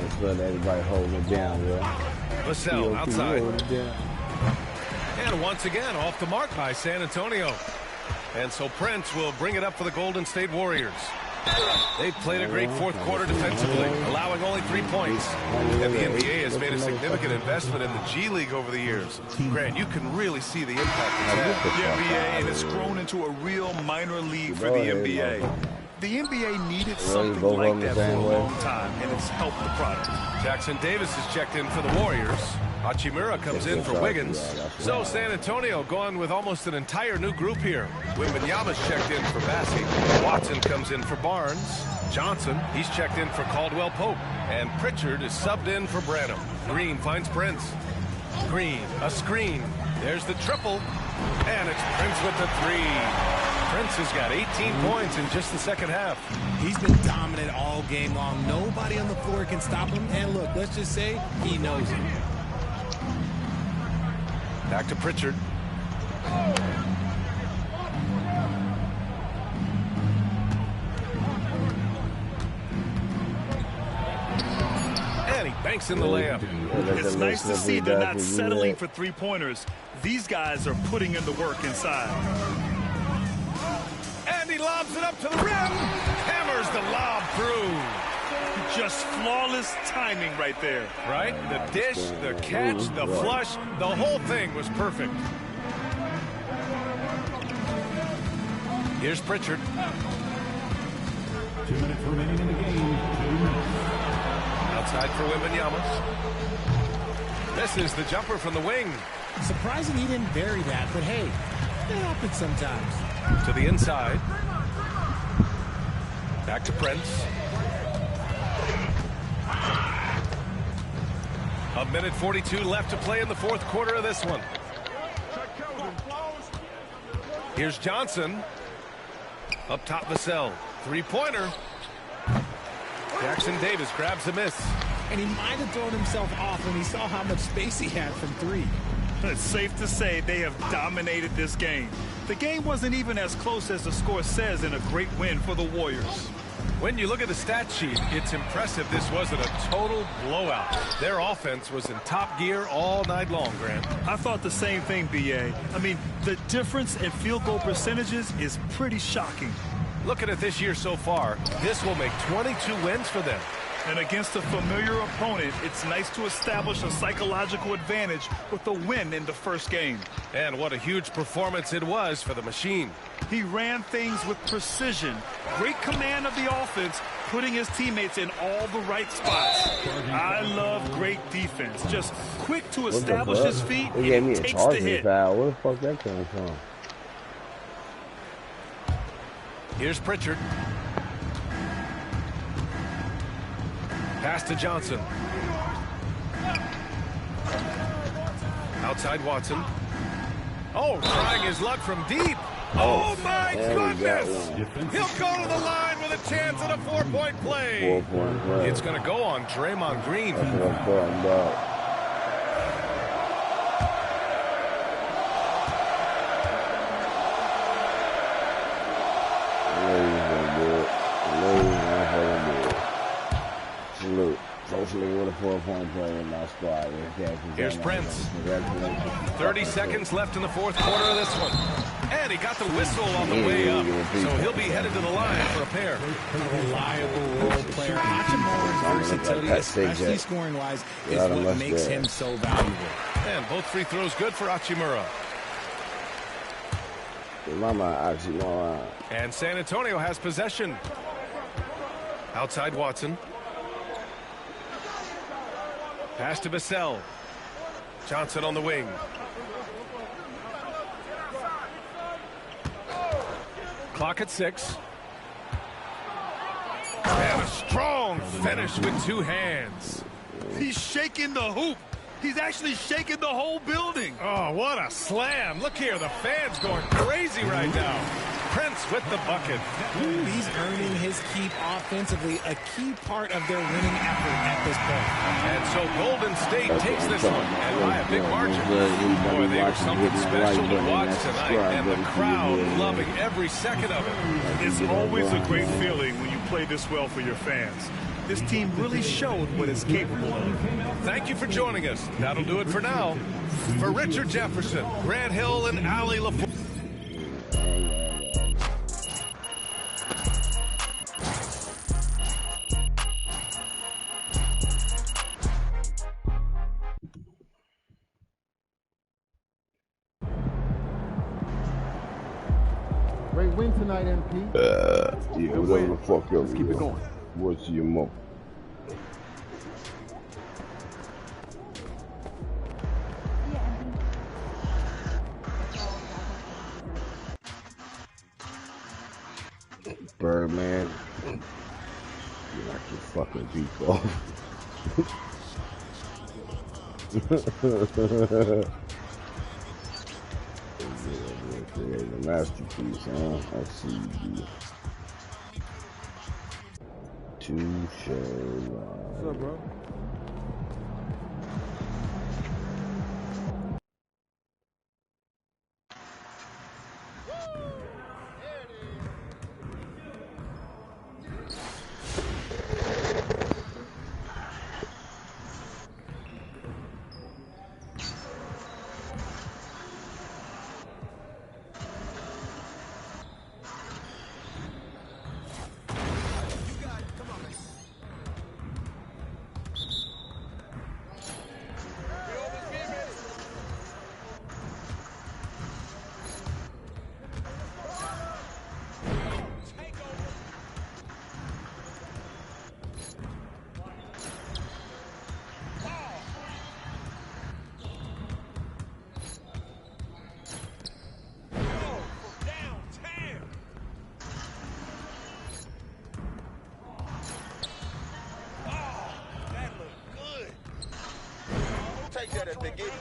Let's let everybody hold it down, yeah. Vassell outside. And once again, off the mark by San Antonio. And so Prince will bring it up for the Golden State Warriors. They've played a great fourth quarter defensively, allowing only 3 points. And the NBA has made a significant investment in the G League over the years. Grant, you can really see the impact it's had. Yeah, BA, and it's grown into a real minor league for the NBA. The NBA needed something like that for a long time, and it's helped the product. Jackson Davis is checked in for the Warriors. Hachimura comes in for Wiggins. So San Antonio going with almost an entire new group here. Wembanyama's checked in for Bassey. Watson comes in for Barnes. Johnson, he's checked in for Caldwell Pope. And Pritchard is subbed in for Branham. Green finds Prince. Green, a screen. There's the triple. And it's Prince with the 3. Prince has got 18 points in just the second half. He's been dominant all game long. Nobody on the floor can stop him. And look, let's just say he knows it. Back to Pritchard. And he banks in the layup. It's nice to see they're not settling for three-pointers. These guys are putting in the work inside. And he lobs it up to the rim. Hammers the lob through. Just flawless timing right there. Right? The dish, the catch, the flush, the whole thing was perfect. Here's Pritchard. 2 minutes remaining in the game. Outside for Wembanyama. Misses the jumper from the wing. Surprising he didn't bury that, but hey, it happens sometimes. To the inside. Back to Prince. A minute 42 left to play in the fourth quarter of this one. Here's Johnson. Up top, Vassell. Three-pointer. Jackson Davis grabs the miss. And he might have thrown himself off when he saw how much space he had from 3. It's safe to say they have dominated this game. The game wasn't even as close as the score says in a great win for the Warriors. When you look at the stat sheet, it's impressive this wasn't a total blowout. Their offense was in top gear all night long, Grant. I thought the same thing, BA. I mean, the difference in field goal percentages is pretty shocking. Looking at this year so far, this will make 22 wins for them. And against a familiar opponent, it's nice to establish a psychological advantage with the win in the first game. And what a huge performance it was for the machine. He ran things with precision, great command of the offense, putting his teammates in all the right spots. I love great defense. Just quick to establish his feet and takes the hit. Where the fuck that came from? Here's Pritchard. Pass to Johnson. Outside Watson. Oh, trying his luck from deep. Oh, my goodness! He'll go to the line with a chance at a 4-point play. It's going to go on Draymond Green. That's what I'm talking about. Salute. Socially with a 4-point play in my squad. Here's Prince. 30 seconds left in the fourth quarter of this one. And he got the whistle on the way up. So he'll be headed to the line for a pair. A reliable role player. Hachimura's versatility, especially scoring-wise, is what makes him so valuable. And both free throws good for Hachimura. And San Antonio has possession. Outside Watson. Pass to Vassell. Johnson on the wing. Clock at 6. And a strong finish with 2 hands. He's shaking the hoop. He's actually shaking the whole building. Oh, what a slam. Look here, the fans going crazy right now. Prince with the bucket. He's earning his keep offensively, a key part of their winning effort at this point. And so Golden State takes this one, and by a big margin. Boy, they were something special to watch tonight, and the crowd loving every second of it. It's always a great feeling when you play this well for your fans. This team really showed what it's capable of. Thank you for joining us. That'll do it for now. For Richard Jefferson, Grant Hill, and Ali LaFleur. Great win tonight, MP. Yeah, whatever the fuck else. Let's keep it going. What's your mo? Birdman, you knock your fucking beat off. A masterpiece, huh? I see you. Touche. What's up, bro? That as they get to.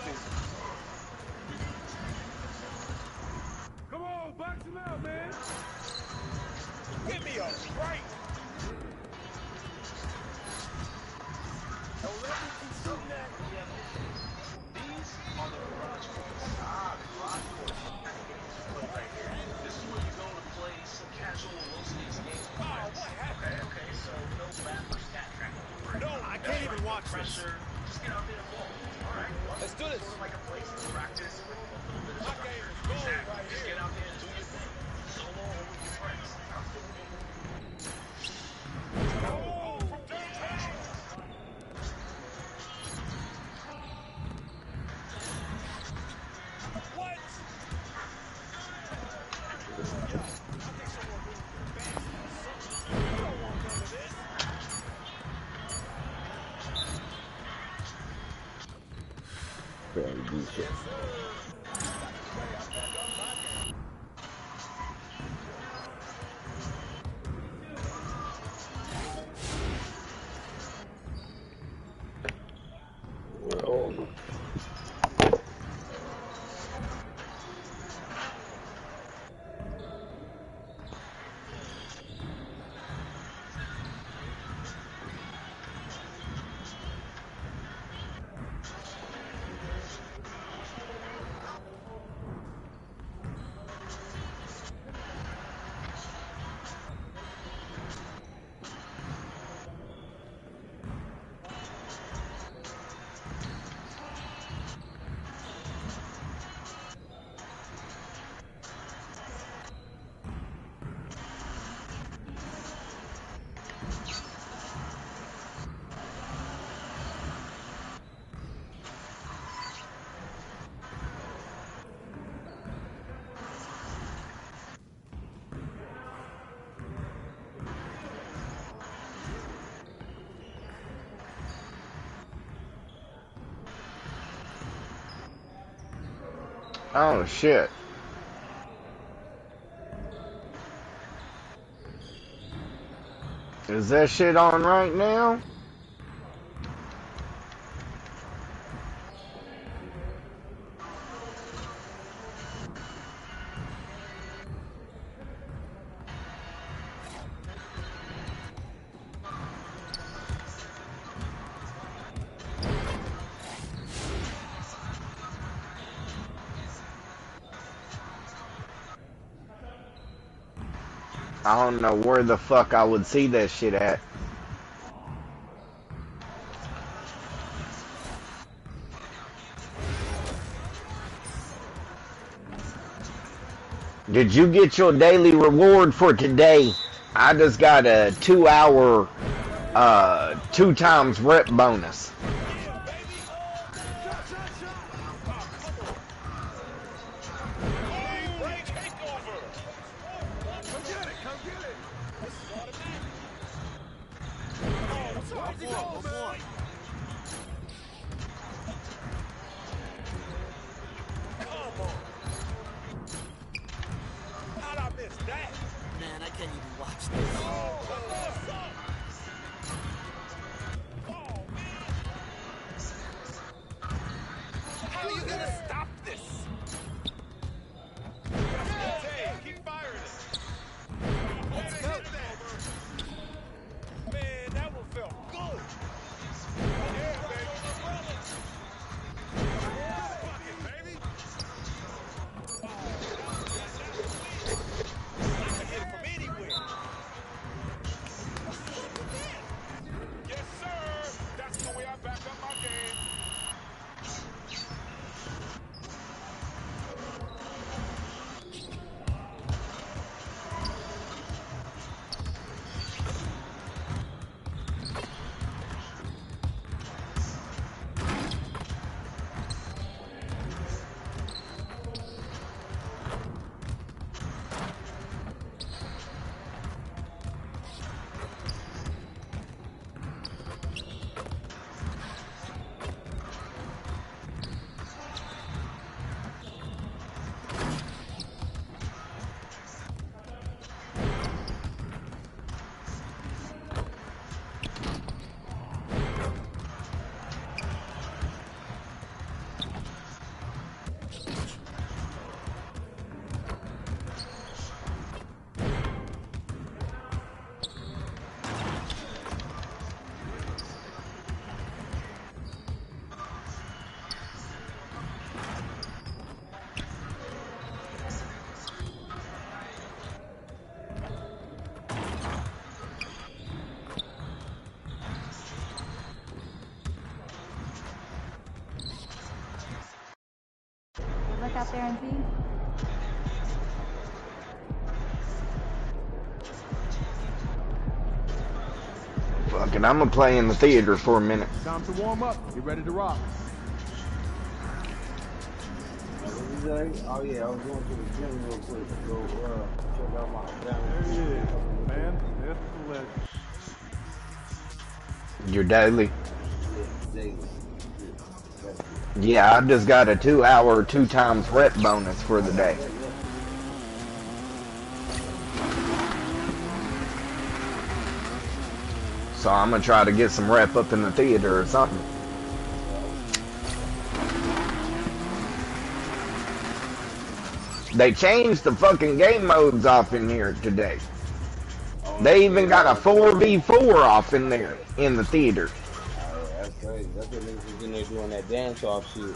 Come on, box him out, man. Give me a break. Don't let me consume that. These are the garage courts. Garage courts. Right here. This is where you go to play some casual low-stakes games. Oh, what happened? Okay, so no map or stat track. No, I can't even watch pressure. Just get out there and ball. Let's do this. Like a place to practice. My game is going right here. Just get out there and do your thing. Solo or with your friends. fairly decent. Well, oh shit. Is that shit on right now? I don't know where the fuck I would see that shit at. Did you get your daily reward for today? I just got a 2-hour 2 times rep bonus. Man, I can't even watch this. How are you gonna stop this? Keep firing it. Let's go. Man, that one felt good. Yeah, baby. Yes, sir. That's the way I back up my game. Look out there and see. Fucking, I'm gonna play in the theater for a minute. Time to warm up. Get ready to rock. Oh yeah, I was going to the gym real quick to go check out my family. There he is, man. There's the legend. Your daily. Yeah, daily. Yeah, Yeah, I just got a 2-hour, 2 times rep bonus for the day. So I'm gonna try to get some rep up in the theater or something. They changed the fucking game modes off in here today. They even got a 4v4 off in there in the theater. That's crazy. That's what niggas was in there doing that dance off shit.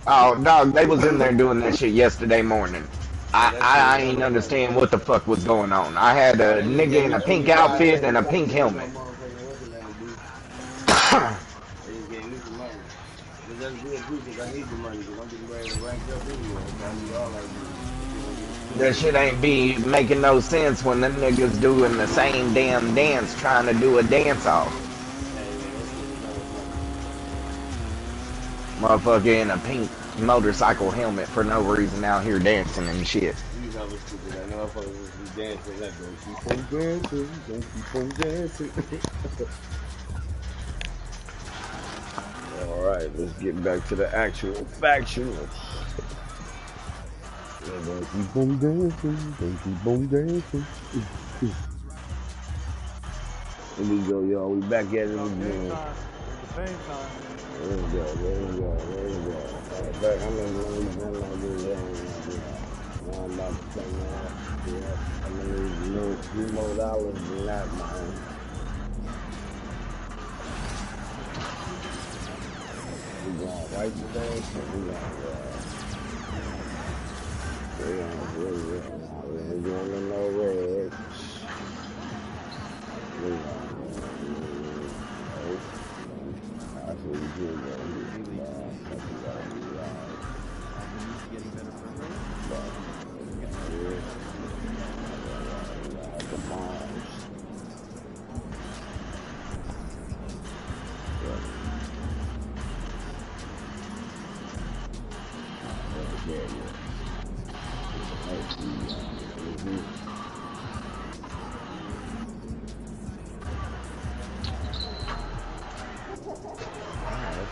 Oh, dog, they was in there doing that shit yesterday morning. I ain't understand what the fuck was going on. I had a nigga in a pink outfit and a pink helmet. That shit ain't be making no sense when them niggas doing the same damn dance trying to do a dance off. Motherfucker in a pink motorcycle helmet for no reason out here dancing and shit. Alright, let's get back to the actual factual. Don't keep on dancing, don't keep on dancing. Here we go, y'all. We back at it again. There we go, there we go, there we go. Alright, back. I'm gonna leave one like this. Now I'm about to come out. Yeah, I'm gonna need a few more dollars than that, man. We gonna wipe the dance and we gonna we're doing no red.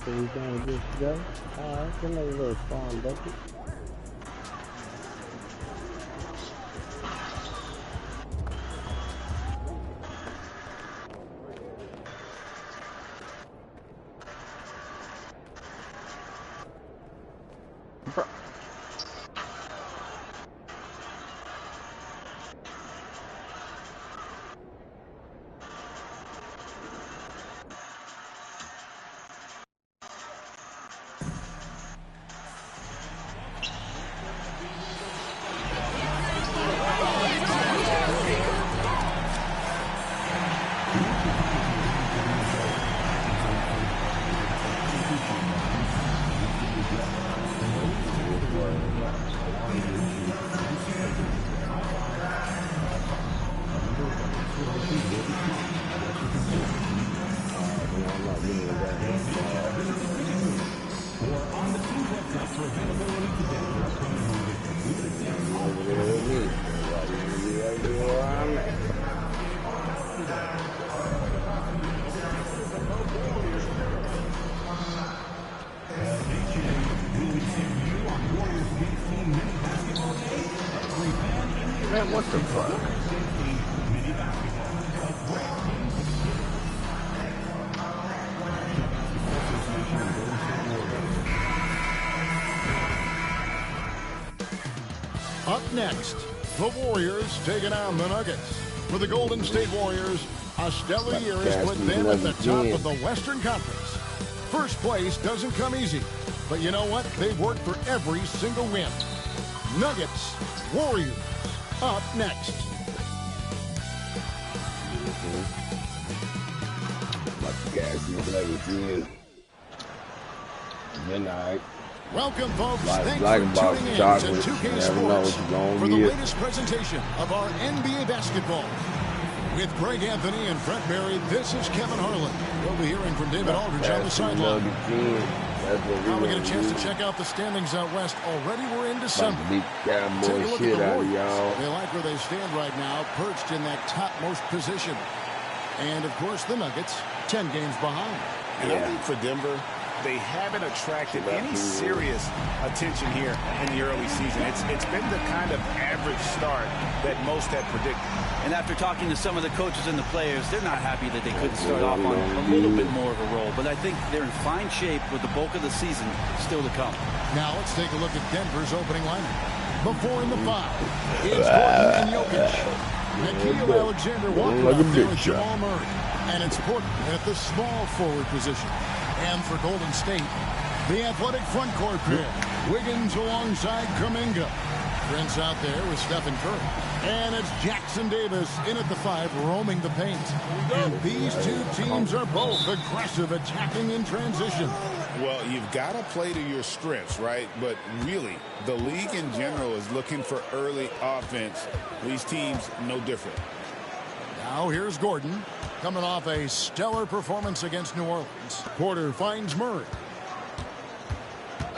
So we gonna just go. Alright, can make a little spawn bucket. Man, what the fuck? Up next, the Warriors taking on the Nuggets. For the Golden State Warriors, a stellar year has put them at the top of the Western Conference. First place doesn't come easy, but you know what? They've worked for every single win. Nuggets, Warriors, up next. Midnight. Welcome, folks. Like Thanks for tuning in to 2K Sports for the latest presentation of our NBA basketball. With Greg Anthony and Brent Berry, this is Kevin Harlan. We'll be hearing from David Aldridge on the sideline. Now we get a chance to check out the standings out west. Already we're in December. Take a look at the Warriors. They like where they stand right now, perched in that topmost position. And, of course, the Nuggets, 10 games behind. And I think for Denver, they haven't attracted any serious attention here in the early season. It's been the kind of average start that most had predicted. And after talking to some of the coaches and the players, they're not happy that they couldn't start off on a little bit more of a roll. But I think they're in fine shape with the bulk of the season still to come. Now let's take a look at Denver's opening lineup. Before in the 5, it's Gordon and Jokic. Nickeil Alexander-Walker out there with Jamal Murray. And it's Porter at the small forward position. And for Golden State, the athletic front court pair. Wiggins alongside Kuminga. Prince out there with Stephen Curry. And it's Jackson Davis in at the 5, roaming the paint. And these two teams are both aggressive, attacking in transition. Well, you've got to play to your strengths, right? But really, the league in general is looking for early offense. These teams, no different. Now here's Gordon, coming off a stellar performance against New Orleans. Porter finds Murray.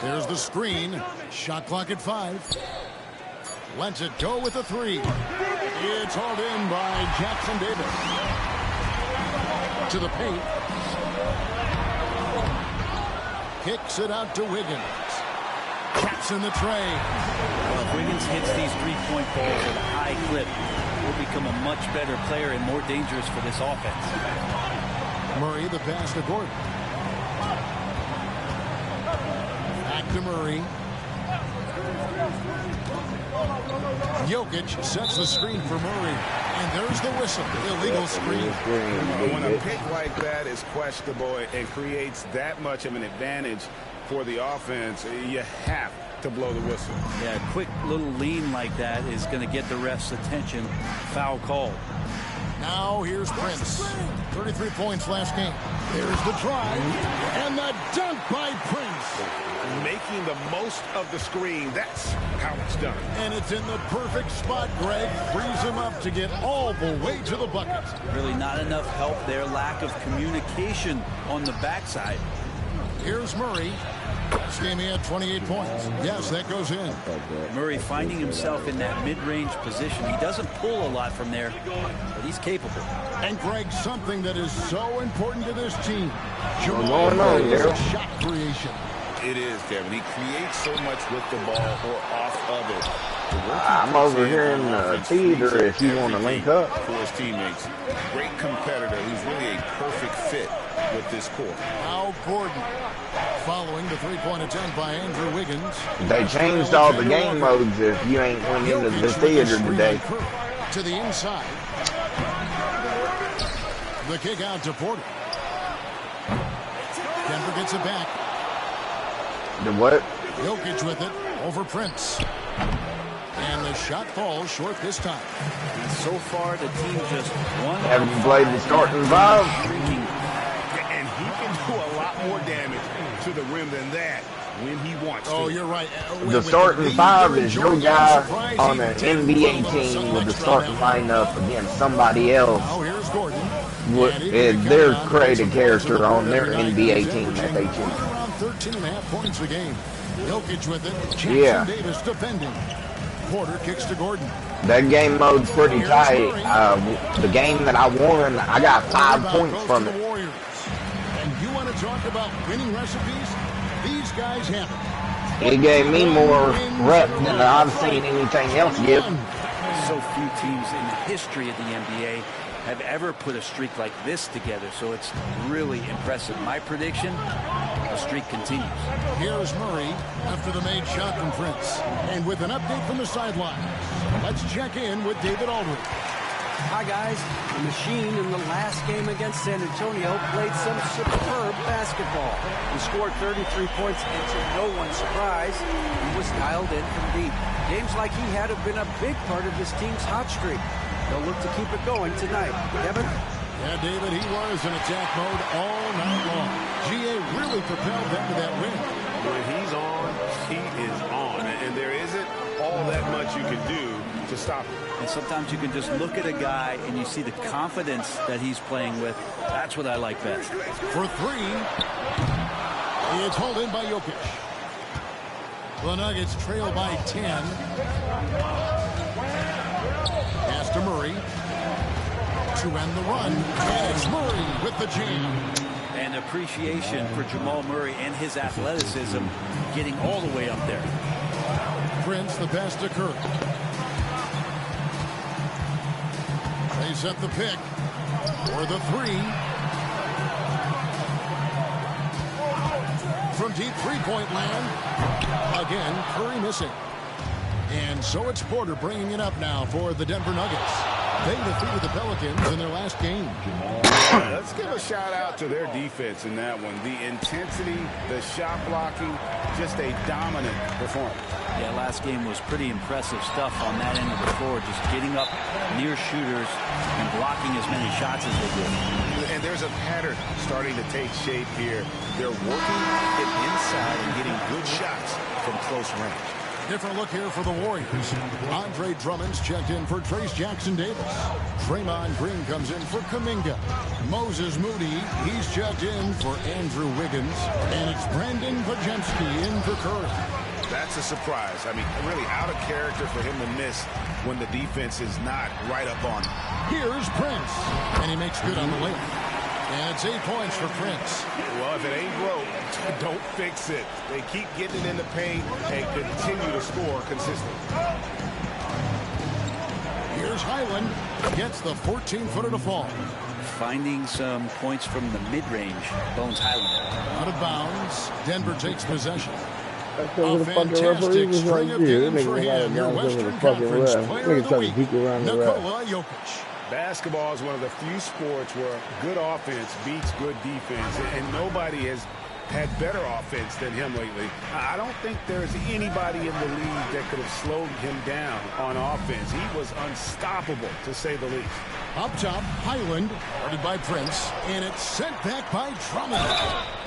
There's the screen. Shot clock at 5. Lets it go with the 3. It's hauled in by Jackson Davis. To the paint. Kicks it out to Wiggins. Traps in the tray. Well, if Wiggins hits these three-point balls at a high clip, he'll become a much better player and more dangerous for this offense. Murray, the pass to Gordon. Back to Murray. Jokic sets the screen for Murray. And there's the whistle. Illegal screen. When a pick like that is questionable and creates that much of an advantage for the offense, you have to blow the whistle. Yeah, a quick little lean like that is going to get the ref's attention. Foul call. Now here's Prince. 33 points last game. There's the drive. And the dunk by Prince. Making the most of the screen. That's how it's done. And it's in the perfect spot, Greg. Frees him up to get all the way to the bucket. Really not enough help there. Lack of communication on the backside. Here's Murray. This game he had 28 points. Yes, that goes in. Murray finding himself in that mid-range position. He doesn't pull a lot from there, but he's capable. And Greg, something that is so important to this team. Jamal Murray's shot creation. It is, Kevin. He creates so much with the ball or off of it. I'm over here in the theater if you want to link up. For his teammates. Great competitor who's really a perfect fit with this core. Now Gordon following the three-point attempt by Andrew Wiggins. They changed all the game modes if you ain't went into the theater today. To the inside. The kick out to Porter. Denver gets it back. The what? Jokic with it over Prince. And the shot falls short this time. And so far, the team just won. Haven't you played the starting 5? And he can do a lot more damage to the rim than that when he wants to. Oh, you're right. The starting 5 is your guy on an NBA team with the starting lineup against somebody else. Now here's Gordon. Their creative character on their NBA team that they choose. Around 13.5 points a game. Jokic with it. Jackson Davis defending. Porter kicks to Gordon. That game mode's pretty tight. The game that I won, I got 5 points from it. And you want to talk about winning recipes? These guys have it. It gave me more rep than I've seen anything else give. So few teams in the history of the NBA have ever put a streak like this together, so it's really impressive. My prediction, the streak continues. Here's Murray after the made shot from Prince. And with an update from the sideline, let's check in with David Aldridge. Hi, guys. The Machine in the last game against San Antonio played some superb basketball. He scored 33 points, and to no one's surprise, he was dialed in from deep. Games like he had have been a big part of this team's hot streak. They'll look to keep it going tonight. Kevin? Yeah, David, he was in attack mode all night long. GA really propelled them to that win. When he's on, he is on. And there isn't all that much you can do to stop him. And sometimes you can just look at a guy and you see the confidence that he's playing with. That's what I like best. For 3, it's hauled in by Jokic. The Nuggets trail by 10. Pass to Murray. To end the run. And it's Murray with the jam. And appreciation for Jamal Murray and his athleticism getting all the way up there. Prince, the pass to Kirk. They set the pick for the three. From deep three-point land. Again, Curry missing. And so it's Porter bringing it up now for the Denver Nuggets. They defeated the Pelicans in their last game. Let's give a shout out to their defense in that one. The intensity, the shot blocking, just a dominant performance. Yeah, last game was pretty impressive stuff on that end of the floor, just getting up near shooters and blocking as many shots as they did. And there's a pattern starting to take shape here. They're working it inside and getting good shots from close range. Different look here for the Warriors. Andre Drummond's checked in for Trace Jackson-Davis. Draymond Green comes in for Kuminga. Moses Moody, he's checked in for Andrew Wiggins. And it's Brandon Podziemski in for Curry. That's a surprise. I mean, really out of character for him to miss when the defense is not right up on him. Here's Prince. And he makes good on the layup. And it's 8 points for Prince. Well, if it ain't broke, don't fix it. They keep getting it in the paint and continue to score consistently. Here's Highland. Gets the 14-footer to fall. Finding some points from the mid-range. Bones Highland. Out of bounds. Denver takes possession. A fantastic string of games for him. Your Western Conference Player of the Week, Nikola Jokic. Basketball is one of the few sports where good offense beats good defense, and nobody has had better offense than him lately. I don't think there's anybody in the league that could have slowed him down on offense. He was unstoppable, to say the least. Up top, Highland, guarded by Prince, and it's sent back by Drummond.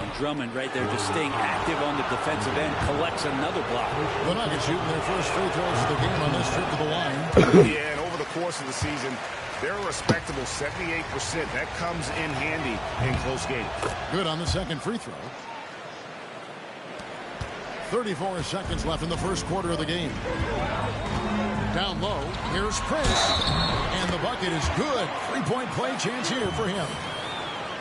And Drummond right there just staying active on the defensive end, collects another block. The Nuggets shooting their first free throws of the game on this trip to the line. Yeah, and over the course of the season, they're a respectable 78%. That comes in handy in close games. Good on the second free throw. 34 seconds left in the first quarter of the game. Down low, here's Prince. And the bucket is good. Three-point play chance here for him.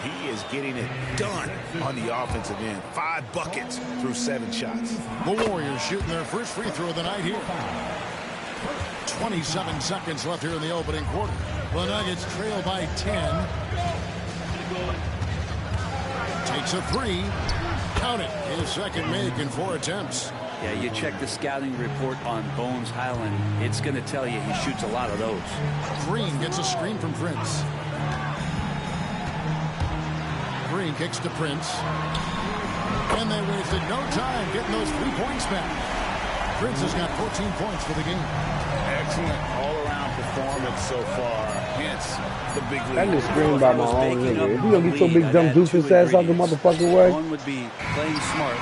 He is getting it done on the offensive end. 5 buckets through 7 shots. The Warriors shooting their first free throw of the night here. 27 seconds left here in the opening quarter. The Nuggets trail by 10. Takes a three. Count it. His second make in 4 attempts. Yeah, you check the scouting report on Bones Highland. It's going to tell you he shoots a lot of those. Green gets a screen from Prince. Green kicks to Prince. And they wasted no time getting those 3 points back. Prince has got 14 points for the game. Excellent all-around performance so far. Hence the big lead. I just screamed by my own nigga. If you gonna get your big dumb doofus ass out the motherfucking way. One would be playing smart.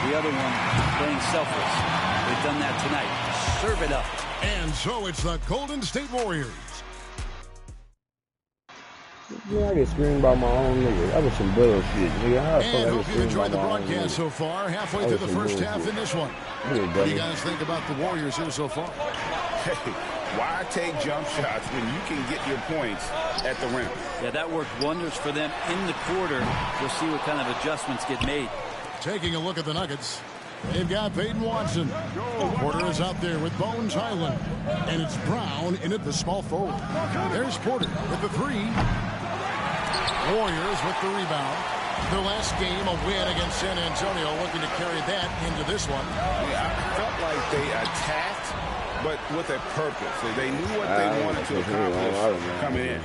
The other one playing selfless. They've done that tonight. Serve it up. And so it's the Golden State Warriors. Yeah, I get screamed by my own nigga. That was some bullshit, nigga. And hope you've enjoyed the broadcast so far. Halfway through the first half in this one. What do you guys think about the Warriors here so far? Hey, why take jump shots when you can get your points at the rim? Yeah, that worked wonders for them in the quarter. We'll see what kind of adjustments get made. Taking a look at the Nuggets. They've got Peyton Watson. Porter is out there with Bones Highland. And it's Brown in at the small forward. There's Porter with the three. Warriors with the rebound. Their last game, a win against San Antonio, looking to carry that into this one. Yeah, I felt like they attacked, but with a purpose. They knew what they wanted to accomplish coming in.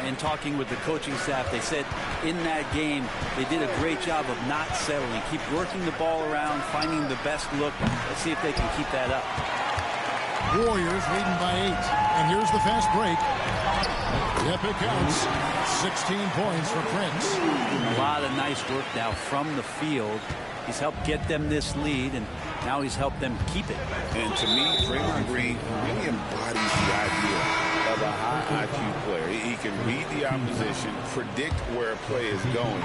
And talking with the coaching staff, they said in that game, they did a great job of not settling. Keep working the ball around, finding the best look. Let's see if they can keep that up. Warriors leading by 8. And here's the fast break. Yep, it counts. 16 points for Prince. A lot of nice work now from the field. He's helped get them this lead, and Now he's helped them keep it. And to me, Draymond Green really embodies the idea of a high IQ player. He can read the opposition, predict where a play is going,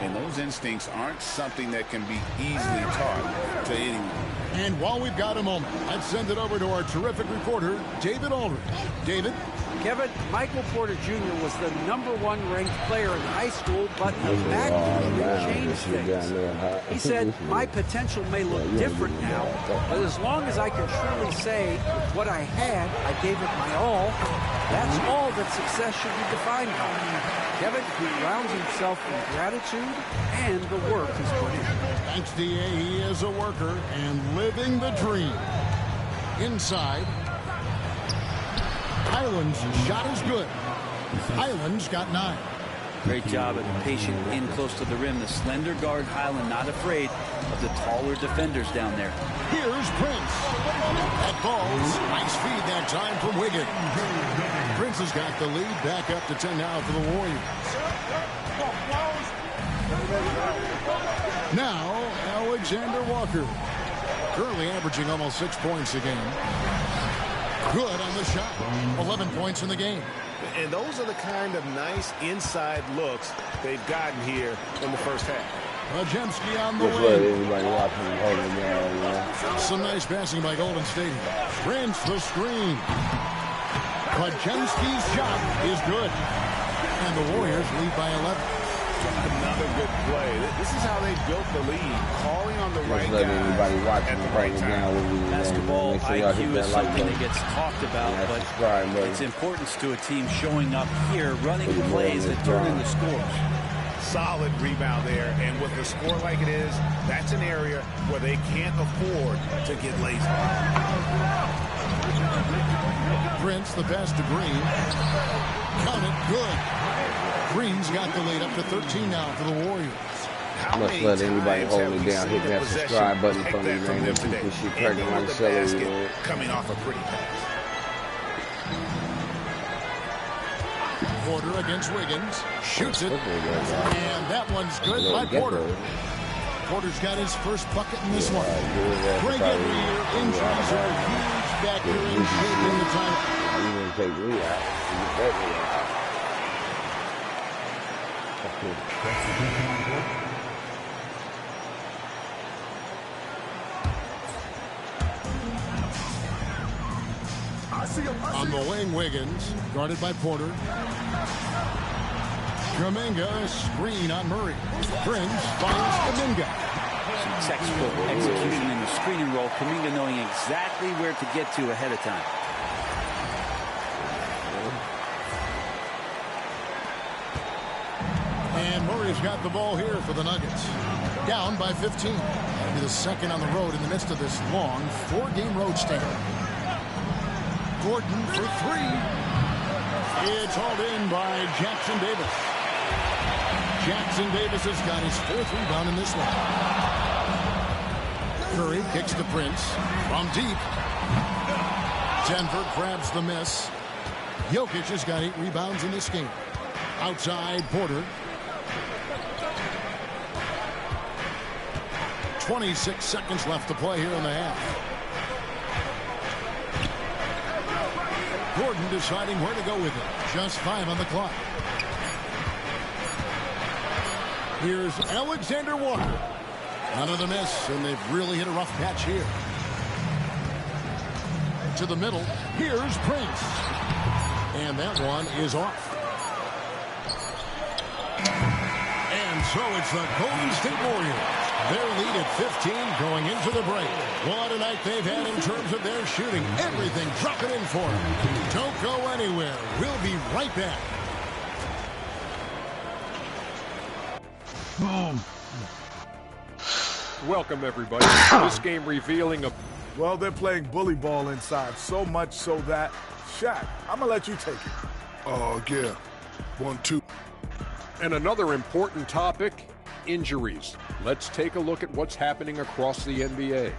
and those instincts aren't something that can be easily taught to anyone. And while we've got a moment, let's send it over to our terrific reporter, David Aldridge. David? Kevin, Michael Porter Jr. was the #1 ranked player in high school, but the back changed things. He said, my potential may look different now, but as long as I can truly say what I had, I gave it my all, that's all that success should be defined by. Kevin, he grounds himself in gratitude and the work he's put in. Thanks, D.A. He is a worker and living the dream. Inside. Highland's shot is good. Highland's got 9. Great job at patient in close to the rim. The slender guard Highland not afraid of the taller defenders down there. Here's Prince. That ball's nice feed that time from Wiggins. Prince has got the lead back up to 10 now for the Warriors. Now Alexander Walker, currently averaging almost 6 points a game. Good on the shot. 11 points in the game. And those are the kind of nice inside looks they've gotten here in the first half. Majemski on the wing. Some nice passing by Golden State. Prince the screen. Majemski's shot is good. And the Warriors lead by 11. Another good play. This is how they built the lead, calling on the right guy at the right time. Basketball IQ is something that gets talked about, but its importance to a team showing up here, running plays that turn into scores. Solid rebound there, and with the score like it is, that's an area where they can't afford to get lazy. Prince, the pass to Green. Count it, good. Green's got the lead up to 13 now for the Warriors. Must let anybody hold me down, hit that subscribe button for me, man. Keep this shit cracking like celery, man. Coming off a pretty pass. Porter against Wiggins. Shoots it. And that one's good by Porter. Porter's got his first bucket in this one. Greg every year, injuries are a huge factor in shaping the time. You didn't take me out. You bet me out. On the wing, Wiggins, guarded by Porter. Kuminga, screen on Murray. Prince finds Kuminga. Some textbook execution in the screening role. Kuminga knowing exactly where to get to ahead of time. And Murray's got the ball here for the Nuggets. Down by 15. That'll be the second on the road in the midst of this long 4-game road stint. Gordon for 3. It's hauled in by Jackson Davis. Jackson Davis has got his 4th rebound in this one. Curry kicks to Prince from deep. Denver grabs the miss. Jokic has got 8 rebounds in this game. Outside, Porter. 26 seconds left to play here in the half. Gordon deciding where to go with it. Just 5 on the clock. Here's Alexander Walker. Another miss, and they've really hit a rough patch here. To the middle. Here's Prince. And that one is off. And so it's the Golden State Warriors. Their lead at 15 going into the break. What a night they've had in terms of their shooting. Everything dropping in for them. Don't go anywhere. We'll be right back. Boom. Welcome, everybody. This game revealing a... Well, they're playing bully ball inside. So much so that... Shaq, I'm going to let you take it. Oh, yeah. 1-2. And another important topic, injuries. Let's take a look at what's happening across the NBA.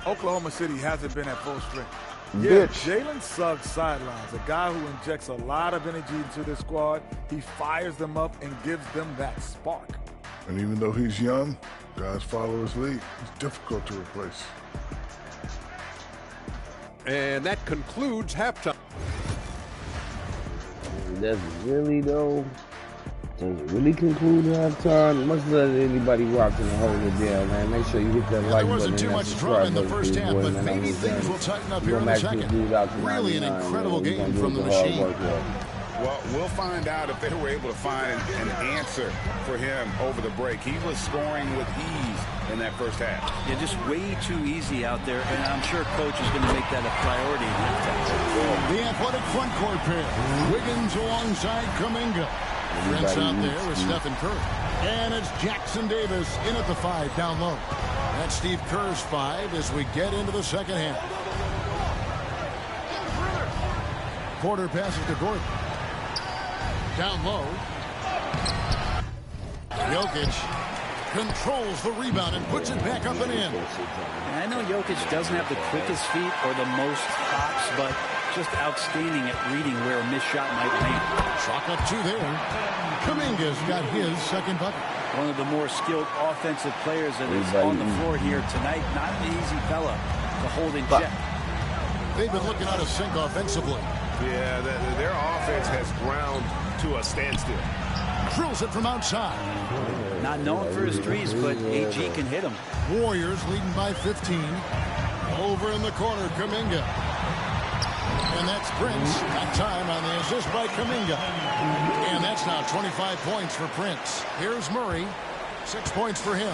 Oklahoma City hasn't been at full strength. Yeah, Jalen Suggs sidelines, a guy who injects a lot of energy into the squad. He fires them up and gives them that spark. And even though he's young, guys follow his lead. He's difficult to replace. And that concludes halftime. Does it really, though? Does it really conclude halftime? Much love to anybody rocking and holding it down, man. Make sure you hit that like button. There wasn't too much drama in the first half, but maybe things will tighten up here in the second. Really an incredible game from the machine. Well, we'll find out if they were able to find an answer for him over the break. He was scoring with ease in that first half. Yeah, just way too easy out there, and I'm sure coach is going to make that a priority in halftime. The athletic front court pair. Wiggins alongside Kuminga. Prince out there with Stephen Curry. And it's Jackson Davis in at the 5 down low. That's Steve Kerr's 5 as we get into the second half. Porter passes to Gordon. Down low. Jokic controls the rebound and puts it back up and in. I know Jokic doesn't have the quickest feet or the most hops, but just outstanding at reading where a missed shot might land. Chalk up 2 there. Kuminga's got his second bucket. One of the more skilled offensive players that is on the floor here tonight. Not an easy fella to hold in check. They've been looking out of sync offensively. Yeah, their offense has ground to a standstill. Drills it from outside. Not known for his threes, but AG can hit him. Warriors leading by 15. Over in the corner, Kuminga. And that's Prince. Got time on the assist by Kuminga. And that's now 25 points for Prince. Here's Murray. 6 points for him.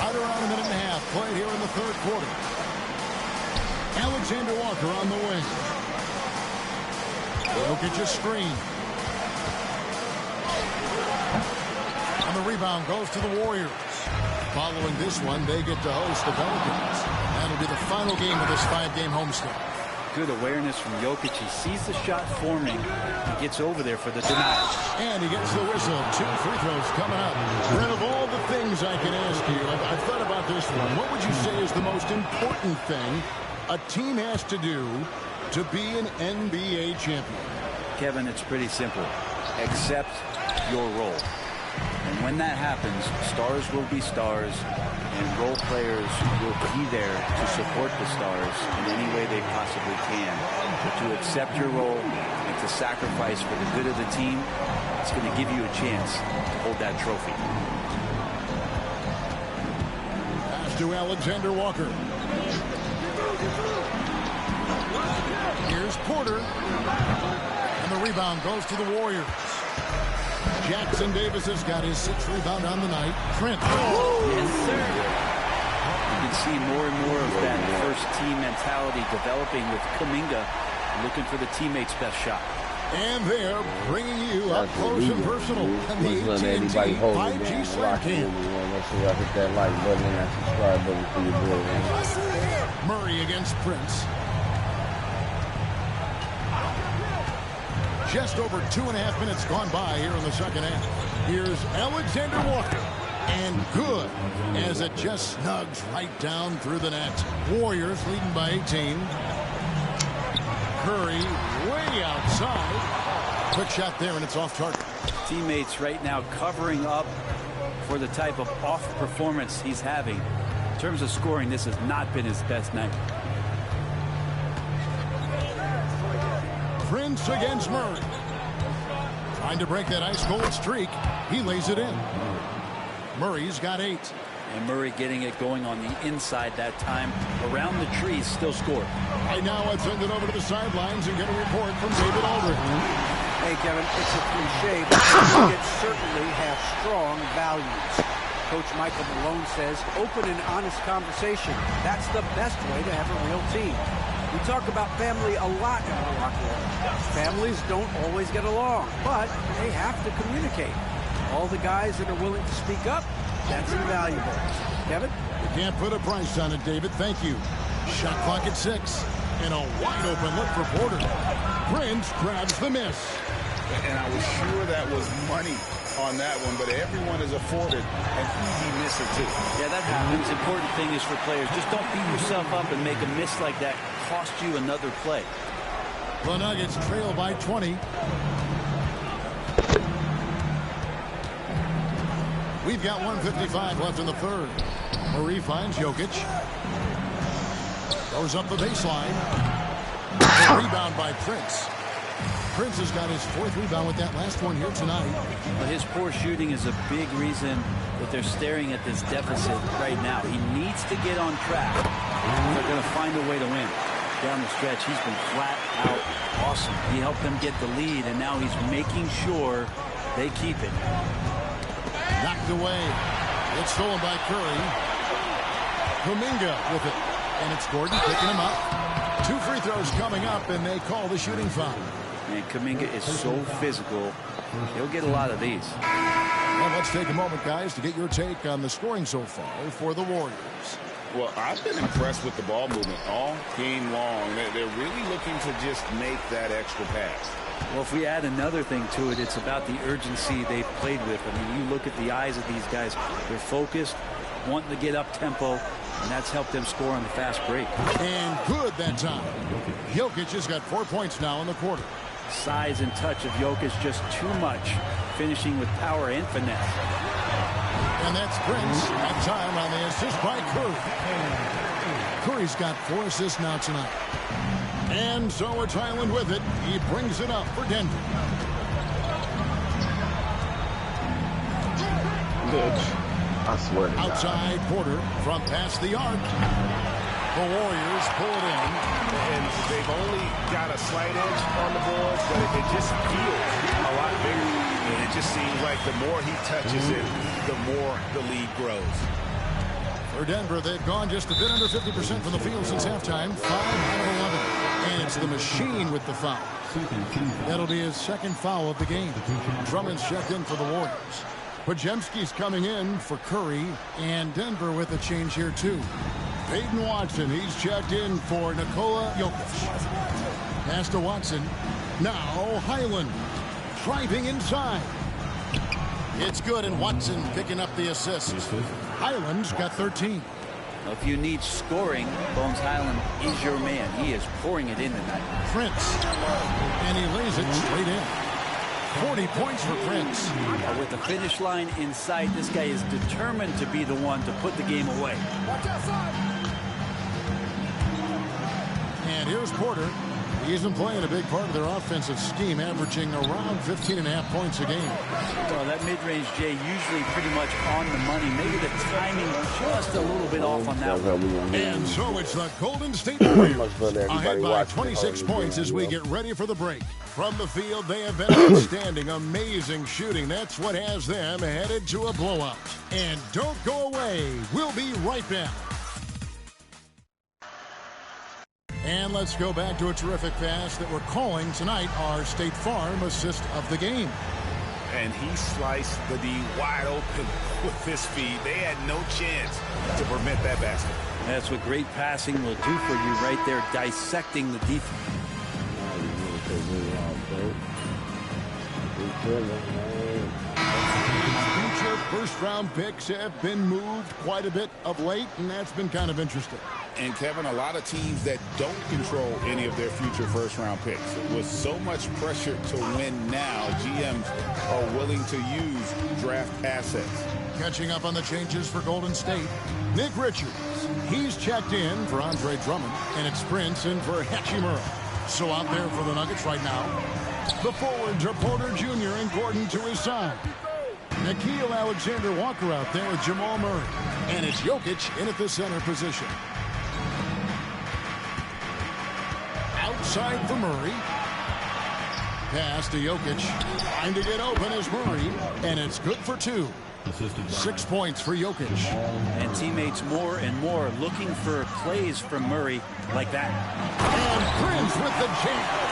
Right around a minute and a half played here in the third quarter. Alexander Walker on the wing. Jokic a screen. And the rebound goes to the Warriors. Following this one, they get to host the Pelicans. That'll be the final game of this 5-game homestand. Good awareness from Jokic. He sees the shot forming. He gets over there for the denial. And he gets the whistle. 2 free throws coming up. Brent, of all the things I can ask you, I've thought about this one. What would you say is the most important thing a team has to do to be an NBA champion? Kevin, it's pretty simple. Accept your role. And when that happens, stars will be stars, and role players will be there to support the stars in any way they possibly can. But to accept your role and to sacrifice for the good of the team, it's going to give you a chance to hold that trophy. Pass to Alexander Walker. Here's Porter. And the rebound goes to the Warriors. Jackson Davis has got his 6th rebound on the night. Trent. Yes, sir. You can see more and more of that first team mentality developing with Kuminga looking for the teammate's best shot. And they're bringing you up close and personal. And the AT&T 5G Slam Cam. Make sure y'all hit that like button and that subscribe button for your boy, man. Murray against Prince. Just over 2.5 minutes gone by here in the second half. Here's Alexander Walker. And good as it just snugs right down through the net. Warriors leading by 18. Curry way outside. Quick shot there, and it's off target. Teammates right now covering up for the type of off performance he's having. In terms of scoring, this has not been his best night. Prince against Murray. Trying to break that ice-cold streak. He lays it in. Murray's got 8. And Murray getting it going on the inside that time. Around the trees, still scored. Right now, I'd send it over to the sidelines and get a report from David Aldridge. Hey, Kevin, it's a cliche, but Nuggets certainly have strong values. Coach Michael Malone says, open and honest conversation. That's the best way to have a real team. We talk about family a lot in our locker room. Families don't always get along, but they have to communicate. All the guys that are willing to speak up, that's invaluable. Kevin? You can't put a price on it, David. Thank you. Shot clock at 6. And a wide open look for Porter. Prince grabs the miss. And I was sure that was money on that one, but everyone is afforded an easy miss or two. Yeah, that happens. Important thing is for players, just don't beat yourself up and make a miss like that cost you another play. The Nuggets trail by 20. We've got 1:55 left in the third. Murray finds Jokic. Goes up the baseline. A rebound by Prince. Prince has got his 4th rebound with that last one here tonight. Well, his poor shooting is a big reason that they're staring at this deficit right now. He needs to get on track. They're going to find a way to win. Down the stretch, he's been flat out awesome. He helped them get the lead, and now he's making sure they keep it. Knocked away. It's stolen by Curry. Kuminga with it. And it's Gordon picking him up. 2 free throws coming up, and they call the shooting foul. And Kuminga is so physical. He'll get a lot of these. And let's take a moment, guys, to get your take on the scoring so far for the Warriors. Well, I've been impressed with the ball movement all game long. They're really looking to just make that extra pass. Well, if we add another thing to it, it's about the urgency they've played with. I mean, you look at the eyes of these guys. They're focused, wanting to get up tempo, and that's helped them score on the fast break. And good that time. Jokic has got 4 points now in the quarter. Size and touch of Jokic just too much, finishing with power and finesse. And that's Prince at time on the assist by Curry. Curry's got 4 assists now tonight. And so it's Highland with it. He brings it up for Denver. I swear to outside God. Porter from past the arc. The Warriors pull it in. And they've only got a slight edge on the board, but it just feels a lot bigger. And it just seems like the more he touches it, the more the lead grows. For Denver, they've gone just a bit under 50% from the field since halftime. 5 out of 11. And it's the machine with the foul. That'll be his 2nd foul of the game. Drummond's checked in for the Warriors. Podziemski's coming in for Curry, and Denver with a change here too. Peyton Watson, he's checked in for Nikola Jokic. Pass to Watson. Now Highland driving inside. It's good, and Watson picking up the assist. Highland's got 13. If you need scoring, Bones Highland is your man. He is pouring it in tonight. Prince, and he lays it straight in. 40 points for Prince. With the finish line in sight, this guy is determined to be the one to put the game away. And here's Porter. He's been playing a big part of their offensive scheme, averaging around 15.5 points a game. Well, that mid-range, Jay, usually pretty much on the money. Maybe the timing just a little bit off on that one. And so it's the Golden State Warriors ahead by 26 points as we get ready for the break. From the field, they have been outstanding, amazing shooting. That's what has them headed to a blowout. And don't go away. We'll be right back. And let's go back to a terrific pass that we're calling tonight our State Farm assist of the game. And he sliced the D wide open with his feet. They had no chance to prevent that basket. That's what great passing will do for you right there, dissecting the defense. Future first-round picks have been moved quite a bit of late, and that's been kind of interesting. And, Kevin, a lot of teams that don't control any of their future first-round picks. With so much pressure to win now, GMs are willing to use draft assets. Catching up on the changes for Golden State, Nick Richards. He's checked in for Andre Drummond, and it's Prince in for Hachimura. So out there for the Nuggets right now, the forwards are Porter Jr. and Gordon to his side. Nickeil Alexander-Walker out there with Jamal Murray. And it's Jokic in at the center position. Outside for Murray. Pass to Jokic. Trying to get open is Murray. And it's good for 2. 6 points for Jokic. And teammates more and more looking for plays from Murray like that. And Prince with the jam.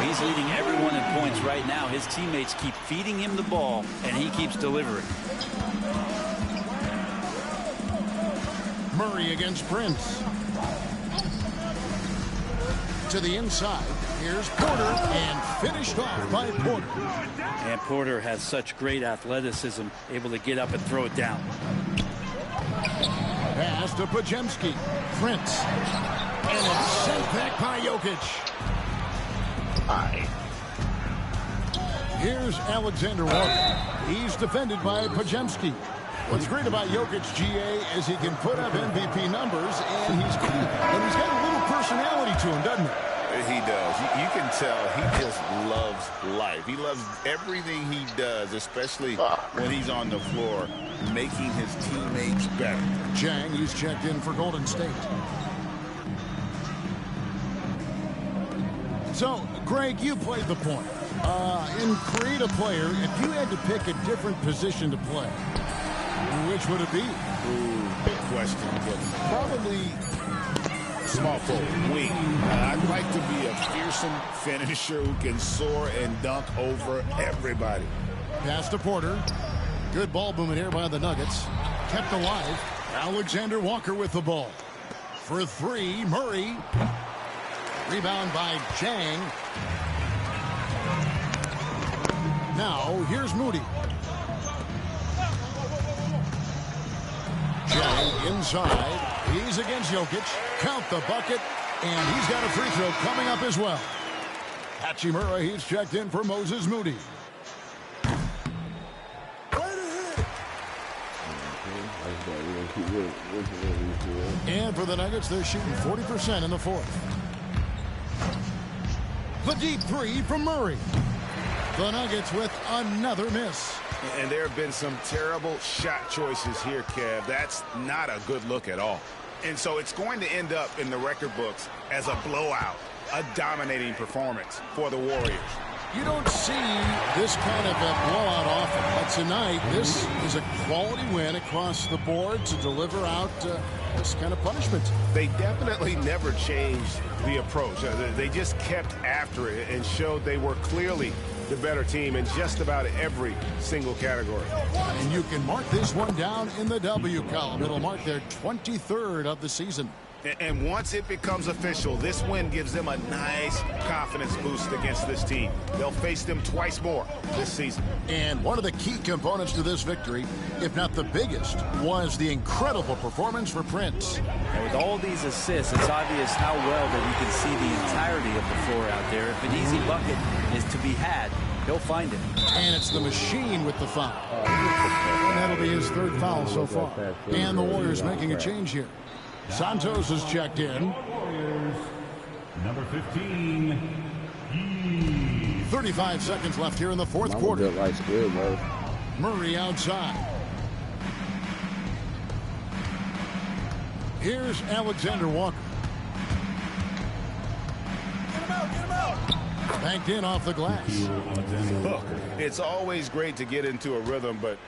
He's leading everyone in points right now. His teammates keep feeding him the ball, and he keeps delivering. Murray against Prince. To the inside. Here's Porter, and finished off by Porter. And Porter has such great athleticism, able to get up and throw it down. Pass to Podziemski. Prince. And it's sent back by Jokic. Here's Alexander Walker. He's defended by Podziemski. What's great about Jokic, GA, is he can put up MVP numbers, and he's got a little personality to him, doesn't he? He does. You can tell he just loves life. He loves everything he does, especially when he's on the floor, making his teammates better. Chang, he's checked in for Golden State. So, Greg, you played the point. In Create a Player, if you had to pick a different position to play, which would it be? Ooh, big question, but probably small forward, wing. I'd like to be a fearsome finisher who can soar and dunk over everybody. Pass to Porter. Good ball movement here by the Nuggets. Kept alive. Alexander Walker with the ball. For three, Murray. Rebound by Chang. Now, here's Moody. Chang inside. He's against Jokic. Count the bucket. And he's got a free throw coming up as well. Hachimura, he's checked in for Moses Moody. And for the Nuggets, they're shooting 40% in the fourth. The deep three from Murray. The Nuggets with another miss. And there have been some terrible shot choices here, Kev. That's not a good look at all. And so it's going to end up in the record books as a blowout, a dominating performance for the Warriors. You don't see this kind of a blowout often, but tonight this is a quality win across the board to deliver out this kind of punishment. They definitely never changed the approach. They just kept after it and showed they were clearly the better team in just about every single category. And you can mark this one down in the W column. It'll mark their 23rd of the season. And once it becomes official, this win gives them a nice confidence boost against this team. They'll face them twice more this season. And one of the key components to this victory, if not the biggest, was the incredible performance for Prince. And with all these assists, it's obvious how well that he can see the entirety of the floor out there. If an easy bucket is to be had, he'll find it. And it's the machine with the foul. And that'll be his third foul so far. And the Warriors making a change here. Santos is checked in. Number 15. 35 seconds left here in the fourth quarter. Good, Murray outside. Here's Alexander Walker. Get him out. Banked in off the glass. Look, it's always great to get into a rhythm, but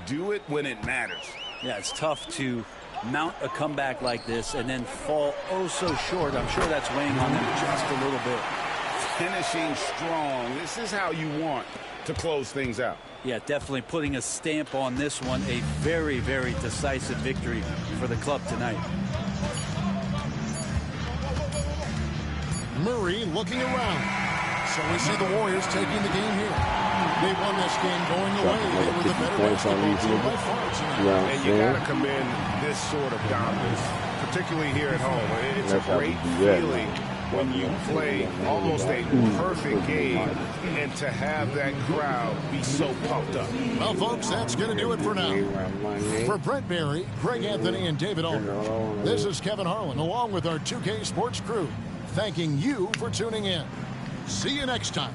do it when it matters. Yeah, it's tough to mount a comeback like this and then fall oh so short. I'm sure that's weighing on them just a little bit. Finishing strong. This is how you want to close things out. Yeah, definitely putting a stamp on this one. A very, very decisive victory for the club tonight. Murray looking around. So we see the Warriors taking the game here. They won this game going away. They were the better basketball team by far tonight. And you got to commend this sort of dominance, particularly here at home. It's a great feeling when you play almost a perfect game and to have that crowd be so pumped up. Well, folks, that's going to do it for now. For Brent Barry, Greg Anthony, and David Ulmer, this is Kevin Harlan along with our 2K Sports crew, thanking you for tuning in. See you next time.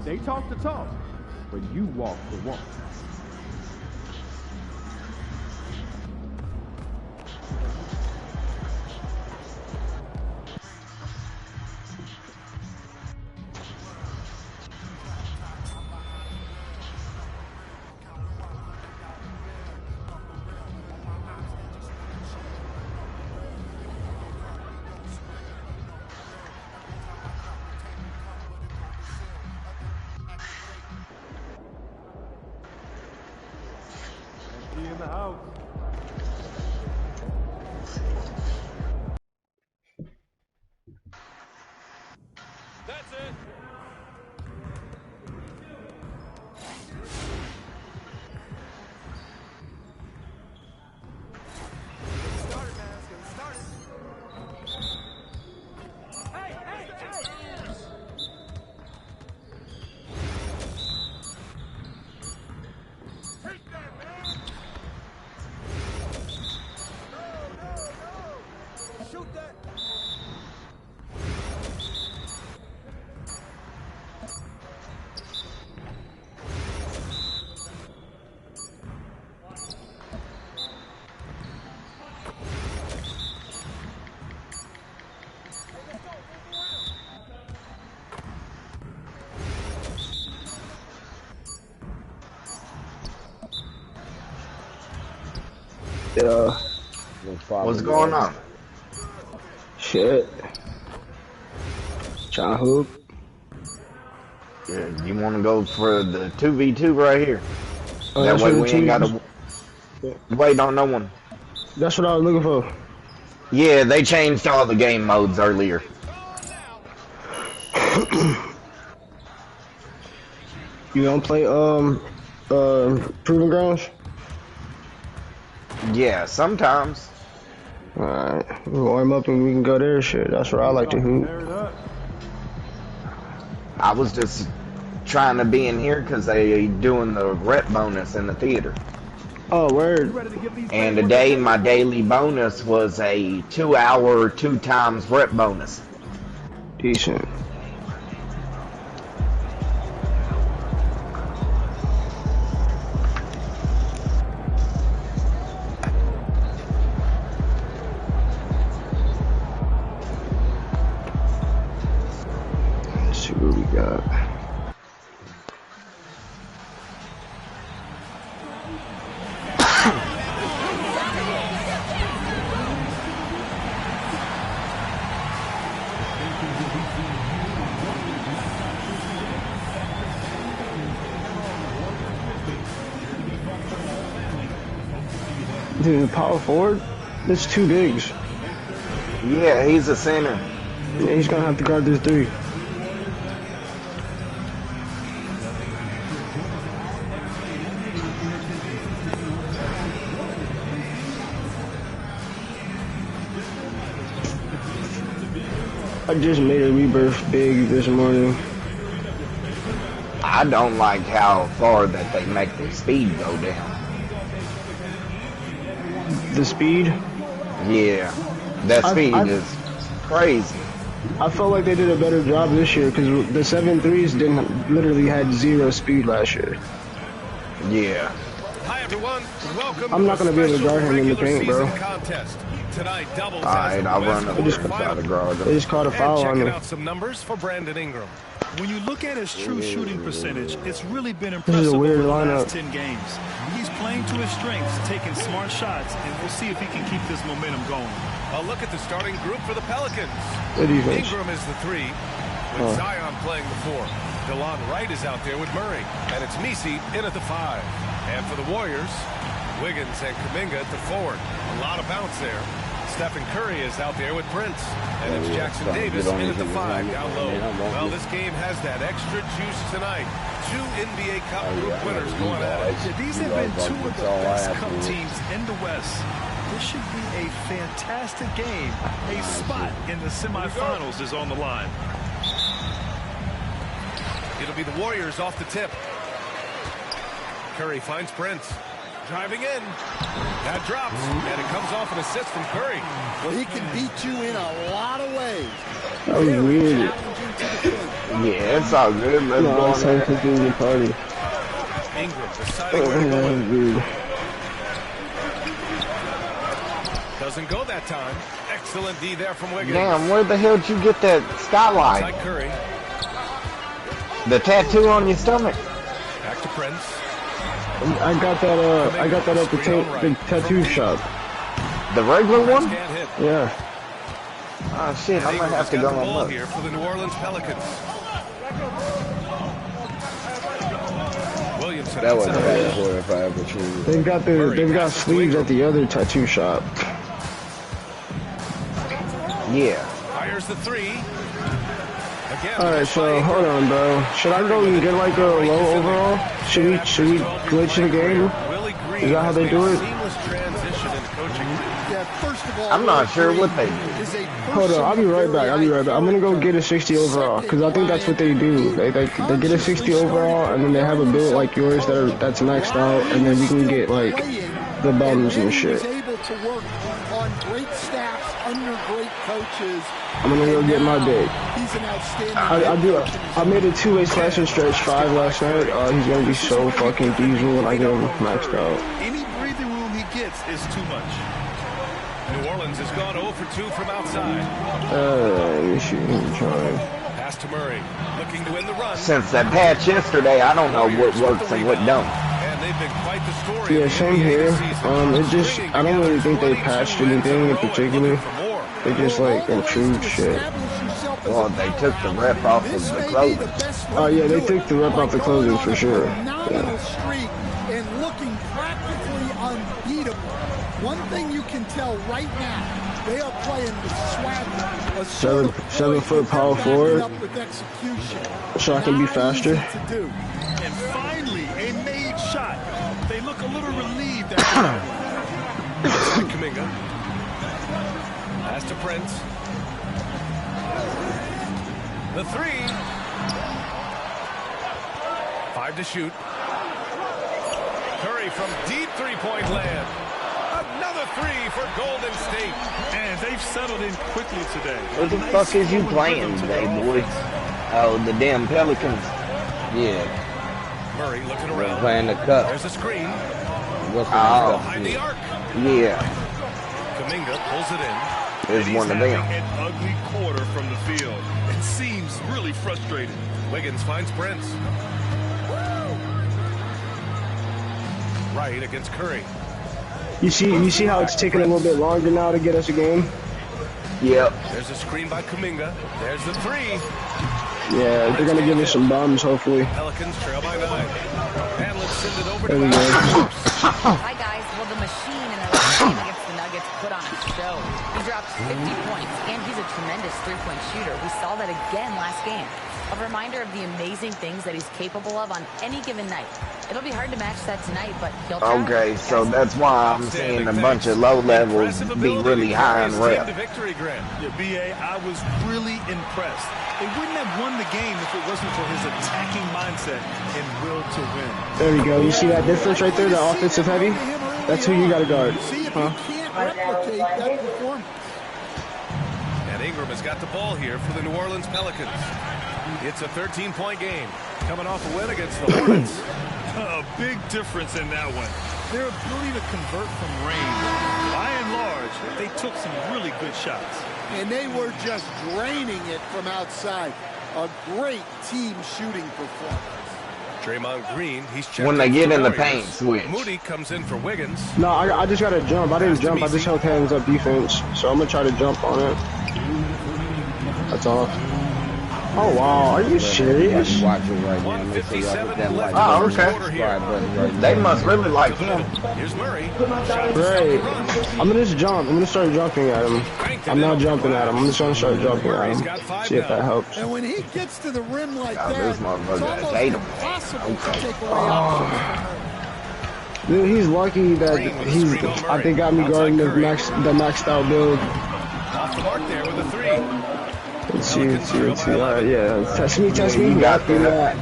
They talk the talk, but you walk the walk. In the house. What's going on? Shit. Trying to hoop. Yeah, you want to go for the 2v2 right here? Oh, that that's way what we the ain't got teams- to wait on no one. That's what I was looking for. Yeah, they changed all the game modes earlier. You don't play Proving Grounds? Yeah, sometimes. Alright, we'll warm up and we can go there. Shit, that's where I like to hoop. I was just trying to be in here because they doing the rep bonus in the theater. Oh, word. And today my daily bonus was a 2 hour, 2 times rep bonus. Decent. Let's see what we got. Dude, the power forward? That's two bigs. Yeah, he's a center. Yeah, he's gonna have to guard this three. I just made a rebirth big this morning. I don't like how far that they make the speed go down. The speed? Yeah, that speed is crazy. I felt like they did a better job this year because the 7-3s literally had 0 speed last year. Yeah. Hi everyone, welcome. I'm not gonna be able to guard him in the paint, bro. Contest. Tonight doubles. Alright, I'll run up They just caught a foul on checking me. out some numbers for Brandon Ingram. When you look at his true shooting percentage, it's really been This is impressive a weird over the lineup. last 10 games. He's playing to his strengths, taking smart shots, and we'll see if he can keep this momentum going. A look at the starting group for the Pelicans. Good defense. Ingram is the 3, with Oh. Zion playing the 4. DeLon Wright is out there with Murray, and it's Messi in at the 5. And for the Warriors, Wiggins and Kuminga at the forward. A lot of bounce there. Stephen Curry is out there with Prince, and it's Jackson Davis in at the 5 down low. Well, this game has that extra juice tonight. 2 NBA Cup group winners going at it. Yeah, these have been 2 of the best cup teams in the West. This should be a fantastic game. A spot in the semifinals is on the line. It'll be the Warriors off the tip. Curry finds Prince. Driving in. That drops, and it comes off an assist from Curry. Well, he can beat you in a lot of ways. That was weird. Yeah, it's all good. Let's No, go I'm on saying there. cooking the party. Ingram deciding where to go That was with it. weird. Doesn't go that time. Excellent D there from Wiggins. Damn, where the hell did you get that skylight? Inside Curry. The tattoo on your stomach? Back to Prince. I got that at the tattoo shop. The regular one? Can't hit. Yeah. Oh shit, I'm gonna have to go Got the on ball look. here for the New Orleans Pelicans. Williamson. That wasn't outside. bad for if I ever choose. They've got sleeves at the other tattoo shop. Yeah. Fires the 3. Again, Alright, so hold on, bro. Should I go and get like a low overall? Should we glitch the game? Is that how they do it? Seamless transition into coaching. Yeah, first of all, I'm not sure what they do. Hold on, I'll be right back. I'm gonna go get a 60 overall because I think that's what they do. They get a 60 overall and then they have a build like yours that's maxed out, and then you can get like the bums and shit. He was able to work on great staffs under great coaches. I'm gonna go get my dick. He's an outstanding. I made a two-way slasher stretch 5 last night. He's gonna be so fucking diesel when I get him maxed out. Any breathing room he gets is too much. New Orleans has gone 0 for 2 from outside. Let me shoot him trying. Pass to Murray, looking to win the run. Since that patch yesterday, I don't know what works and what don't. And they've been quite the story. Yeah, same here. I don't really think they patched anything in particular. They just like improved shit. Well, they took the rep off of the clothing. Oh yeah, they took the rep off the clothing for sure. Phenomenal streak and looking practically unbeatable. One thing you can tell right now, they are playing with swagger. 7-foot power forward, with execution. so I can be faster. And finally, a made shot. They look a little relieved after that one. Kuminga. Pass to Prince. The 3. 5 to shoot. Curry from deep three-point land. Another 3 for Golden State. And they've settled in quickly today. What the fuck is you playing today, boys? Oh, the damn Pelicans. Yeah. Murray looking around. Playing the cup. There's a screen. What's behind the arc. Yeah. Kuminga pulls it in. There's one of them. An ugly quarter from the field. It seems really frustrated. Wiggins finds Prince. Right against Curry. You see how it's taking a little bit longer now to get us a game? Yep. There's a screen by Kuminga. There's the 3. Yeah, they're gonna give us some bums, hopefully. Pelicans trail by 9. And let's send it over there to we go. Hi guys. Well, the machine in the last game against the Nuggets put on a show. He dropped 50 points, and he's a tremendous three-point shooter. We saw that again last game. A reminder of the amazing things that he's capable of on any given night. It'll be hard to match that tonight, but he'll try. Okay, so that's why I'm seeing a bunch of low levels be really high in rep. Yeah, BA, I was really impressed. They wouldn't have won the game if it wasn't for his attacking mindset and will to win. There we go. You see that difference right there, the offensive heavy? That's who you got to guard. Huh? Replicate that performance. And Ingram has got the ball here for the New Orleans Pelicans. It's a 13-point game. Coming off a win against the Hornets. A big difference in that one. Their ability to convert from range. By and large, they took some really good shots. And they were just draining it from outside. A great team shooting performance. Draymond Green, he's checked when they get in the Warriors. paint switch. Moody comes in for Wiggins. No, I just got to jump. I didn't jump. I just held hands up defense. So I'm going to try to jump on it. That's all. Oh, wow. Are you serious? Watch it right now. Make sure y'all hit that like subscribe button right now. They must really like him. Here's Murray. Great. I'm going to just jump. I'm going to start jumping at him. I'm not jumping at him. I'm just going to start jumping at him. See if that helps. And when he gets to the rim like that, this motherfucker it's almost ate him. impossible to take away options. Dude, he's lucky that I think got me guarding the maxed out build. Off the mark there with a 3. Let's see. All right, yeah. Test me. You got that.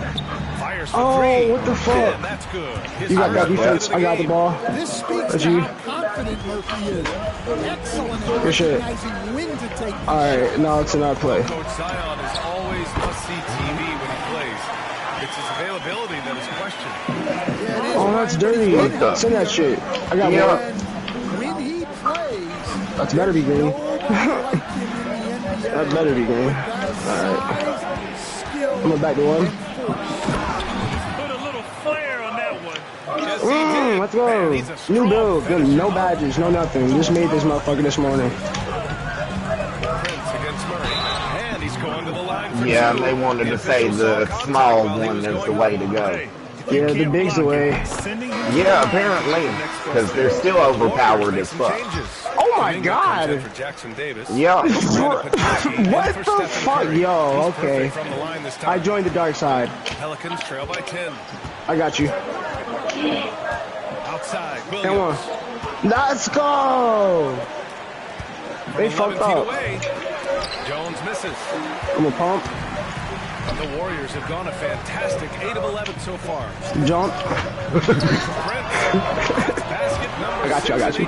Oh, what the fuck? That's good. You got that defense. I got the ball. This speaks That's to you. how confident Murphy is. Excellent at Good shit. recognizing when to take the All right, now it's an out play. Coach Zion is always must-see TV when he plays. It's his availability that is questioned. Oh, that's dirty. Send that shit. I got one. When he plays, That's better be green. nobody like him in the NBA. That better be green. Alright. I'm gonna back to one. Put a little flair on that one. Let's go. New build. Good. No badges, no nothing. Just made this motherfucker this morning. Prince against Murray. And he's going to the line for Yeah, two. they wanted to say the small one is the way to go. Yeah, the big's the way. Yeah, apparently, because they're still overpowered as fuck. Oh my god. For Jackson Davis. Yeah. What the fuck? Yo, okay. From the line this time. I joined the dark side. Pelicans trail by 10. I got you. Outside. Come on. Let's go. They fucked up. Jones misses. I'm a pump. The Warriors have gone a fantastic 8 of 11 so far. Jump. Basket number I got you.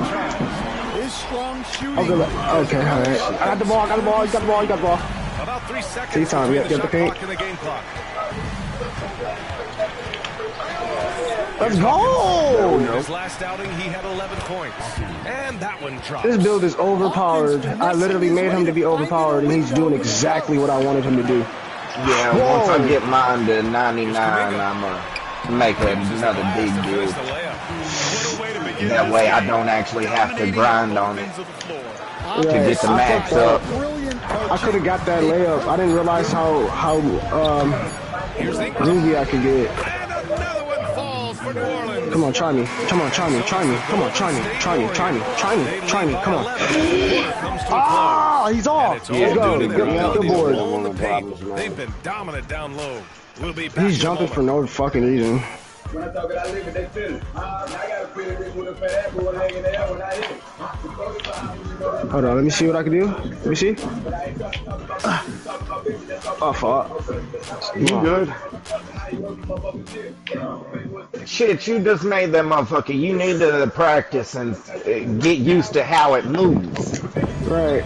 His his strong shooting. Okay, all right. I got the ball, you got the ball. About 3 seconds Take time, between the get the shot paint. clock and the game clock. Let's go! His last outing, he had 11 points. And that one dropped. This build is overpowered. I literally made him to be overpowered, and he's doing exactly what I wanted him to do. Yeah, once I get mine to 99, I'm going to make another big build. That way I don't actually have to grind on it to get the max up. I could have got that layup. I didn't realize how groovy I could get. Come on, try me. Come on, try me. Come on, try me. Come on. Ah, he's off. Let's go. Good board. They've been dominant down low. We'll be back. He's jumping for no fucking reason. Hold on, let me see what I can do. Let me see. Oh, fuck. You good? Shit, you just made that motherfucker. You need to practice and get used to how it moves. Right.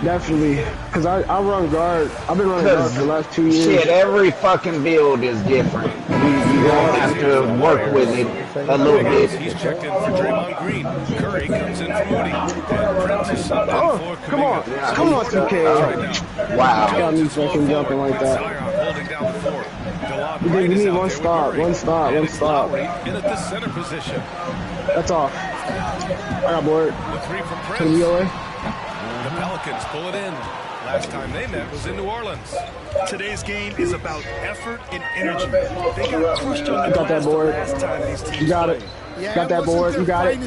Definitely. Because I run guard. I've been running guard for the last 2 years. Shit, every fucking build is different. You don't have to work with it a little bit. He's checked in for Draymond Green. Curry comes in for Moody. And Prince is subbed in for Come on. Come on, 2K. Wow. Got me fucking jumping like that. holding down the floor. We need one stop. In at the center position. That's off. I got bored. The three from Prince. Can we away? The Pelicans pull it in. Last time they met was in New Orleans. Today's game is about effort and energy. They got pushed on the got that board. last time these teams You got it. Yeah, Got that board. You got it.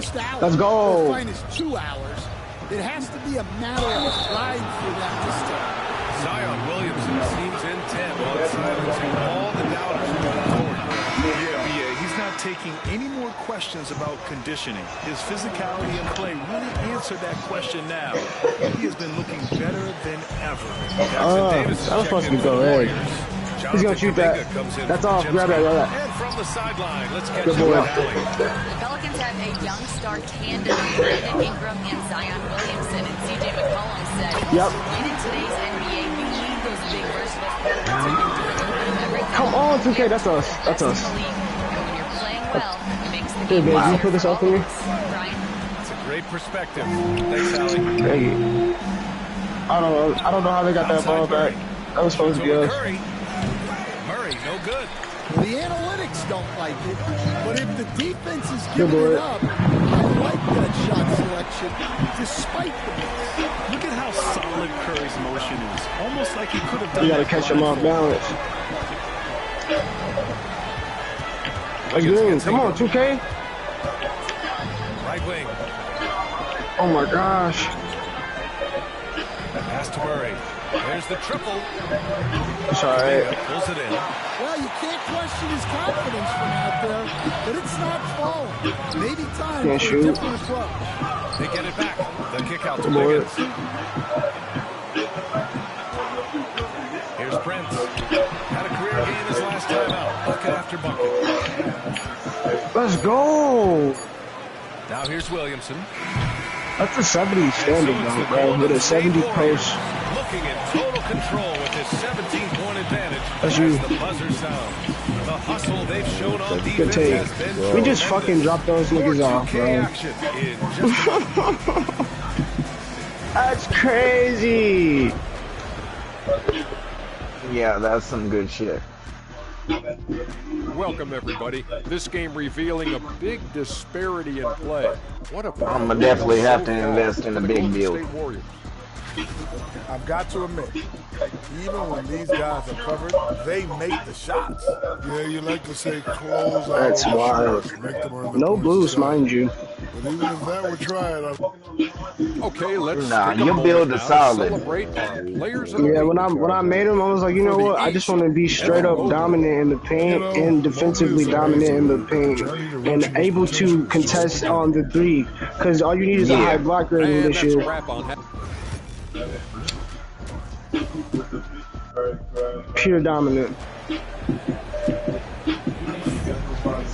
Let's go. Their finest 2 hours. It has to be a matter of pride for them this time. Zion Williamson seems intent on silencing all the doubters moving forward. Yeah, he's not taking any more questions about conditioning. His physicality and play really answered that question now. He has been looking better than ever. That was supposed to be go ahead. He's going to shoot that. That's off. Grab that. And from the sideline, let's catch Good up boy. with Allie. The Pelicans have a young star tandem of Brandon Ingram and Zion Williamson, and C.J. McCollum said, Yep. in today's NBA, you need those big versatile players who can do a little bit of everything. Come on, 2K. That's us. That's us. And when you're playing well, it makes the Hey, game babe, you easier put this for up for me? all of us. Brian? It's a great perspective. Thanks, Allie. Thank you. I don't know how they got that ball back. That was supposed to be us. Murray, no good. The analytics don't like it, but if the defense is Good giving boy. it up, I like that shot selection despite the miss. Look at how solid Curry's motion is. Almost like he could have done You gotta that catch him off balance. Again, come on, 2K. Right wing. Oh my gosh. Pass to Murray. There's the triple. It's alright. Pulls it in. Well, you can't question his confidence from out there, but it's not falling. Maybe time Can't for a shoot. different approach. They get it back. The kick out to Good boy. Wiggins. Here's Prince. Had a career game his last time out. Bucket after bucket. Let's go. Now here's Williamson. That's a 70 standard though, bro. With a 70 post. Looking in total control with his 17-point advantage. That's you. As the buzzer sounds. The hustle they've shown on Good defense take. has been We just tremendous. fucking dropped those niggas off, 2K bro. action in just a moment. That's crazy. Yeah, that's some good shit. Welcome, everybody. This game revealing a big disparity in play. What a I'm gonna definitely have to invest in a big build. State Warriors. I've got to admit, even when these guys are covered, they make the shots. Yeah, you like to say close out. That's wild. Make them earn the No points boost, shot. mind you. But even if that were tried, Okay, let's Nah, take a your moment build now is to solid. celebrate our players of the Yeah, week. when I made him, I was like, you know what? I just want to be straight up dominant in the paint and defensively dominant in the paint and able to contest on the three. Because all you need is a high block rating And this that's a year. wrap on Pure dominant.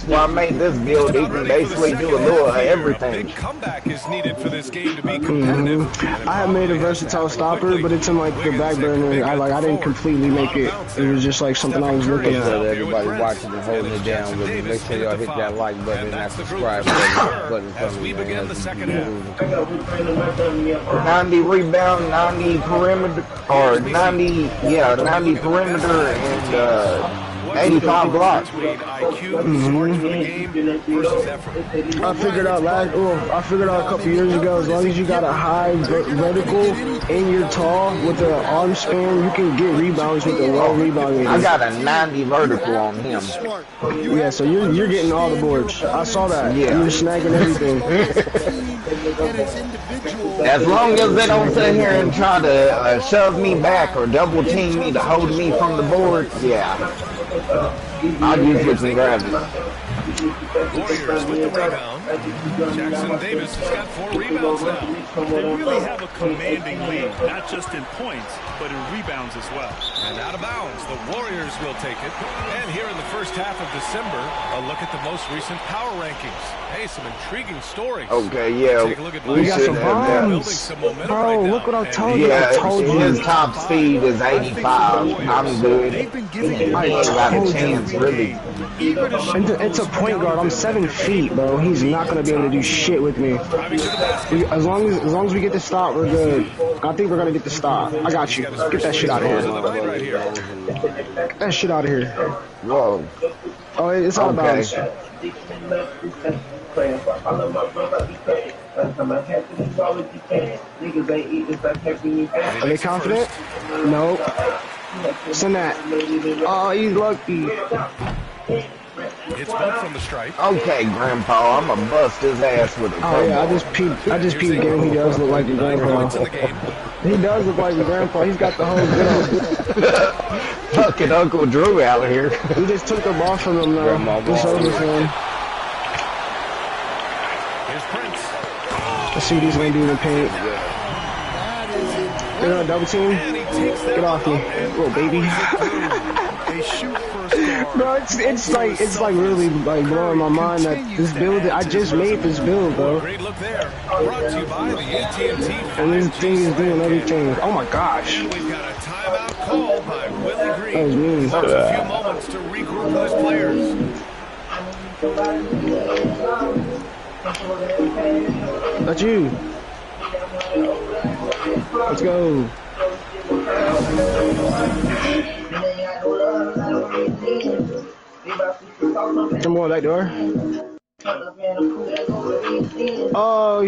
That's why I made this build. He can basically do a little of everything. Big comeback is needed for this game to be competitive. I have made a versatile stopper, but it's in like the back burner. I didn't completely make it. It was just like something I was looking at. So everybody watching and holding it down with me. Make sure y'all hit that like button and that subscribe button for me, man. Begin the second half. 90 rebound, 90 perimeter, or 90 perimeter, and 85 blocks. I figured out a couple years ago, as long as you got a high vertical and you're tall with an arm span, you can get rebounds with a low rebound. I got a 90 vertical on him. Yeah, so you're getting all the boards. I saw that. Yeah. You're snagging everything. As long as they don't sit here and try to shove me back or double team me to hold me from the board, yeah. I'll usually can grab it. Warriors with the rebound. Jackson Davis has got 4 rebounds now. They really have a commanding lead, not just in points, but in rebounds as well. And out of bounds, the Warriors will take it. And here in the first half of December, a look at the most recent power rankings. Hey, some intriguing stories. Okay, yeah. Take a look at we got some bombs. Bro, look what I told you. Yeah, his top speed is 85. I'm good. He ain't got a chance, really. It's a point guard. I'm 7 feet, bro. He's not gonna be able to do shit with me. As long as we get the stop, we're good. I think we're gonna get the stop. I got you. Get that shit out of here. Get that shit out of here. Whoa. Oh, it's out of bounds. Are they confident? No. Send that. Oh, he's lucky. It's both from the stripe. Okay, Grandpa, I'm gonna bust his ass with a Oh yeah, I just peeped game. He does look like a grandpa. He does look like a grandpa. He's got the whole build. Fucking Uncle Drew out of here. We just took the ball from him now. It's over for him. Here's Prince. Let's see what he's gonna do in the paint. They're gonna double team. Get off me, little baby. They shoot first guard. Bro, it's like really like blowing my mind that this build, I just made this build, bro. Great look there. Brought to you by the AT&T. And this thing is doing everything. Oh my gosh. And we've got a timeout called by Willie Green. That was mean. A few moments to regroup with his players. That's you. Let's go. Some more back door. Oh.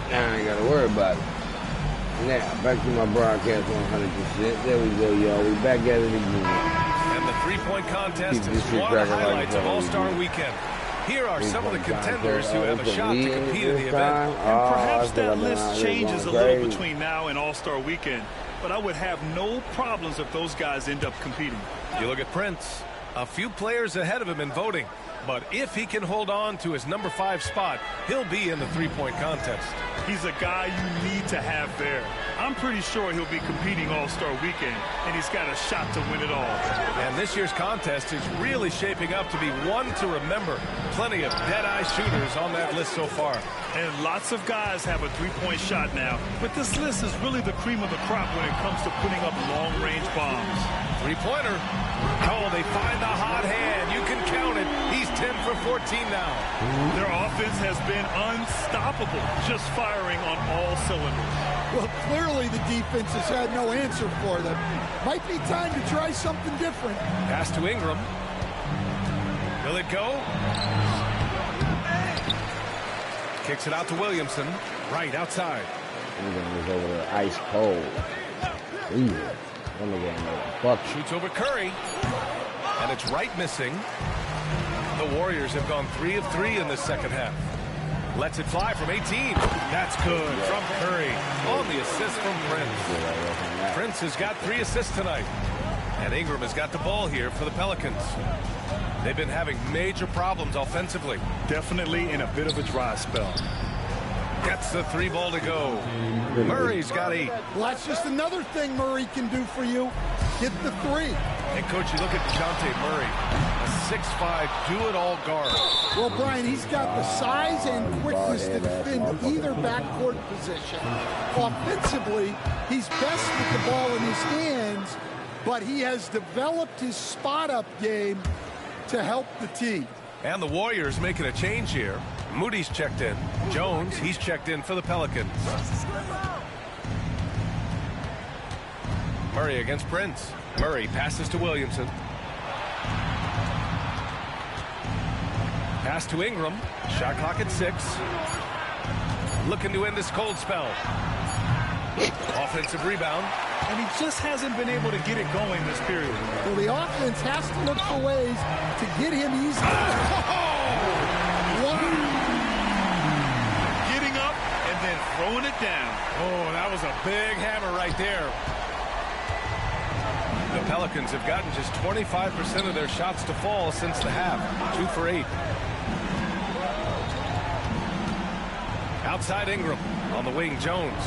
I ain't gotta worry about it. Now, back to my broadcast 100%. There we go, y'all. We back at it again. And the three-point contest is one of the highlights of All-Star Weekend. Here are some of the contenders who have a shot to compete in the event. And perhaps that list changes a little between now and All-Star Weekend, but I would have no problems if those guys end up competing. You look at Prince, a few players ahead of him in voting. But if he can hold on to his number 5 spot, he'll be in the three-point contest. He's a guy you need to have there. I'm pretty sure he'll be competing All-Star Weekend, and he's got a shot to win it all. And this year's contest is really shaping up to be one to remember. Plenty of dead-eye shooters on that list so far. And lots of guys have a three-point shot now, but this list is really the cream of the crop when it comes to putting up long-range bombs. Three-pointer. Oh, they find the hot hand. You can count it. He's 10 for 14 now. Their offense has been unstoppable, just firing on all cylinders. Well, clearly the defense has had no answer for them. Might be time to try something different. Pass to Ingram. Will it go? Kicks it out to Williamson. Right outside. Ingram is over there, ice cold. Ooh. Shoots over Curry. And it's right missing. The Warriors have gone 3 of 3 in this second half. Lets it fly from 18. That's good from Curry on the assist from Prince. Prince has got 3 assists tonight. And Ingram has got the ball here for the Pelicans. They've been having major problems offensively. Definitely in a bit of a dry spell. Gets the 3 ball to go. Murray's got 8. Well, that's just another thing Murray can do for you. Get the 3. And, Coach, you look at DeJounte Murray, a 6'5", do-it-all guard. Well, Brian, he's got the size and quickness to defend either backcourt position. Offensively, he's best with the ball in his hands, but he has developed his spot-up game to help the team. And the Warriors making a change here. Moody's checked in. Jones, he's checked in for the Pelicans. Murray against Prince. Murray passes to Williamson. Pass to Ingram. Shot clock at 6. Looking to end this cold spell. Offensive rebound. And he just hasn't been able to get it going this period. Well, the offense has to look for ways to get him easily. Getting up and then throwing it down. Oh, that was a big hammer right there. The Pelicans have gotten just 25% of their shots to fall since the half. 2 for 8. Outside Ingram. On the wing, Jones.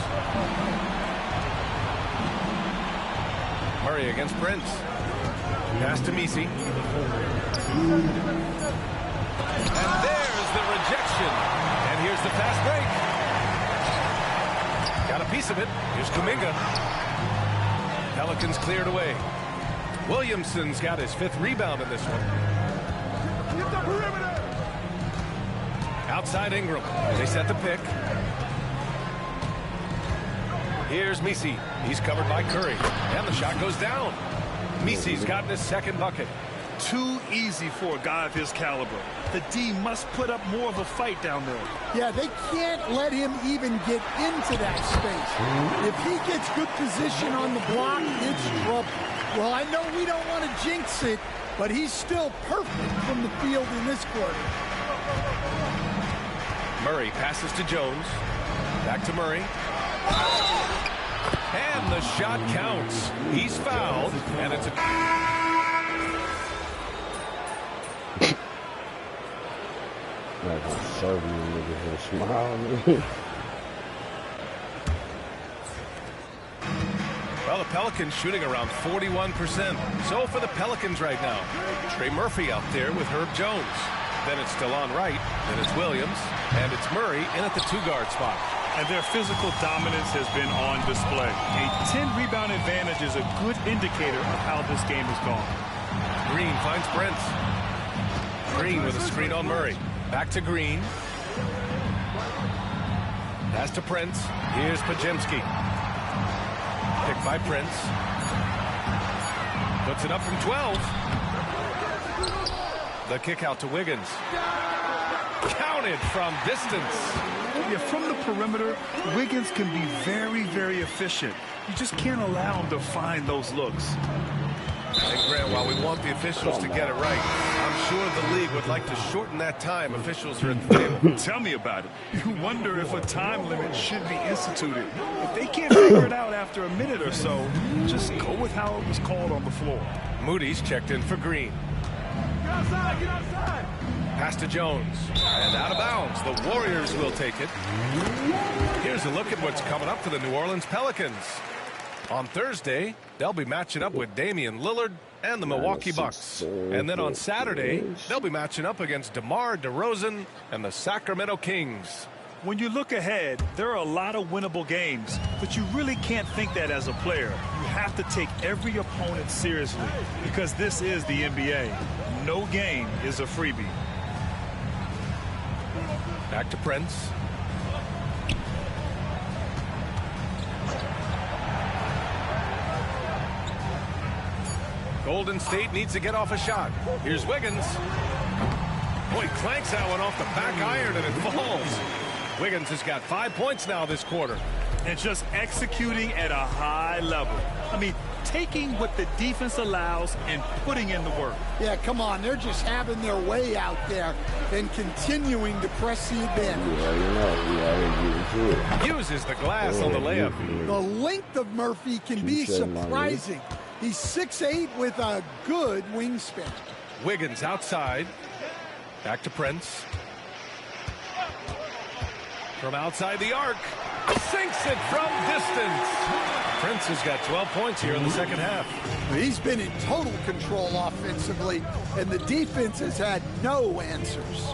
Murray against Prince. Pass to Messi. And there's the rejection. And here's the fast break. Got a piece of it. Here's Kuminga. Pelicans cleared away. Williamson's got his 5th rebound in this one. Outside Ingram. They set the pick. Here's Messi. He's covered by Curry. And the shot goes down. Messi's gotten his 2nd bucket. Too easy for a guy of his caliber. The D must put up more of a fight down there. Yeah, they can't let him even get into that space. If he gets good position on the block, it's trouble. Well, I know we don't want to jinx it, but he's still perfect from the field in this quarter. Murray passes to Jones. Back to Murray. And the shot counts. He's fouled, and it's a... Not gonna serve me, nigga, for a smile. Well, the Pelicans shooting around 41%. So for the Pelicans right now, Trey Murphy out there with Herb Jones. Then it's DeLon Wright, then it's Williams, and it's Murray in at the 2-guard spot. And their physical dominance has been on display. A 10-rebound advantage is a good indicator of how this game has gone. Green finds Prince. Green with a screen on Murray. Back to Green. Pass to Prince. Here's Podziemski. Picked by Prince. Puts it up from 12. The kick out to Wiggins. Counted from distance. Yeah, from the perimeter, Wiggins can be very, very efficient. You just can't allow him to find those looks. And Grant, while we want the officials to get it right, I'm sure the league would like to shorten that time officials are at the table. Tell me about it. You wonder if a time limit should be instituted. If they can't figure it out after a minute or so, just go with how it was called on the floor. Moody's checked in for Green. Get outside, get outside. Pass to Jones. And out of bounds. The Warriors will take it. Here's a look at what's coming up for the New Orleans Pelicans. On Thursday, they'll be matching up with Damian Lillard and the Milwaukee Bucks. And then on Saturday, they'll be matching up against DeMar DeRozan and the Sacramento Kings. When you look ahead, there are a lot of winnable games, but you really can't think that as a player. You have to take every opponent seriously because this is the NBA. No game is a freebie. Back to Prince. Golden State needs to get off a shot. Here's Wiggins. Boy, clanks that one off the back iron and it falls. Wiggins has got 5 points now this quarter. And just executing at a high level. I mean, taking what the defense allows and putting in the work. Yeah, come on. They're just having their way out there and continuing to press the advantage. Uses the glass on the layup. The length of Murphy can be surprising. He's 6'8" with a good wingspan. Wiggins outside. Back to Prince. From outside the arc. Sinks it from distance. Prince has got 12 points here in the second half. He's been in total control offensively, and the defense has had no answers.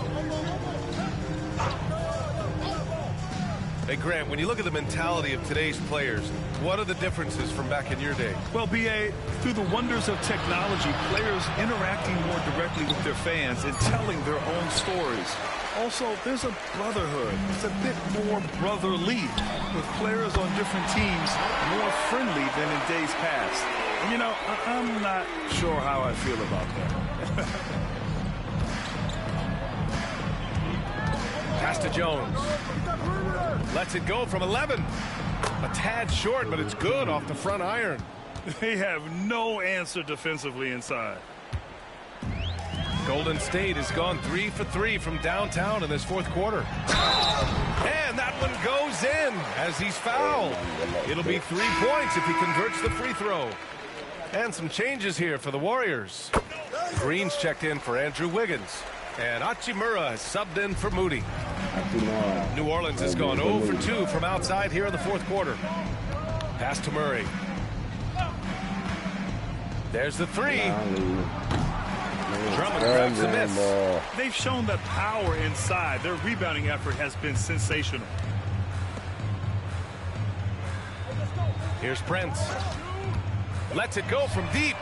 Hey, Grant, when you look at the mentality of today's players, what are the differences from back in your day? Well, B.A., through the wonders of technology, players interacting more directly with their fans and telling their own stories. Also, there's a brotherhood. It's a bit more brotherly, with players on different teams more friendly than in days past. And, you know, I'm not sure how I feel about that. Pass to Jones. Lets it go from 11. A tad short, but it's good off the front iron. They have no answer defensively inside. Golden State has gone 3 for 3 from downtown in this fourth quarter. And that one goes in as he's fouled. It'll be 3 points if he converts the free throw. And some changes here for the Warriors. Green's checked in for Andrew Wiggins. And Hachimura has subbed in for Moody. New Orleans has gone 0 for 2 from outside here in the fourth quarter. Pass to Murray. There's the three. Drummond grabs the miss. They've shown that power inside. Their rebounding effort has been sensational. Here's Prince. Lets it go from deep.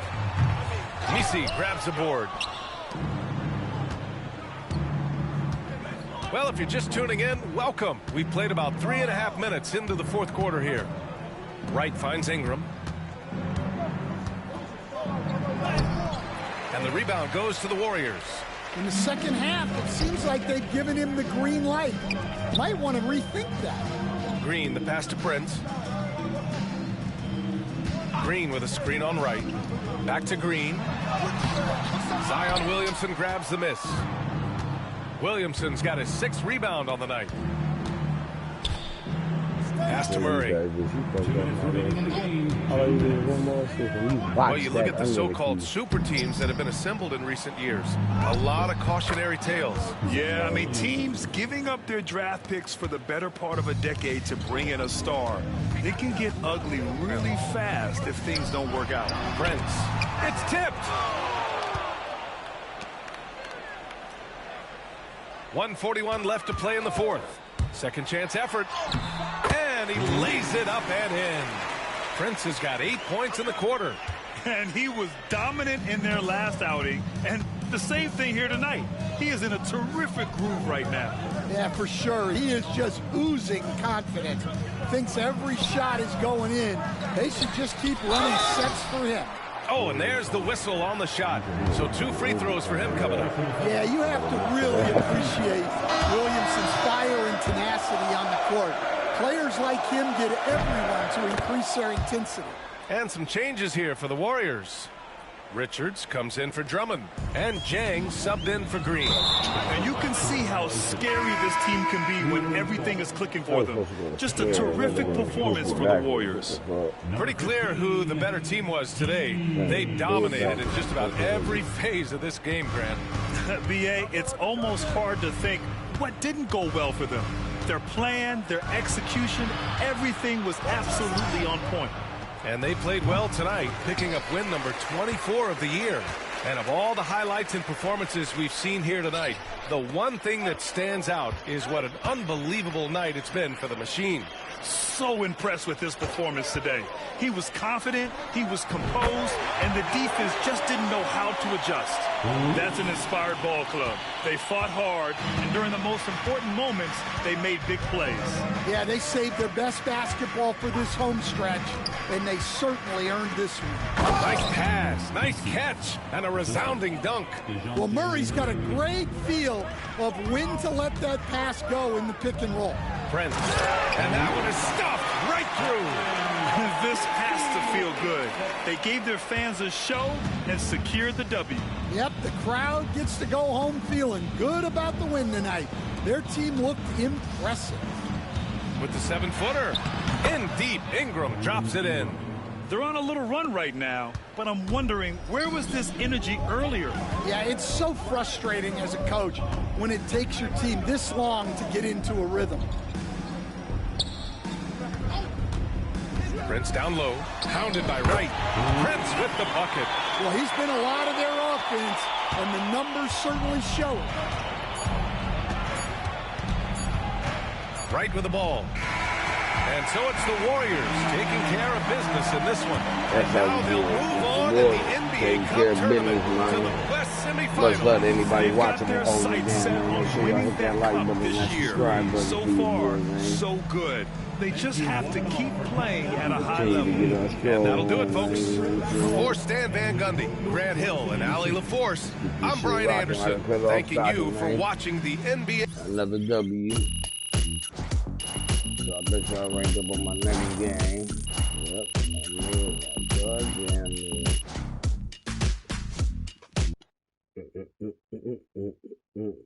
Misi grabs the board. Well, if you're just tuning in, welcome. We played about 3.5 minutes into the fourth quarter here. Wright finds Ingram. And the rebound goes to the Warriors. In the second half, it seems like they've given him the green light. Might want to rethink that. Green, the pass to Prince. Green with a screen on Wright. Back to Green. Zion Williamson grabs the miss. Williamson's got his 6th rebound on the night. Pass to Murray. Well, you look at the so-called super teams that have been assembled in recent years. A lot of cautionary tales. Yeah, I mean, teams giving up their draft picks for the better part of a decade to bring in a star. It can get ugly really fast if things don't work out. Prince. It's tipped. 1:41 left to play in the fourth. Second chance effort. And he lays it up and in. Prince has got 8 points in the quarter. And he was dominant in their last outing. And the same thing here tonight. He is in a terrific groove right now. Yeah, for sure. He is just oozing confidence. Thinks every shot is going in. They should just keep running sets for him. Oh, and there's the whistle on the shot. So 2 free throws for him coming up. Yeah, you have to really appreciate Williamson's fire and tenacity on the court. Players like him get everyone to increase their intensity. And some changes here for the Warriors. Richards comes in for Drummond. And Jang subbed in for Green. And you can see how scary this team can be when everything is clicking for them. Just a terrific performance for the Warriors. Pretty clear who the better team was today. They dominated in just about every phase of this game, Grant. B.A., it's almost hard to think what didn't go well for them. Their plan, their execution, everything was absolutely on point. And they played well tonight, picking up win number 24 of the year. And of all the highlights and performances we've seen here tonight, the one thing that stands out is what an unbelievable night it's been for the Machine. So impressed with his performance today. He was confident, he was composed, and the defense just didn't know how to adjust. That's an inspired ball club. They fought hard, and during the most important moments, they made big plays. Yeah, they saved their best basketball for this home stretch, and they certainly earned this one. Nice pass, nice catch, and a resounding dunk. Well, Murray's got a great feel of when to let that pass go in the pick and roll. Prince, and that one is stuffed right through. This has to feel good. They gave their fans a show and secured the W. Yep, the crowd gets to go home feeling good about the win tonight. Their team looked impressive. With the 7-footer, in deep, Ingram drops it in. They're on a little run right now, but I'm wondering, where was this energy earlier? Yeah, it's so frustrating as a coach when it takes your team this long to get into a rhythm. Prince down low, pounded by Wright. Prince with the bucket. Well, he's been a lot of their offense, and the numbers certainly show it. Wright with the ball. And so it's the Warriors taking care of business in this one. And now they'll move on in the NBA Cup tournament to the West semifinals. Let's let anybody watching Their sights set on winning that cup this year. So far, so good. They just have to keep playing at a high level. And that'll do it, folks. For Stan Van Gundy, Grant Hill, and Allie LaForce, I'm Brian Anderson, thanking you for watching the NBA. Another W. So I bet y'all ranked up on my next game. Yep.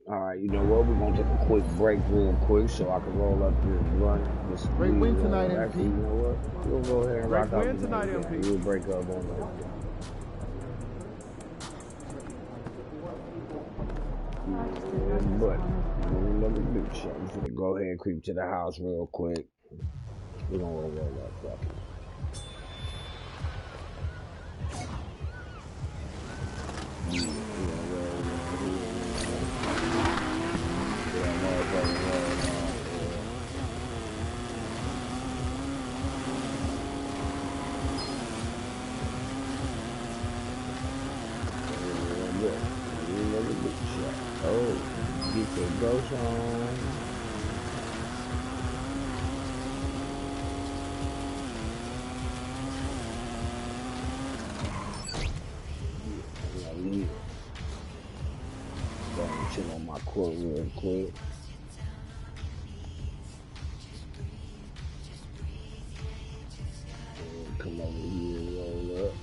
Alright, you know what? We're going to take a quick break real quick so I can roll up this run. This Great win tonight, MP. Actually, you know what? We'll go ahead and rock out. Great win tonight, MP. We'll break up on that. But another big shot. I'm gonna go ahead and creep to the house real quick. We're gonna roll that fucking. Oh, get your ghost on. Go and chill on my court real quick. And come over here and roll up.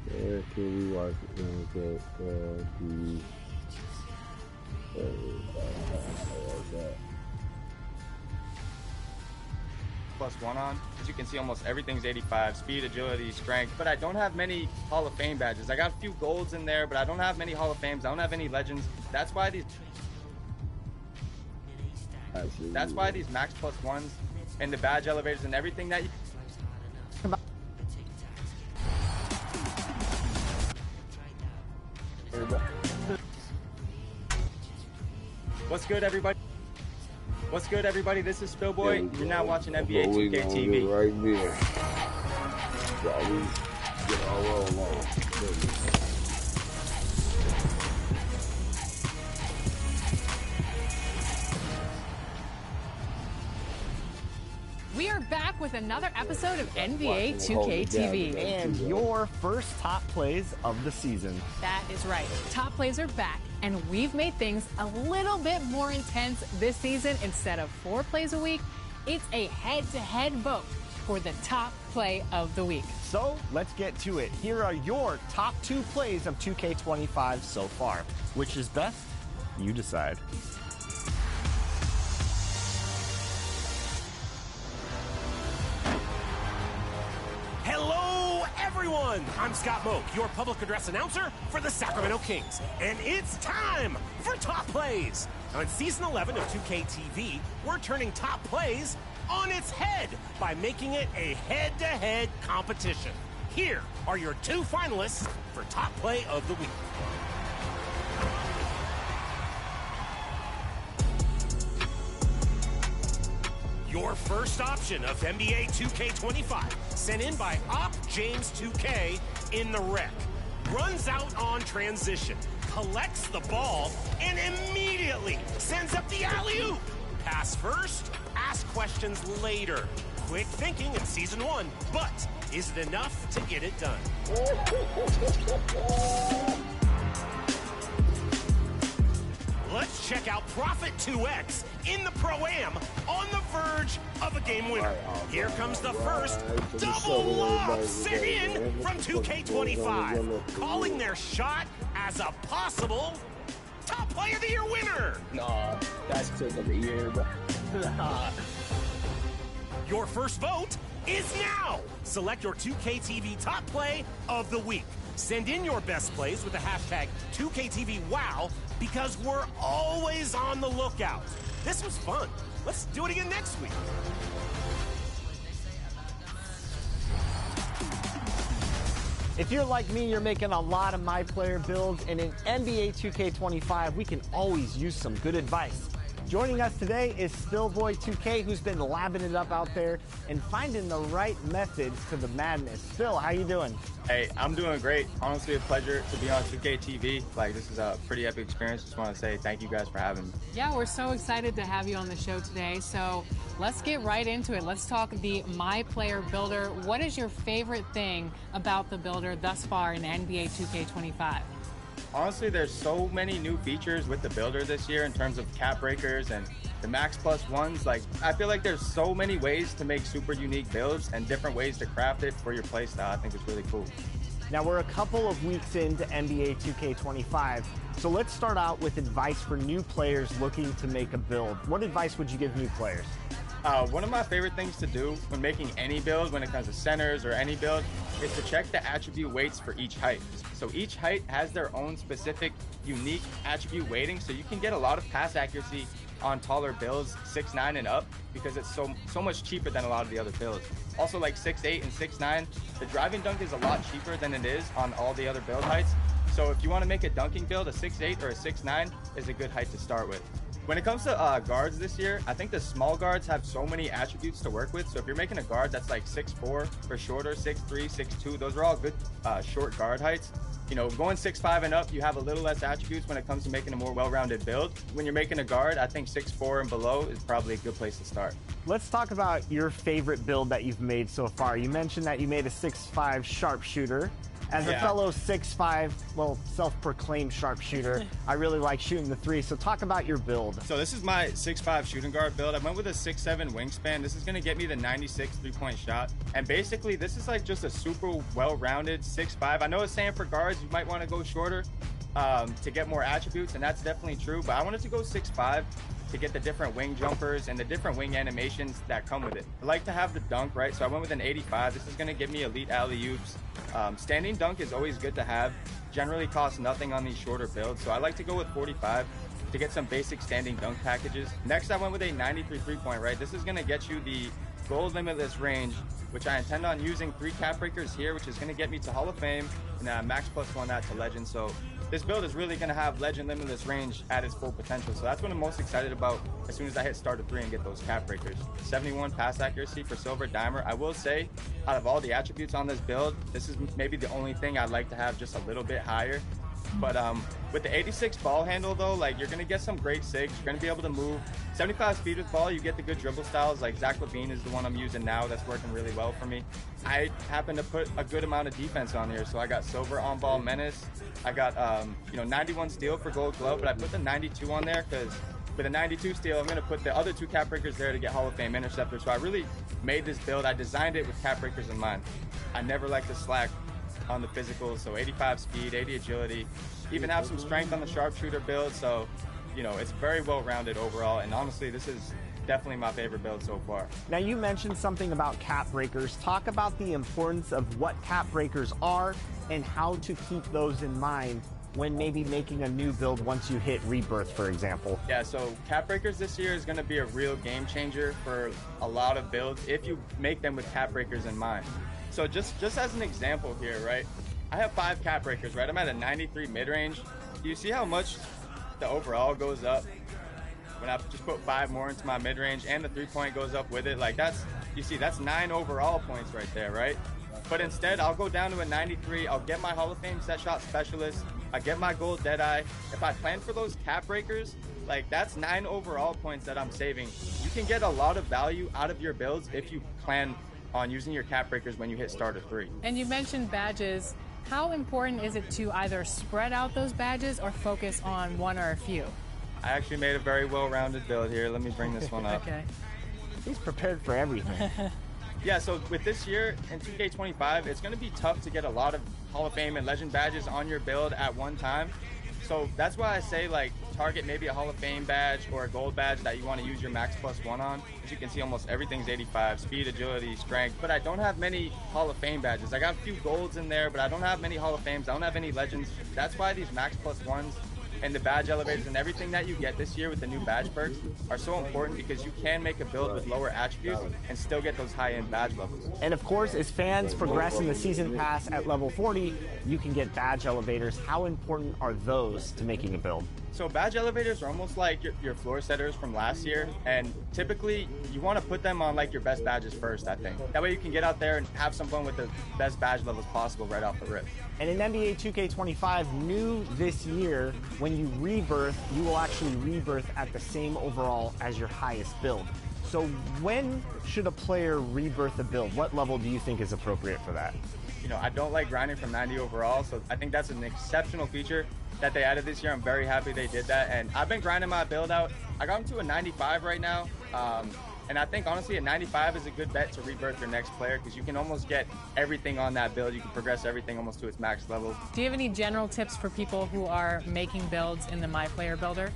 Yeah, can we watch the +1 on. As you can see, almost everything's 85. Speed, agility, strength. But I don't have many Hall of Fame badges. I got a few golds in there, but I don't have many Hall of Fames. I don't have any legends. That's why these Max +1s and the badge elevators and everything that you What's good, everybody? What's good, everybody? This is Spillboy. You're now watching NBA 2K TV. Right there. So we get our roll on. We are back with another episode of NBA 2K TV. And your first top plays of the season. That is right. Top plays are back, and we've made things a little bit more intense this season. Instead of 4 plays a week, it's a head-to-head vote for the top play of the week. So let's get to it. Here are your top 2 plays of 2K25 so far. Which is best? You decide. Hello, everyone! I'm Scott Moak, your public address announcer for the Sacramento Kings. And it's time for Top Plays. Now, in Season 11 of 2K TV, we're turning Top Plays on its head by making it a head-to-head competition. Here are your 2 finalists for Top Play of the Week. Your first option of NBA 2K25, sent in by Op James 2K in the rec. Runs out on transition, collects the ball, and immediately sends up the alley-oop. Pass first, ask questions later. Quick thinking in Season 1, but is it enough to get it done? Let's check out Profit 2X in the Pro-Am on the verge of a game winner. Here comes the first double lob sent in from 2K25, calling their shot as a possible top play of the year winner. Nah, that's took of the year, bro. Your first vote is now. Select your 2K TV top play of the week. Send in your best plays with the hashtag 2KTVWow because we're always on the lookout. This was fun. Let's do it again next week. If you're like me, you're making a lot of my player builds, and in NBA 2K25, we can always use some good advice. Joining us today is Spillboy2K, who's been labbing it up out there and finding the right methods to the madness. Phil, how you doing? Hey, I'm doing great. Honestly, a pleasure to be on 2K TV. Like, this is a pretty epic experience. Just want to say thank you guys for having me. Yeah, we're so excited to have you on the show today. So let's get right into it. Let's talk the My Player Builder. What is your favorite thing about the builder thus far in NBA 2K25? Honestly, there's so many new features with the builder this year in terms of cap breakers and the max plus ones. Like, I feel like there's so many ways to make super unique builds and different ways to craft it for your playstyle. I think it's really cool. Now, we're a couple of weeks into NBA 2K25, so let's start out with advice for new players looking to make a build. What advice would you give new players? One of my favorite things to do when making any build, when it comes to centers or any build, is to check the attribute weights for each height. So each height has their own specific, unique attribute weighting, so you can get a lot of pass accuracy on taller builds, 6'9" and up, because it's so much cheaper than a lot of the other builds. Also, like 6'8" and 6'9", the driving dunk is a lot cheaper than it is on all the other build heights. So if you want to make a dunking build, a 6'8" or a 6'9" is a good height to start with. When it comes to guards this year, I think the small guards have so many attributes to work with. So if you're making a guard that's like 6'4" or shorter, 6'3", 6'2", those are all good short guard heights. You know, going 6'5" and up, you have a little less attributes when it comes to making a more well-rounded build. When you're making a guard, I think 6'4" and below is probably a good place to start. Let's talk about your favorite build that you've made so far. You mentioned that you made a 6'5" sharpshooter. As a fellow 6'5", well, self-proclaimed sharpshooter, I really like shooting the three. So talk about your build. So this is my 6'5" shooting guard build. I went with a 6'7" wingspan. This is going to get me the 96 three-point shot. And basically, this is like just a super well-rounded 6'5". I know it's saying for guards, you might want to go shorter to get more attributes, and that's definitely true. But I wanted to go 6'5" to get the different wing jumpers and the different wing animations that come with it. I like to have the dunk, right? So I went with an 85. This is going to give me elite alley-oops. Standing dunk is always good to have. Generally costs nothing on these shorter builds. So I like to go with 45 to get some basic standing dunk packages. Next, I went with a 93 three-point, right? This is going to get you the goal limitless range, which I intend on using 3 cap breakers here, which is going to get me to Hall of Fame and max plus 1 that to legend. So this build is really going to have legend limitless range at its full potential. So that's what I'm most excited about as soon as I hit start of 3 and get those cap breakers. 71 pass accuracy for Silver Dimer. I will say, out of all the attributes on this build, this is maybe the only thing I'd like to have just a little bit higher. But with the 86 ball handle, though, like, you're going to get some great sigs. You're going to be able to move. 75 speed with ball, you get the good dribble styles. Like, Zach LaVine is the one I'm using now that's working really well for me. I happen to put a good amount of defense on here. So I got silver on-ball menace. I got, 91 steal for gold glove, but I put the 92 on there because with a 92 steal, I'm going to put the other 2 cap breakers there to get Hall of Fame interceptor. So I really made this build. I designed it with cap breakers in mind. I never like to slack on the physical, so 85 speed, 80 agility, even have some strength on the sharpshooter build. So, you know, it's very well-rounded overall, and honestly, this is definitely my favorite build so far. Now, you mentioned something about cap breakers. Talk about the importance of what cap breakers are and how to keep those in mind when maybe making a new build once you hit Rebirth, for example. Yeah, so cap breakers this year is going to be a real game changer for a lot of builds if you make them with cap breakers in mind. So just as an example here, right? I have 5 cap breakers, right? I'm at a 93 mid-range. Do you see how much the overall goes up when I just put 5 more into my mid-range and the 3-point goes up with it? Like, that's 9 overall points right there, right? But instead, I'll go down to a 93. I'll get my Hall of Fame set shot specialist. I get my gold Deadeye. If I plan for those cap breakers, like, that's 9 overall points that I'm saving. You can get a lot of value out of your builds if you plan on using your cap breakers when you hit start of 3. And you mentioned badges. How important is it to either spread out those badges or focus on one or a few? I actually made a very well-rounded build here. Let me bring this one up. Okay. He's prepared for everything. Yeah, so with this year in 2K25, it's going to be tough to get a lot of Hall of Fame and Legend badges on your build at one time. So that's why I say, like, target maybe a Hall of Fame badge or a gold badge that you want to use your Max Plus 1 on. As you can see, almost everything's 85, speed, agility, strength. But I don't have many Hall of Fame badges. I got a few golds in there, but I don't have many Hall of Fames. I don't have any Legends. That's why these Max Plus 1s and the badge elevators and everything that you get this year with the new badge perks are so important, because you can make a build with lower attributes and still get those high-end badge levels. And of course, as fans progress in the season pass at level 40, you can get badge elevators. How important are those to making a build? So badge elevators are almost like your floor setters from last year, and typically you want to put them on like your best badges first, I think. That way you can get out there and have some fun with the best badge levels possible right off the rip. And in NBA 2K25, new this year, when you rebirth, you will actually rebirth at the same overall as your highest build. So when should a player rebirth a build? What level do you think is appropriate for that? You know, I don't like grinding from 90 overall, so I think that's an exceptional feature that they added this year. I'm very happy they did that, and I've been grinding my build out. I got him to a 95 right now, and I think honestly a 95 is a good bet to rebirth your next player, because you can almost get everything on that build. You can progress everything almost to its max level. Do you have any general tips for people who are making builds in the My Player Builder?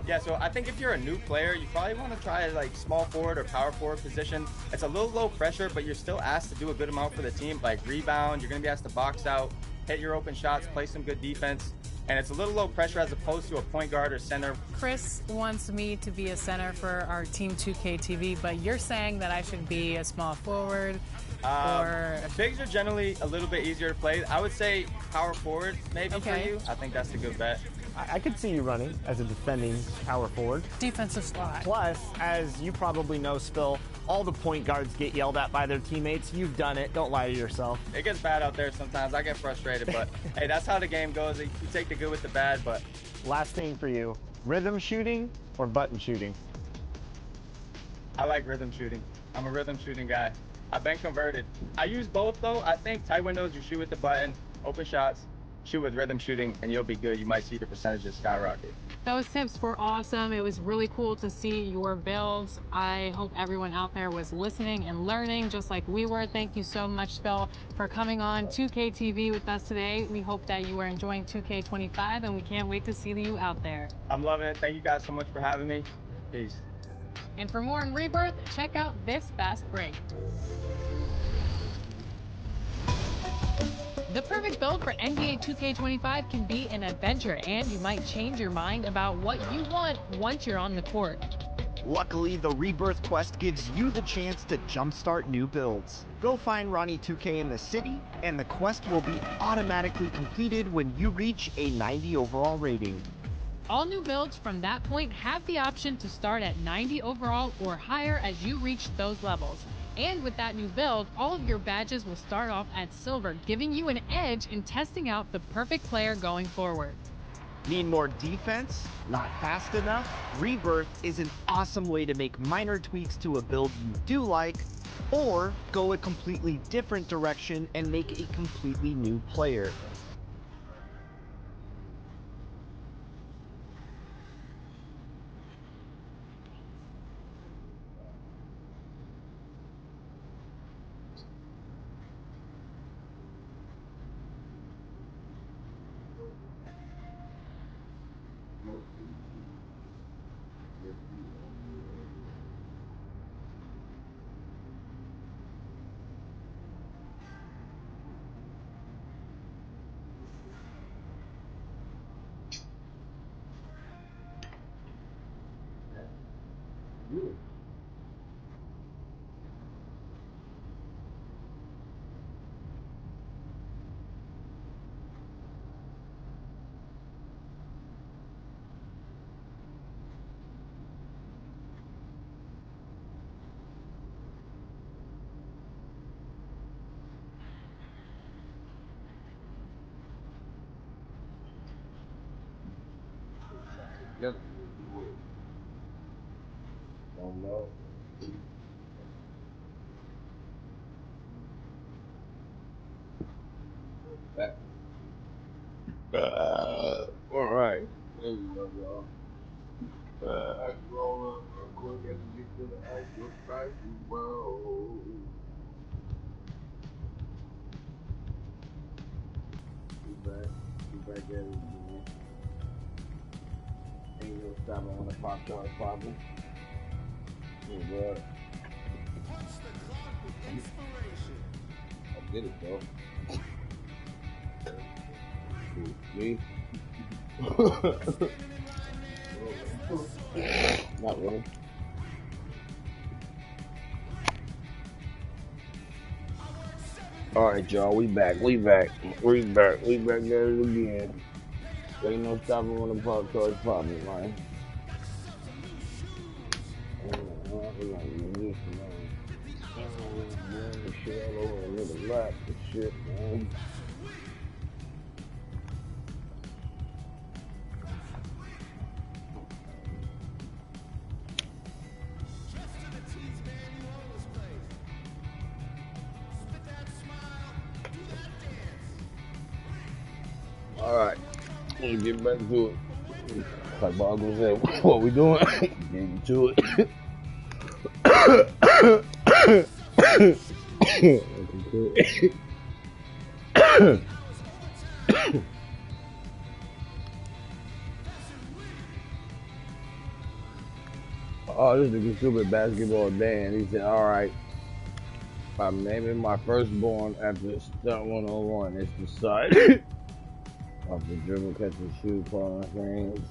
Yeah, so I think if you're a new player, you probably want to try like small forward or power forward position. It's a little low pressure, but you're still asked to do a good amount for the team, like rebound. You're going to be asked to box out, hit your open shots, play some good defense. And it's a little low pressure as opposed to a point guard or center. Chris wants me to be a center for our Team 2K TV, but you're saying that I should be a small forward or... Bigs are generally a little bit easier to play. I would say power forward maybe for you. I think that's a good bet. I could see you running as a defending power forward. Defensive slot. Plus, as you probably know, Spill, all the point guards get yelled at by their teammates. You've done it. Don't lie to yourself. It gets bad out there sometimes. I get frustrated, but hey, that's how the game goes. You take the good with the bad, but... Last thing for you, rhythm shooting or button shooting? I like rhythm shooting. I'm a rhythm shooting guy. I've been converted. I use both, though. I think tight windows, you shoot with the button, open shots, shoot with rhythm shooting, and you'll be good. You might see your percentages skyrocket. Those tips were awesome. It was really cool to see your builds. I hope everyone out there was listening and learning just like we were. Thank you so much, Spill, for coming on 2K TV with us today. We hope that you are enjoying 2K25, and we can't wait to see you out there. I'm loving it. Thank you guys so much for having me. Peace. And for more on Rebirth, check out this fast break. The perfect build for NBA 2K25 can be an adventure, and you might change your mind about what you want once you're on the court. Luckily, the Rebirth quest gives you the chance to jumpstart new builds. Go find Ronnie 2K in the city, and the quest will be automatically completed when you reach a 90 overall rating. All new builds from that point have the option to start at 90 overall or higher as you reach those levels. And with that new build, all of your badges will start off at silver, giving you an edge in testing out the perfect player going forward. Need more defense? Not fast enough? Rebirth is an awesome way to make minor tweaks to a build you do like, or go a completely different direction and make a completely new player. Yep. Don't know. Back. All right. There you go, y'all. Roll up. Back at it again. Ain't no stopping when the pop starts popping. Yeah, I did it though. Me? Not really. Alright, y'all, we back at it again. Ain't no stopping when the pop starts popping, man. Shit all over another lap and shit, man. Alright, let's get back to it. Like Bob gonna say, what we doing? Get to it. Oh, this nigga stupid basketball Dan. He said, alright, I'm naming my firstborn after Stunt 101. It's the side. Off the dribble, catch the shoe, falling hands.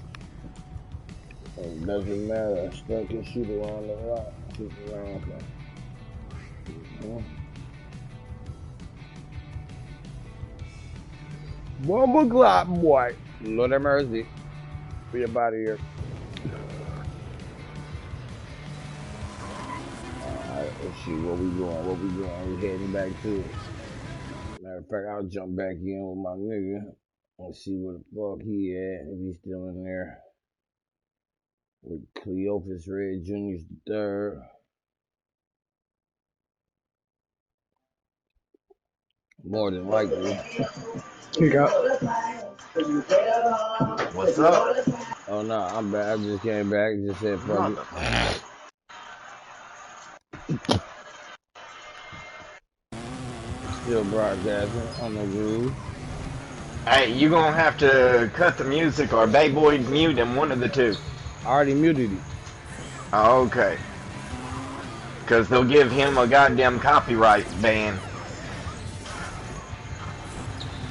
It doesn't matter. Stunt can shoot around the rock. Shoot around. Bumble Glop, boy. Lord have mercy. Be about here. Alright, let's see what we doing. We heading back to it. Matter of fact, I'll jump back in with my nigga. Let's see where the fuck he at, if he's still in there. With Cleophas Red Jr.'s the third. More than likely. You got. What's up? Oh no, I'm back. I just came back. Just said fuck it. Still broadcasting on the groove. Hey, you gonna have to cut the music or Bay Boy mute him, one of the two. I already muted it. Oh, okay. Because they'll give him a goddamn copyright ban.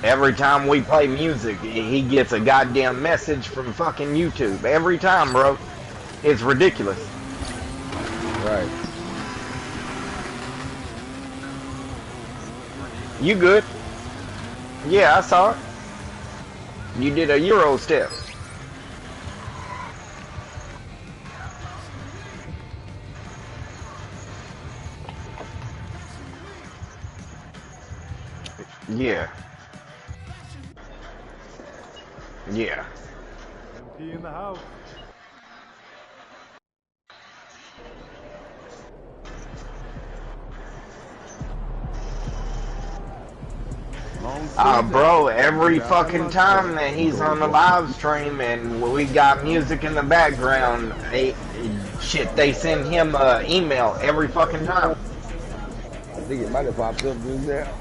Every time we play music, he gets a goddamn message from fucking YouTube. Every time, bro. It's ridiculous. Right. You good? Yeah, I saw it. You did a Euro step. Yeah. Yeah. MP in the house. Bro, every fucking time that he's on the live stream and we got music in the background, shit, they send him an email every fucking time. I think it might have popped up just there.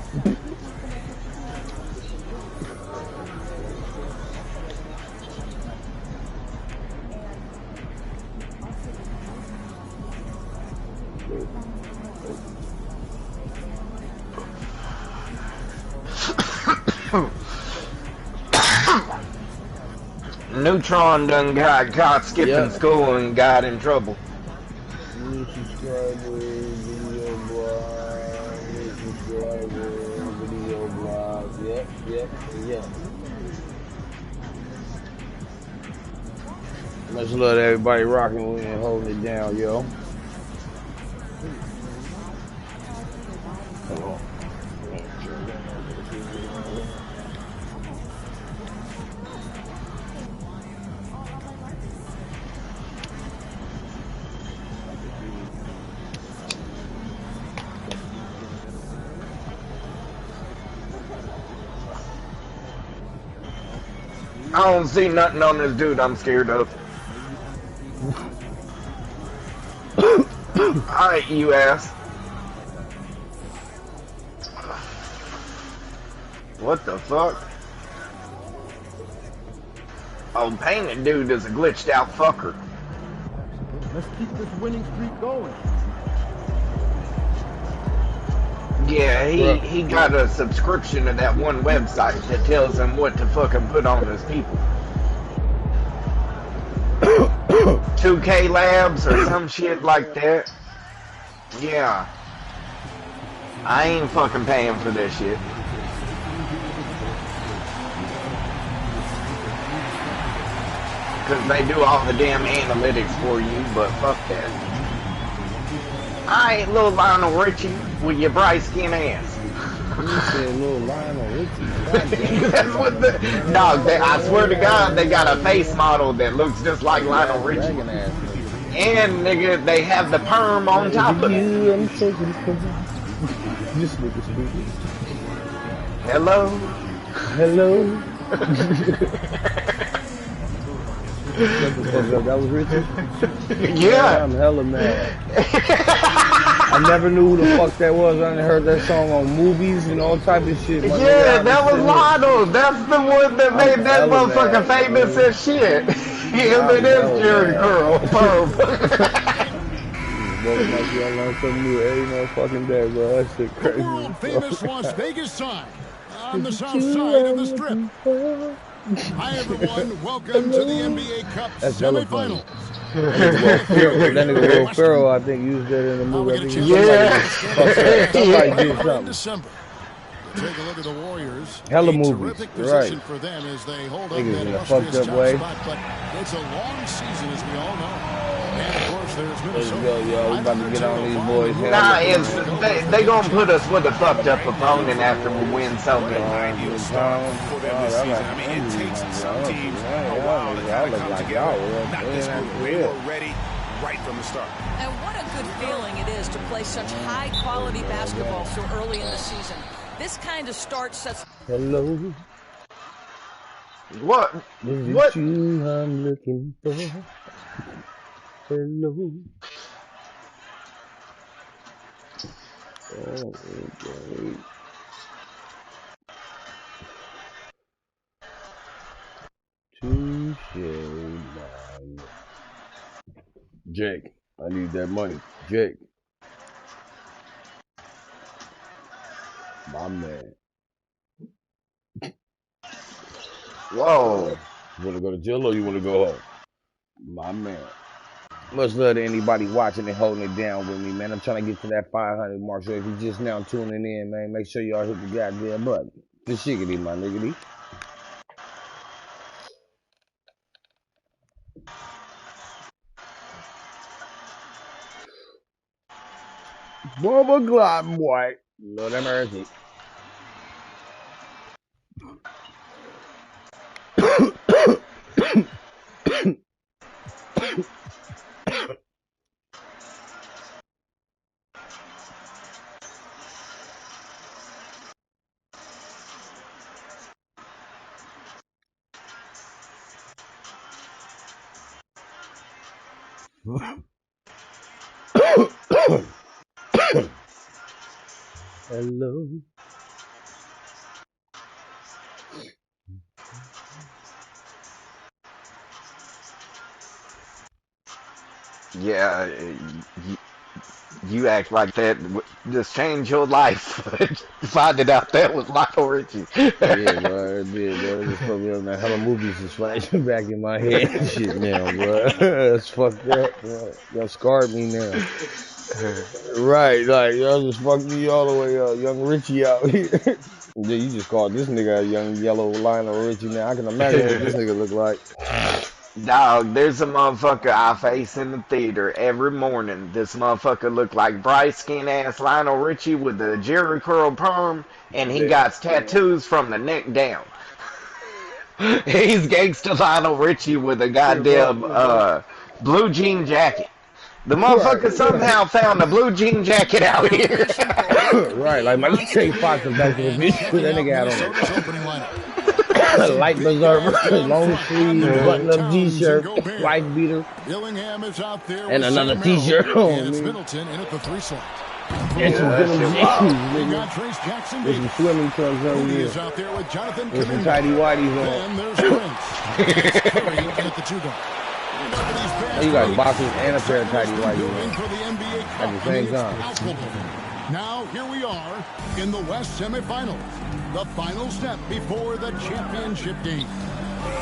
Neutron done got caught skipping school and got in trouble. New subscribers, video blogs, yep. Much love to everybody rocking with me and holding it down, yo. Hold on. I don't see nothing on this dude I'm scared of. Alright, you ass. What the fuck? Oh, painted dude is a glitched out fucker. Let's keep this winning streak going. Yeah, he got a subscription to that one website that tells him what to fucking put on his people. 2K Labs or some shit like that. Yeah. I ain't fucking paying for this shit. Because they do all the damn analytics for you, but fuck that. Alright, little Lionel Richie with your bright skin ass. You said little Lionel Richie. That's what the dog. I swear to God, they got a face model that looks just like Lionel Richie. And nigga, they have the perm on top of it. Hello. Hello. That was Richard? Yeah. I'm hella mad. I never knew who the fuck that was. I only heard that song on movies and all type of shit. Yeah, that was Lionel. That's the one that made that motherfucker famous as shit. Him and his Jerry curl. Perm. Like you learn something new every motherfucking day, bro. That shit crazy. World famous Las Vegas sign on the south side of the strip. Hi everyone, welcome to the NBA Cup semifinals. That nigga Will Ferrell, I think, used that in the movie. Somebody did something. December. Take a look at the Warriors. Hella movies, right? For them as they hold up Niggas in a that fucked up way. spot, but it's a long season, as we all know. And of course, there's Let's go, yo. We about to get on these boys. Nah, they gonna put us with a fucked up opponent after we win so many. I mean, it takes some teams a while to kind of come together. Not this group. They were ready right from the start. And what a good feeling it is to play such high-quality basketball so early in the season. This kind of start sets... Hello. What? Is what? It you I'm looking for? Hello. Oh, okay. Touche, man. Jake, I need that money. Jake. My man. Whoa. You wanna go to jail or you wanna go home? My man. Much love to anybody watching and holding it down with me, man. I'm trying to get to that 500 mark. So if you're just now tuning in, man, make sure y'all hit the goddamn button. The shiggity, my niggity. Bubba Glop, boy. Lord have mercy. Hello. Yeah, you act like that just changed your life. Finding out that was Lionel Richie. Yeah, bro, it did, bro. Just put me on that hella movies just flashing back in my head and shit now, bro. That's fucked up, bro. Y'all scarred me now. Right, like, y'all just fucked me all the way up. Young Richie out here. Yeah, you just called this nigga a young yellow Lionel Richie now. I can imagine what this nigga look like. Dog, there's a motherfucker I face in the theater every morning. This motherfucker look like bright skin ass Lionel Richie with the Jerry curl perm, and he got tattoos from the neck down. He's gangsta Lionel Richie with a goddamn blue jean jacket. The motherfucker somehow found a blue jean jacket out here. Right, like my Jay Fox and Back to the Future. That nigga out on it. Light berserker, long sleeve, button-up T-shirt, wife beater, Dillingham is out there and with another Sam T-shirt Merrill. on. And it's Man. Middleton in at the 3 slot. And some denim We jeans, got nigga. Trace Jackson With some Davis. swimming trunks on Moody here. is out there with Jonathan With some Kuminga. tidy whities Then on. there's Prince. It's Curry in at the 2 guard. Oh, you got boxers and a pair of tidy whities on. For the NBA Cup. At the same time. Now, here we are in the West semifinals. The final step before the championship game.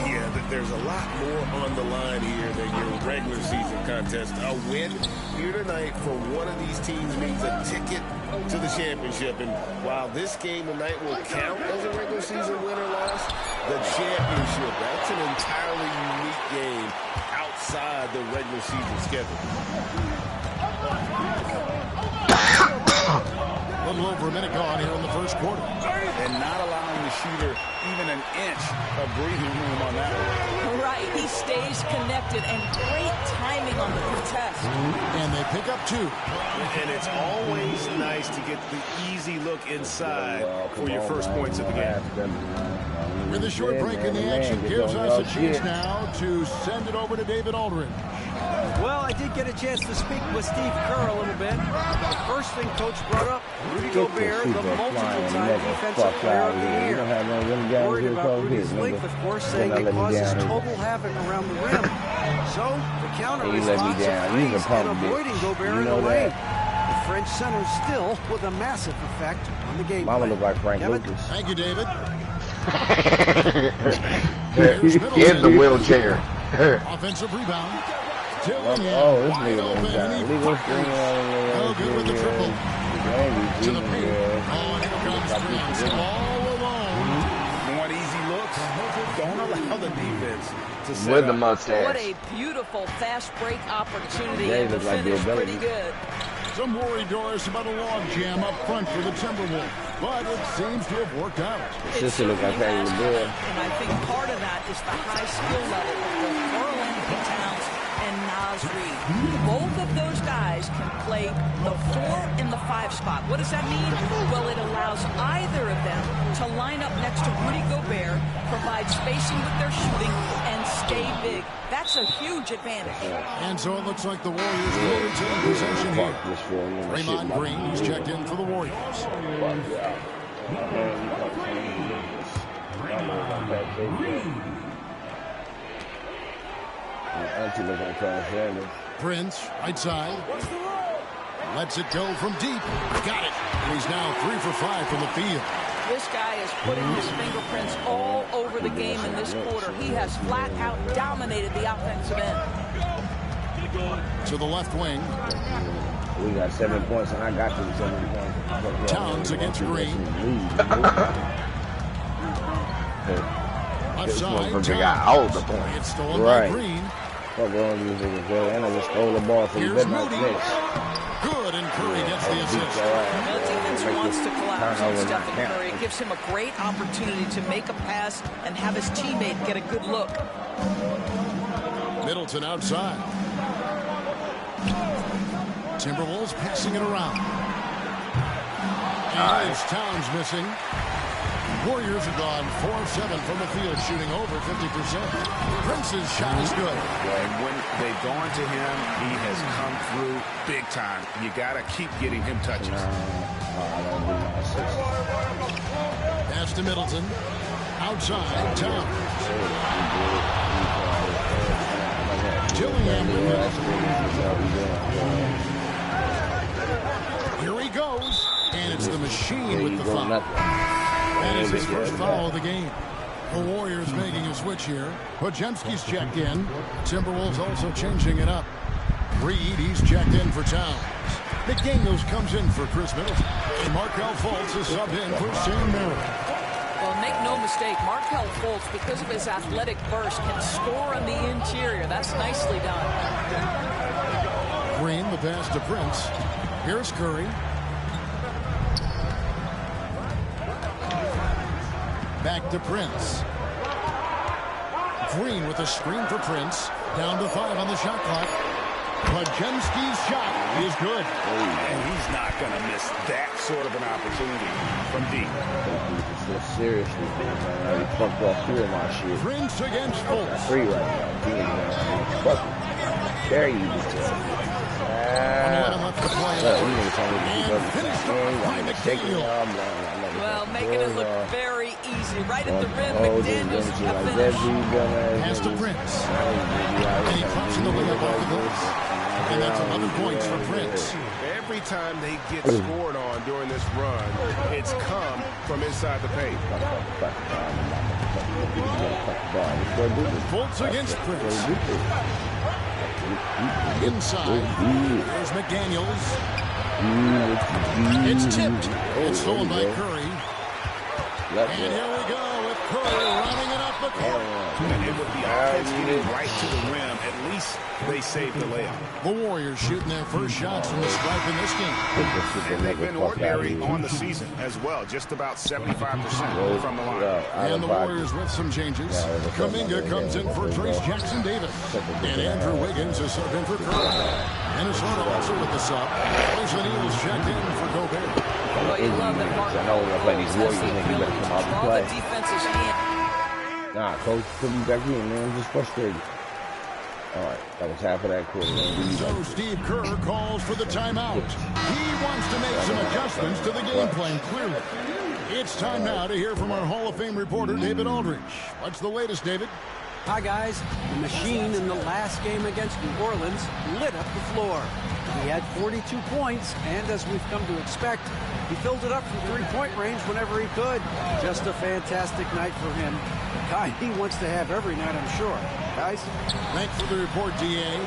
Yeah, there's a lot more on the line here than your regular season contest. A win here tonight for one of these teams means a ticket to the championship. And while this game tonight will count as a regular season win or loss, the championship, that's an entirely unique game outside the regular season schedule. A little over a minute gone here in the first quarter. And not allowing the shooter even an inch of breathing room on that one. Right, he stays connected, and great timing on the contest. And they pick up 2. And it's always nice to get the easy look inside for your first points of the game. With a short break in the action, gives us a chance now to send it over to David Aldridge. Well, I did get a chance to speak with Steve Kerr a little bit. The first thing Coach brought up, Rudy Gobert, the multiple-time defensive player of the year. Worried about Rudy's length, of course, saying it causes total havoc around the rim. So, the counter response of freeze and avoiding Gobert in the lane. The French center still with a massive effect on the game. Mama look like Frank Lucas. Thank you, David. In the wheelchair. Offensive rebound. Oh, this nigga was down. Legal string Oh, good with the triple. To the paint. Oh, here comes Prince. All alone. Want easy looks? Don't allow the defense to set With the up. mustache. What a beautiful fast break opportunity, Yeah, he and the looks like finish Bill pretty Belichick. good. Some worry, Doris, about a log jam up front for the Timberwolves, but it seems to have worked out. His sister look like Patty LaBelle. And I think part of that is the high skill level of both Karl-Anthony Towns and Naz Reid. Both of those guys can play the 4 and the 5 spot. What does that mean? Well, it allows either of them to line up next to Rudy Gobert, provide spacing with their shooting, and stay big. That's a huge advantage. And so it looks like the Warriors will retain possession here. Draymond Green, who's checked in for the Warriors. Prince, right side. Lets it go from deep. Got it. And he's now 3 for 5 from the field. This guy is putting his fingerprints all over the game in this quarter. He has flat out dominated the offensive end. To the left wing. We got 7 points, and I got to the 7 points. Towns against Green. Left This side, motherfucker got all the Towns. points. It's stolen by Green. Fuck wrong with these niggas, bro. And I just stole the ball from the Here's Bednar Moody. Knicks. Good, and Curry gets the assist. The defense wants to collapse on Stephen Curry. It gives him a great opportunity to make a pass and have his teammate get a good look. Middleton outside. Timberwolves passing it around. And it's Towns missing. Warriors have gone 4 of 7 from the field, shooting over 50%. Prince's shot is good. And when they've gone to him, he has come through big time. You got to keep getting him touches. Pass to Middleton. Outside, Towns. Dillingham to Middleton. Here he goes. And it's the machine with the foul. That is his first foul of the game. The Warriors making a switch here. Podziemski's checked in. Timberwolves also changing it up. Reed, he's checked in for Towns. McDaniels comes in for Chris Middleton. And Markelle Fultz is subbed in for Sam Merrill. Well, make no mistake, Markelle Fultz, because of his athletic burst, can score on the interior. That's nicely done. Green, the pass to Prince. Here's Curry. Back to Prince. Green with a screen for Prince. Down to 5 on the shot clock. Podziemski's shot is good. And he's not going to miss that sort of an opportunity from deep. seriously, man. I already fucked off 2 of my shit. Prince against Fultz. 3 right now. Fuck it. Dare you to tell. Well, making it look very easy. Right at the rim, McDaniels a finish. Pass to Prince. And he pops in the layup off the glass. And that's 11 points for Prince. Every time they get scored on during this run, it's come from inside the paint. Fultz against Prince. Inside. There's McDaniels. It's tipped. It's stolen by Curry. And here we go with Curry running it up the court. And with the offense getting right to the rim, at least they saved the layup. The Warriors shooting their first shots from the stripe in this game. And they've been ordinary on the season as well, just about 75% from the line. And the Warriors with some changes. Kuminga comes in for Trace Jackson-Davis. And Andrew Wiggins is subbed in for Curry. Minnesota also with the sub. There's the Neals checked in for Gobert. Well, you love that Mark always has the ability to draw the defense's hand. Nah, coach, put me back in, man. I'm just frustrated. All right, that was half of that quarter. So Steve Kerr calls for the timeout. He wants to make some adjustments to the game plan, clearly. It's time now to hear from our Hall of Fame reporter, David Aldridge. What's the latest, David? Hi, guys. The machine in the last game against New Orleans lit up the floor. He had 42 points, and as we've come to expect, he filled it up from three-point range whenever he could. Just a fantastic night for him. The guy he wants to have every night, I'm sure. Guys? Thanks for the report, D.A.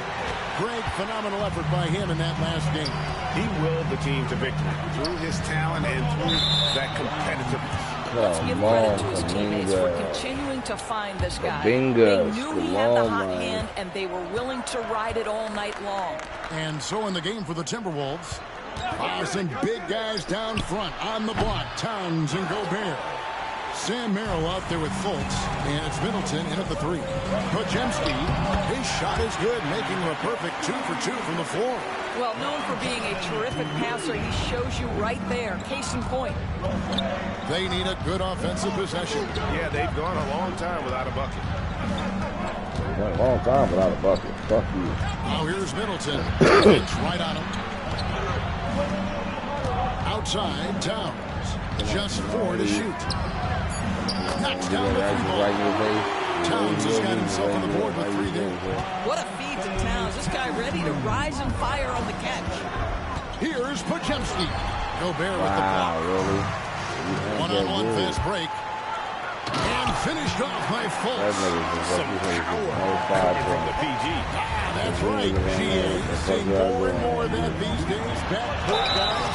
Great, phenomenal effort by him in that last game. He willed the team to victory through his talent and through that competitiveness. Let's give credit to his teammates for continuing to find this guy. They knew he had the hot hand, and they were willing to ride it all night long. And so in the game for the Timberwolves, some big guys down front on the block. Towns and Gobert. Sam Merrill out there with Fultz, and it's Middleton in at the 3. Podziemski, his shot is good, making him a perfect 2 for 2 from the floor. Well, known for being a terrific passer, he shows you right there. Case in point. They need a good offensive possession. Yeah, they've gone a long time without a bucket. A long time without a bucket. Fuck you. Now here's Middleton. It's right on him. Outside, Towns. Just 4 to shoot. Knocks down the free ball. Towns has got himself on the board with 3 there. What a feed to Towns. This guy ready to rise and fire on the catch. Here's Podziemski. Gobert with the block. Really? One-on-one fast break. And finished off by Fultz. Some power from the PG. That's right. GA seeing more and more of that these days. Backcourt guys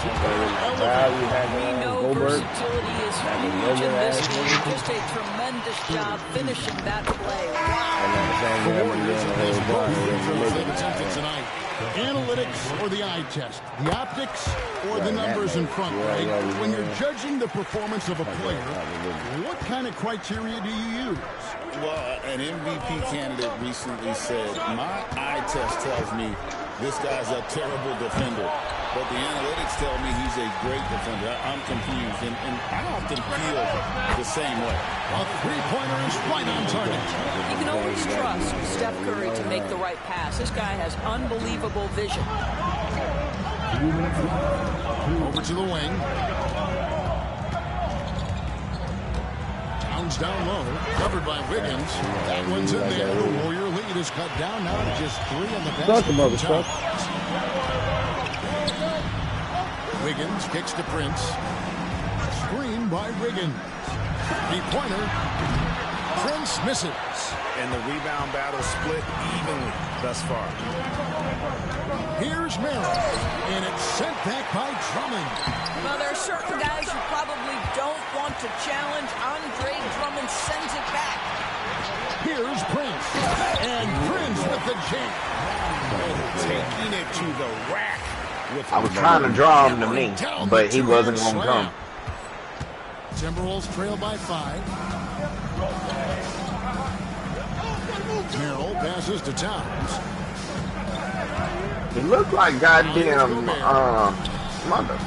who we know versatility is huge in this league. Just a tremendous job finishing that play. The Warriors have faced both free throws they've attempted tonight. Analytics or the eye test? The optics or the numbers in front, right? When you're judging the performance of a player, what kind of criteria do you use? Well, an MVP candidate recently said, my eye test tells me this guy's a terrible defender, but the analytics tell me he's a great defender. I'm confused, and I often feel the same way. A three-pointer is right on target. You can always trust Steph Curry to make the right pass. This guy has unbelievable vision. Over to the wing. Towns down low, covered by Wiggins. That one's in there. The Warrior lead is cut down now to just 3 on the basket. Wiggins kicks to Prince. Screen by Wiggins. Three-pointer. Prince misses. And the rebound battle split evenly thus far. Here's Merrill. And it's sent back by Drummond. Well, there are certain guys you probably don't want to challenge. Andre Drummond sends it back. Here's Prince. And Prince with the jam. Taking it to the rack. I was trying to draw him to me, but he wasn't going to come. Timberwolves trail by 5. Merrill passes to Towns. He looked like goddamn mother.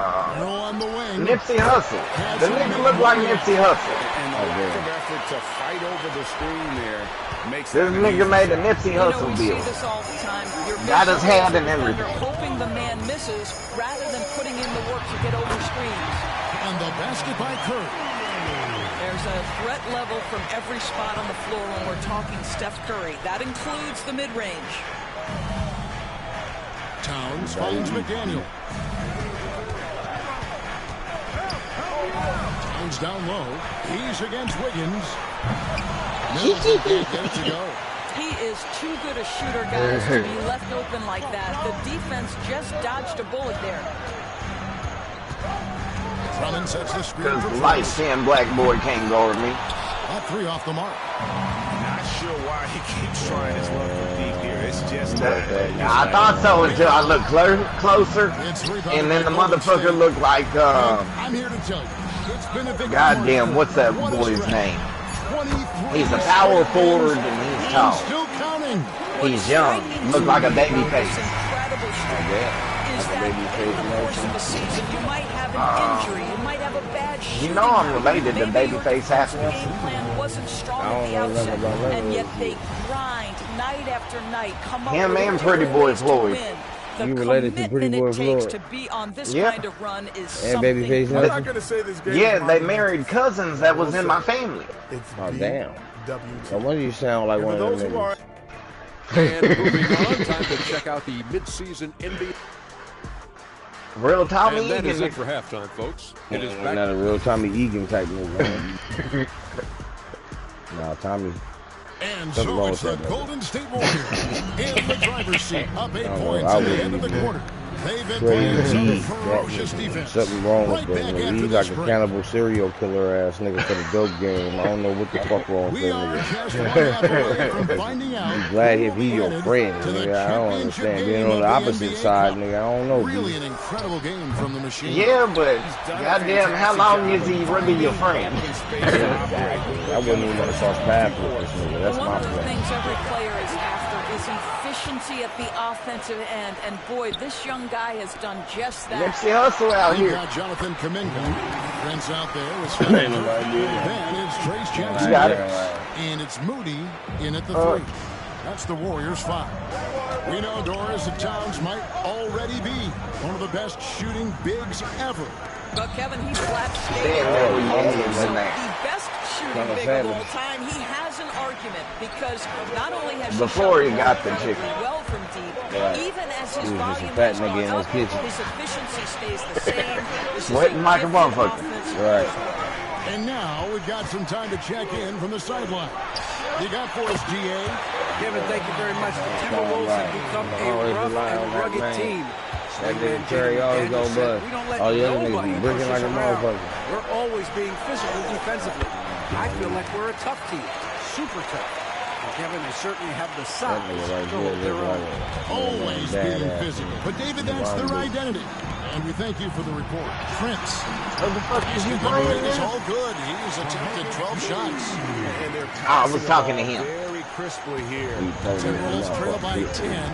on the wing. Nipsey Hussle. The nigga look like Nipsey Hussle. And the lack of effort to fight over the screen there makes this nigga made a Nipsey Hussle we deal. see this all the time. You're Got his hand in defender everything. hoping the man misses rather than putting in the work to get over screens. And the basket by Curry. There's a threat level from every spot on the floor when we're talking Steph Curry. That includes the mid-range. Towns finds McDaniel. Towns down low. He's against Wiggins. Middleton can't get it to go. He is too good a shooter, guys, to be left open like that. The defense just dodged a bullet there. Drummond sets the screen for Because light-skinned black boy can't guard me. A 3 off the mark. Not sure why he keeps trying his luck from deep here. It's just I thought so until I looked closer, and then the motherfucker looked like, I'm here to tell you, it's been a big goddamn, what's that boy's name? He's a power forward and he's tall. Still counting. He's young. Look like a baby face. You might have an injury. You might have a bad shooting. You know I'm related to Babyface Haskins. Game plan wasn't strong at the outset, and yet they grind night after night. Come up Him with and Pretty Boy ways to Floyd. win. The You related to Pretty Boy commitment it takes Floyd. to be on this Yep. kind of run is And something. Babyface I'm not Haskins. going to say this game. Yeah, they married cousins that was in my family. It's Oh, damn. BWT. No wonder you sound like And one for of those them who are niggas. And moving on, time to check out the midseason NBA. Real Tommy And that is it Egan. for halftime, folks. It is back. Not a real Tommy Egan type nigga. Nah, Tommy. And Something so wrong it's with the that, man. Golden State Warriors in the driver's seat, up 8 Oh, points I at the would end of the be quarter. They've been playing some Crazy. ferocious defense. Something wrong with Right that back nigga. after He's this like a break. cannibal serial killer ass nigga for the dope game. I don't know what the fuck wrong with We that are just nigga. one half away from finding out I'm glad if who he will your be friend, headed to the nigga. I don't championship understand. game Being on of the opposite NBA side, Cup. nigga, I don't know. Really dude. an incredible game from the machine. Yeah, but goddamn, how long is he really your friend? I wouldn't even want to cross paths with this nigga. That's One my of the plan. things every player is after is efficiency at the offensive end. And boy, this young guy has done just that. Nipsey Hussle out You've here. got Jonathan Kuminga. Prince out there is Ain't nobody doing it. Then it's Trace You Jackson. got it. And it's Moody in at the 3. That's the Warriors 5. We know Doris that Towns might already be one of the best shooting bigs ever. But Kevin, he's flat skating. Yeah, So in there. the best shooting Kinda big of all savage. time. He has an argument because not only has he Before he shot got the incredibly chicken. well from deep, Right. even as his He was just a volume fat has nigga gone in his up, kitchen. his efficiency stays the same. This is Sweating a like a gifted motherfucker. offensive Right. And now we've got some time to check in from the sideline. You got for us, GA. Kevin, thank you very much. The Timberwolves Right. have become Always a rough rely on and that rugged man. team. That Swingman nigga Terry always Jaden go said, bust. "We don't let All the other nobody niggas be push bricking us like a around. motherfucker." We're always being physical defensively. I feel like we're a tough team, super tough. And Kevin, they certainly have the size That nigga right to hold there their look own. like Always a being badass. physical. But David, that's their identity. And we thank you for the report. Prince. What the fuck is he playing It's in? all good. He's attempted 12 shots. And they're I was passing the talking to ball him. very crisply here. He told me Timberwolves that trail by motherfucker. 10.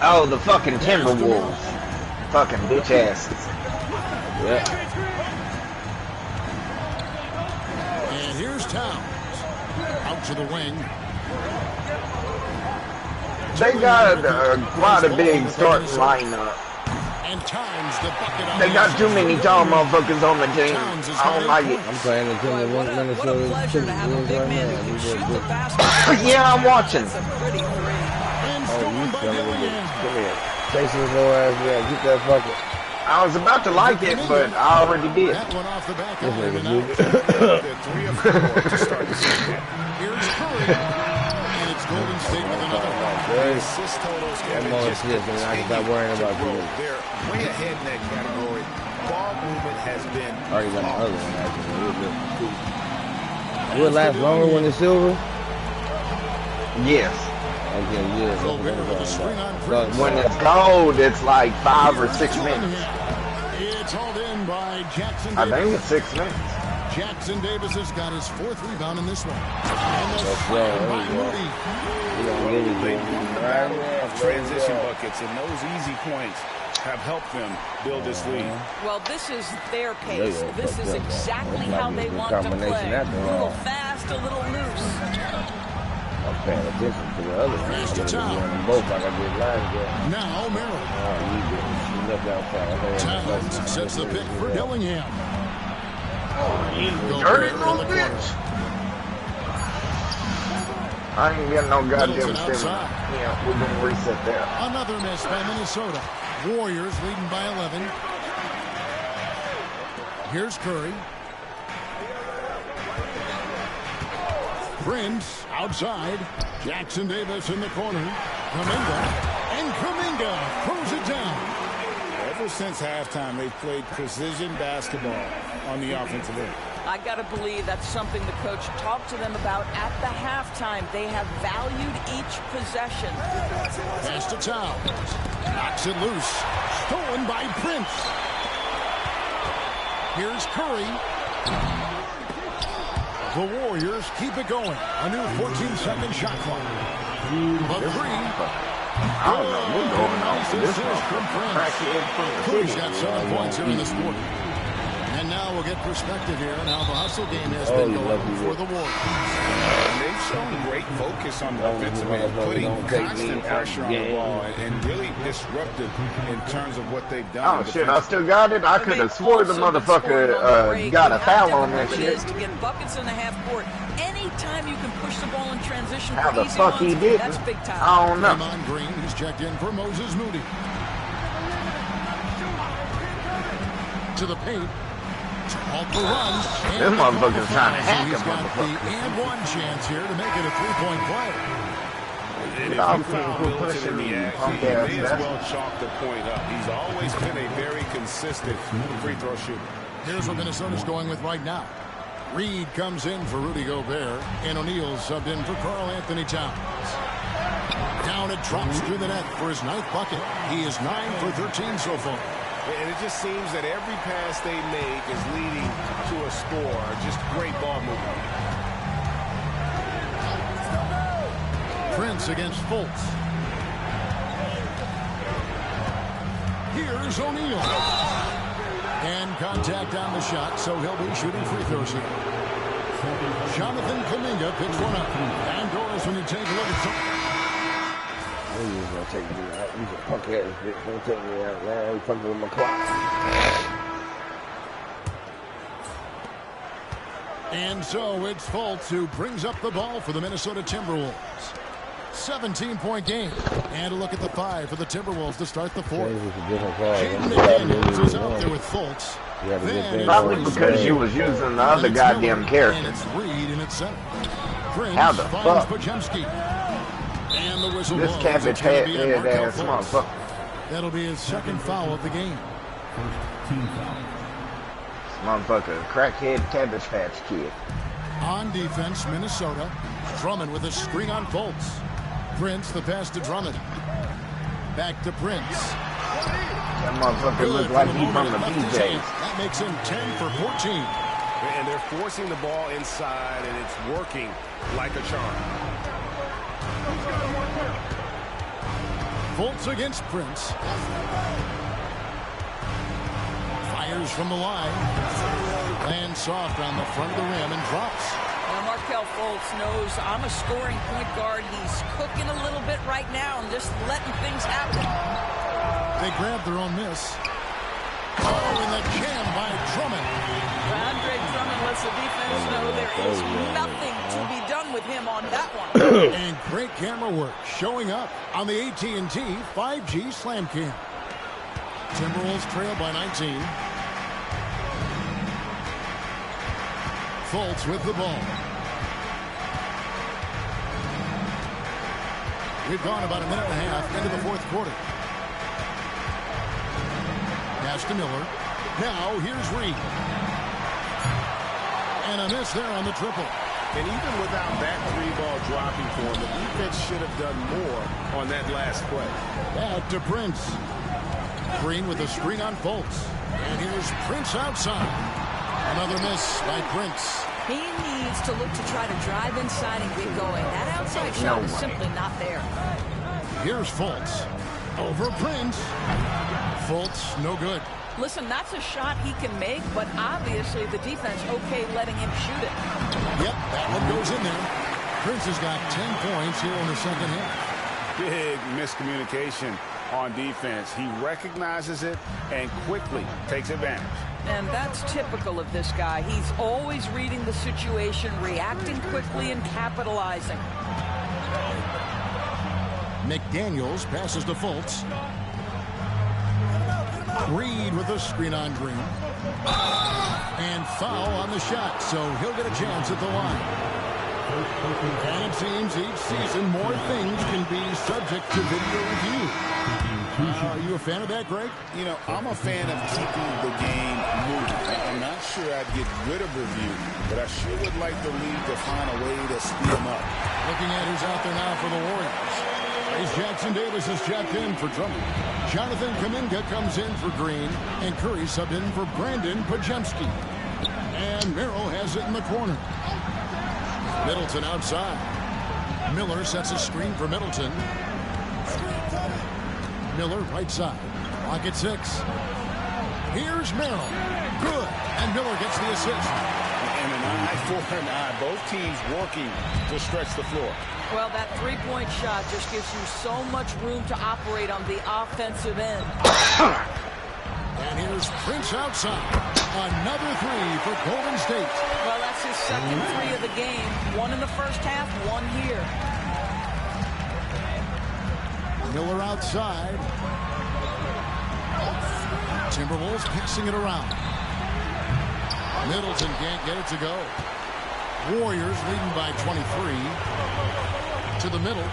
Oh, the fucking Timberwolves. Fucking bitch asses. Yeah. And here's Towns. Out to the wing. They got quite a big start lineup. And Towns, the bucket on They the got too many tall motherfuckers on the team. Towns is I don't like it. I'm playing the Timberwolves, What a Minnesota pleasure to have a Timberwolves big right man now. who We can just shoot the good. basketball. Yeah, I'm watching. That's a pretty three. And Oh, you stolen by son of a Dillian. bitch. Come here. Chasing his little ass back. Get that fucker. I was about to like it, but I already did. That one off the back This iron and nigga out. good. They're 3 of 4 to start the season. Here's Curry. And it's Golden State with another. Very Assist totals, Kevin, more just assists, and I can stop worrying continue about to grow. you. They're way ahead in that category. Ball movement has been I already got my other one actually. Will it last longer when it's silver? Yes. Okay, yeah. That's what I'm talking about. When it's gold, it's like 5 or 6 minutes. It's hauled in by Jackson I Davis. think it's 6 minutes. Jackson Davis has got his 4th rebound in this one. And the Let's go. slam There by we go. Moody. We gonna give it to him. Right there. of transition buckets and those easy points. have helped them build this lead. Well, this is their pace. This is exactly how they want to play. A little fast, a little loose. I'm paying attention to the other one. Both like I did last game. Now Merrill. Towns sets the pick for Dillingham. Dirty little bitch. I ain't getting no goddamn stimulus. Yeah, we're going to reset there. Another miss by Minnesota. Warriors leading by 11. Here's Curry. Prince outside. Jackson Davis in the corner. Kuminga. And Kuminga throws it down. Ever since halftime, they've played precision basketball on the offensive end. I got to believe that's something the coach talked to them about at the halftime. They have valued each possession. Pass to Towns. Knocks it loose. Stolen by Prince. Here's Curry. The Warriors keep it going. A new 14-second shot clock. The three. I don't know what's going on with this one. Curry's got 7 points here in this quarter. And now we'll get perspective here on how the hustle game has been going for the Warriors. And they've shown great focus on the offensive end, putting constant pressure on the ball and really disruptive in terms of what they've done. Oh, shit, I still got it? I could have swore the motherfucker got a foul on that shit. It is to get buckets in the half court. Anytime you can push the ball in transition how for the easy fuck ones, he did? that's big time. I don't know. Draymond Green, he's checked in for Moses Moody. To the paint. Off the run. This motherfucker's trying to hack He's a got the motherfucker. and one chance here to make it a three-point play. And if you foul Middleton in the action, he may as well chalk the point up. He's always been a very consistent free throw shooter. Here's what Minnesota's going with right now. Reed comes in for Rudy Gobert, and O'Neal subbed in for Karl Anthony Towns. Down it drops through the net for his 9th bucket. He is 9 for 13 so far. And it just seems that every pass they make is leading to a score. Just great ball movement. Prince against Fultz. Here's O'Neal. And contact on the shot, so he'll be shooting free throws here. Jonathan Kuminga picks one up. And Doris, when you take a look at something. He's gonna take me out. He's a punk ass bitch. Gonna take me out now. He's fucking with my clock. And so it's Fultz who brings up the ball for the Minnesota Timberwolves. 17-point game. And a look at the 5 for the Timberwolves to start the 4th. Jaden McDaniels is out there with Fultz. Probably because you was using the other goddamn character. And it's Reed in its center. How the fuck? And the whistle This blows. cabbage head ass motherfucker. That'll be his 2nd foul of the game. Motherfucker, crackhead cabbage patch kid. On defense, Minnesota. Drummond with a screen on Fultz. Prince, the pass to Drummond. Back to Prince. That motherfucker looks like he's from the PJs. That makes him 10 for 14. And they're forcing the ball inside, and it's working like a charm. Fultz against Prince. Fires from the line. Lands soft on the front of the rim and drops. Now Markelle Fultz knows I'm a scoring point guard. He's cooking a little bit right now and just letting things happen. They grab their own miss. Oh, and the jam by Drummond. Andre Drummond lets the defense know there is nothing to be done with him on that one. And great camera work showing up on the AT&T 5G Slam Cam. Timberwolves trail by 19. Fultz with the ball. We've gone about a minute and a half into the 4th quarter. Pass to Miller. Now here's Reed. And a miss there on the triple. And even without that 3-ball dropping for him, the defense should have done more on that last play. Back to Prince. Green with a screen on Fultz. And here's Prince outside. Another miss by Prince. He needs to look to try to drive inside and get going. That outside shot is simply not there. Here's Fultz. over Prince. Fultz, no good. Listen, that's a shot he can make, but obviously the defense okay letting him shoot it. Yep, that one goes in there. Prince has got 10 points here in the second half. Big miscommunication on defense. He recognizes it and quickly takes advantage. And that's typical of this guy. He's always reading the situation, reacting quickly, and capitalizing. McDaniels passes to Fultz. Reed with a screen on Green. And foul on the shot, so he'll get a chance at the line. And it seems each season more things can be subject to video review. Are you a fan of that, Greg? You know, I'm a fan of keeping the game moving. I'm not sure I'd get rid of review, but I sure would like the league to find a way to speed them up. Looking at who's out there now for the Warriors. Trace Jackson Davis is checked in for Drummond. Jonathan Kuminga comes in for Green, and Curry subbed in for Brandon Podziemski. And Merrill has it in the corner. Middleton outside. Miller sets a screen for Middleton. Miller right side. Clock at 6. Here's Merrill. Good. And Miller gets the assist. And an eye for an eye. Both teams working to stretch the floor. Well, that three-point shot just gives you so much room to operate on the offensive end. And here's Prince outside. Another three for Golden State. Well, that's his second three of the game. One in the first half, one here. Miller outside. Timberwolves passing it around. Middleton can't get it to go. Warriors leading by 23. To the middle.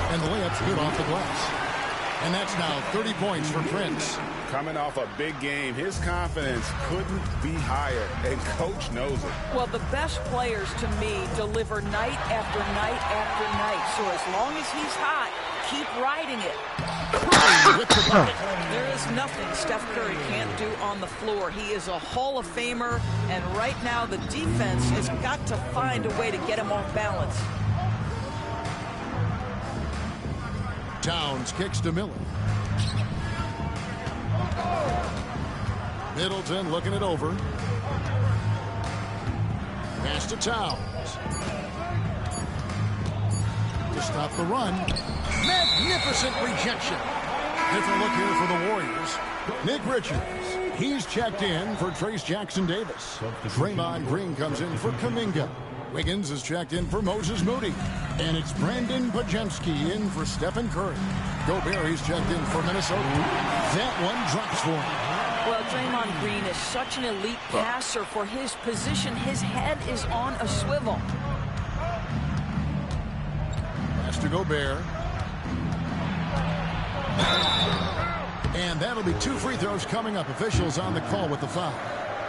And the layup's good off the glass. And that's now 30 points for Prince. Coming off a big game, his confidence couldn't be higher, and coach knows it. Well, the best players, to me, deliver night after night after night. So as long as he's hot, keep riding it. There is nothing Steph Curry can't do on the floor. He is a Hall of Famer, and right now the defense has got to find a way to get him off balance. Towns kicks to Miller. Middleton looking it over. Pass to Towns. To stop the run. Magnificent rejection. Different look here for the Warriors. Nick Richards. He's checked in for Trace Jackson Davis. Draymond Green comes in for Kuminga. Wiggins is checked in for Moses Moody. And it's Brandon Podziemski in for Stephen Curry. Gobert, he's checked in for Minnesota. That one drops for him. Well, Draymond Green is such an elite passer for his position. His head is on a swivel. Pass to Gobert. And that'll be 2 free throws coming up. Officials on the call with the foul.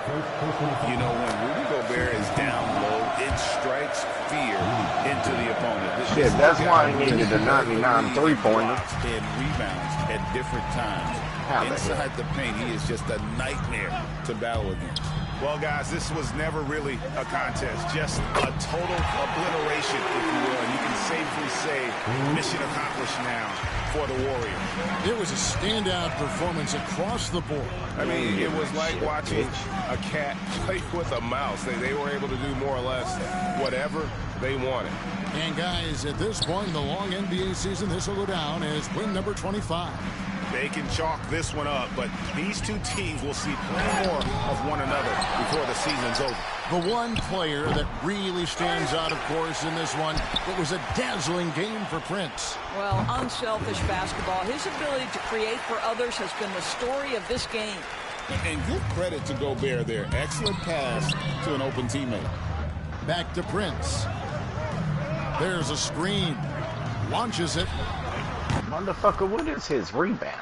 You know, when Rudy Gobert is down low, it strikes fear into the opponent. Shit, that's why he needed a 99 three-pointer. And rebounds at different times. Inside the paint, he is just a nightmare to battle against. Well, guys, this was never really a contest, just a total obliteration, if you will. And you can safely say mission accomplished now for the Warriors. It was a standout performance across the board. I mean, it was like watching a cat play with a mouse. They were able to do more or less whatever they wanted. And, guys, at this point in the long NBA season, this will go down as win number 25. They can chalk this one up, but these two teams will see plenty more of one another before the season's over. The one player that really stands out, of course, in this one, it was a dazzling game for Prince. Well, unselfish basketball. His ability to create for others has been the story of this game. And good credit to Gobert there. Excellent pass to an open teammate. Back to Prince. There's a screen. Launches it. Motherfucker, what is his rebound?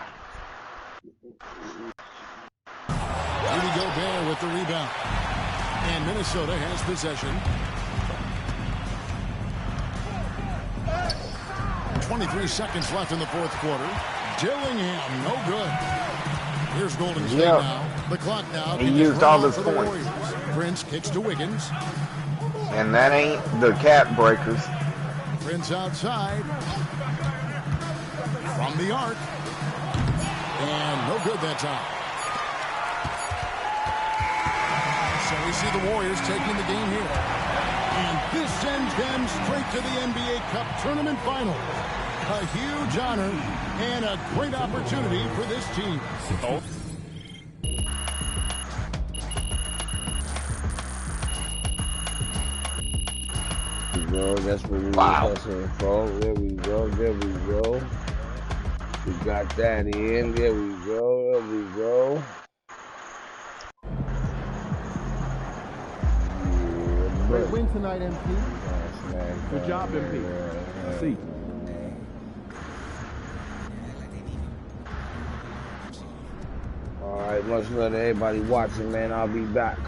Rudy Gobert with the rebound. And Minnesota has possession. 23 seconds left in the fourth quarter. Dillingham, no good. Here's Golden State now. The clock now. He used all his points. Prince kicks to Wiggins. And that ain't the cap breakers. Prince outside. from the arc. And no good that time. So we see the Warriors taking the game here. And this sends them straight to the NBA Cup Tournament Final. A huge honor and a great opportunity for this team. That's what we were hustling for. There we go. There we go. We got that in. There we go. There we go. Great win tonight, MP. Good job, MP. See. All right, much love to everybody watching, man. I'll be back.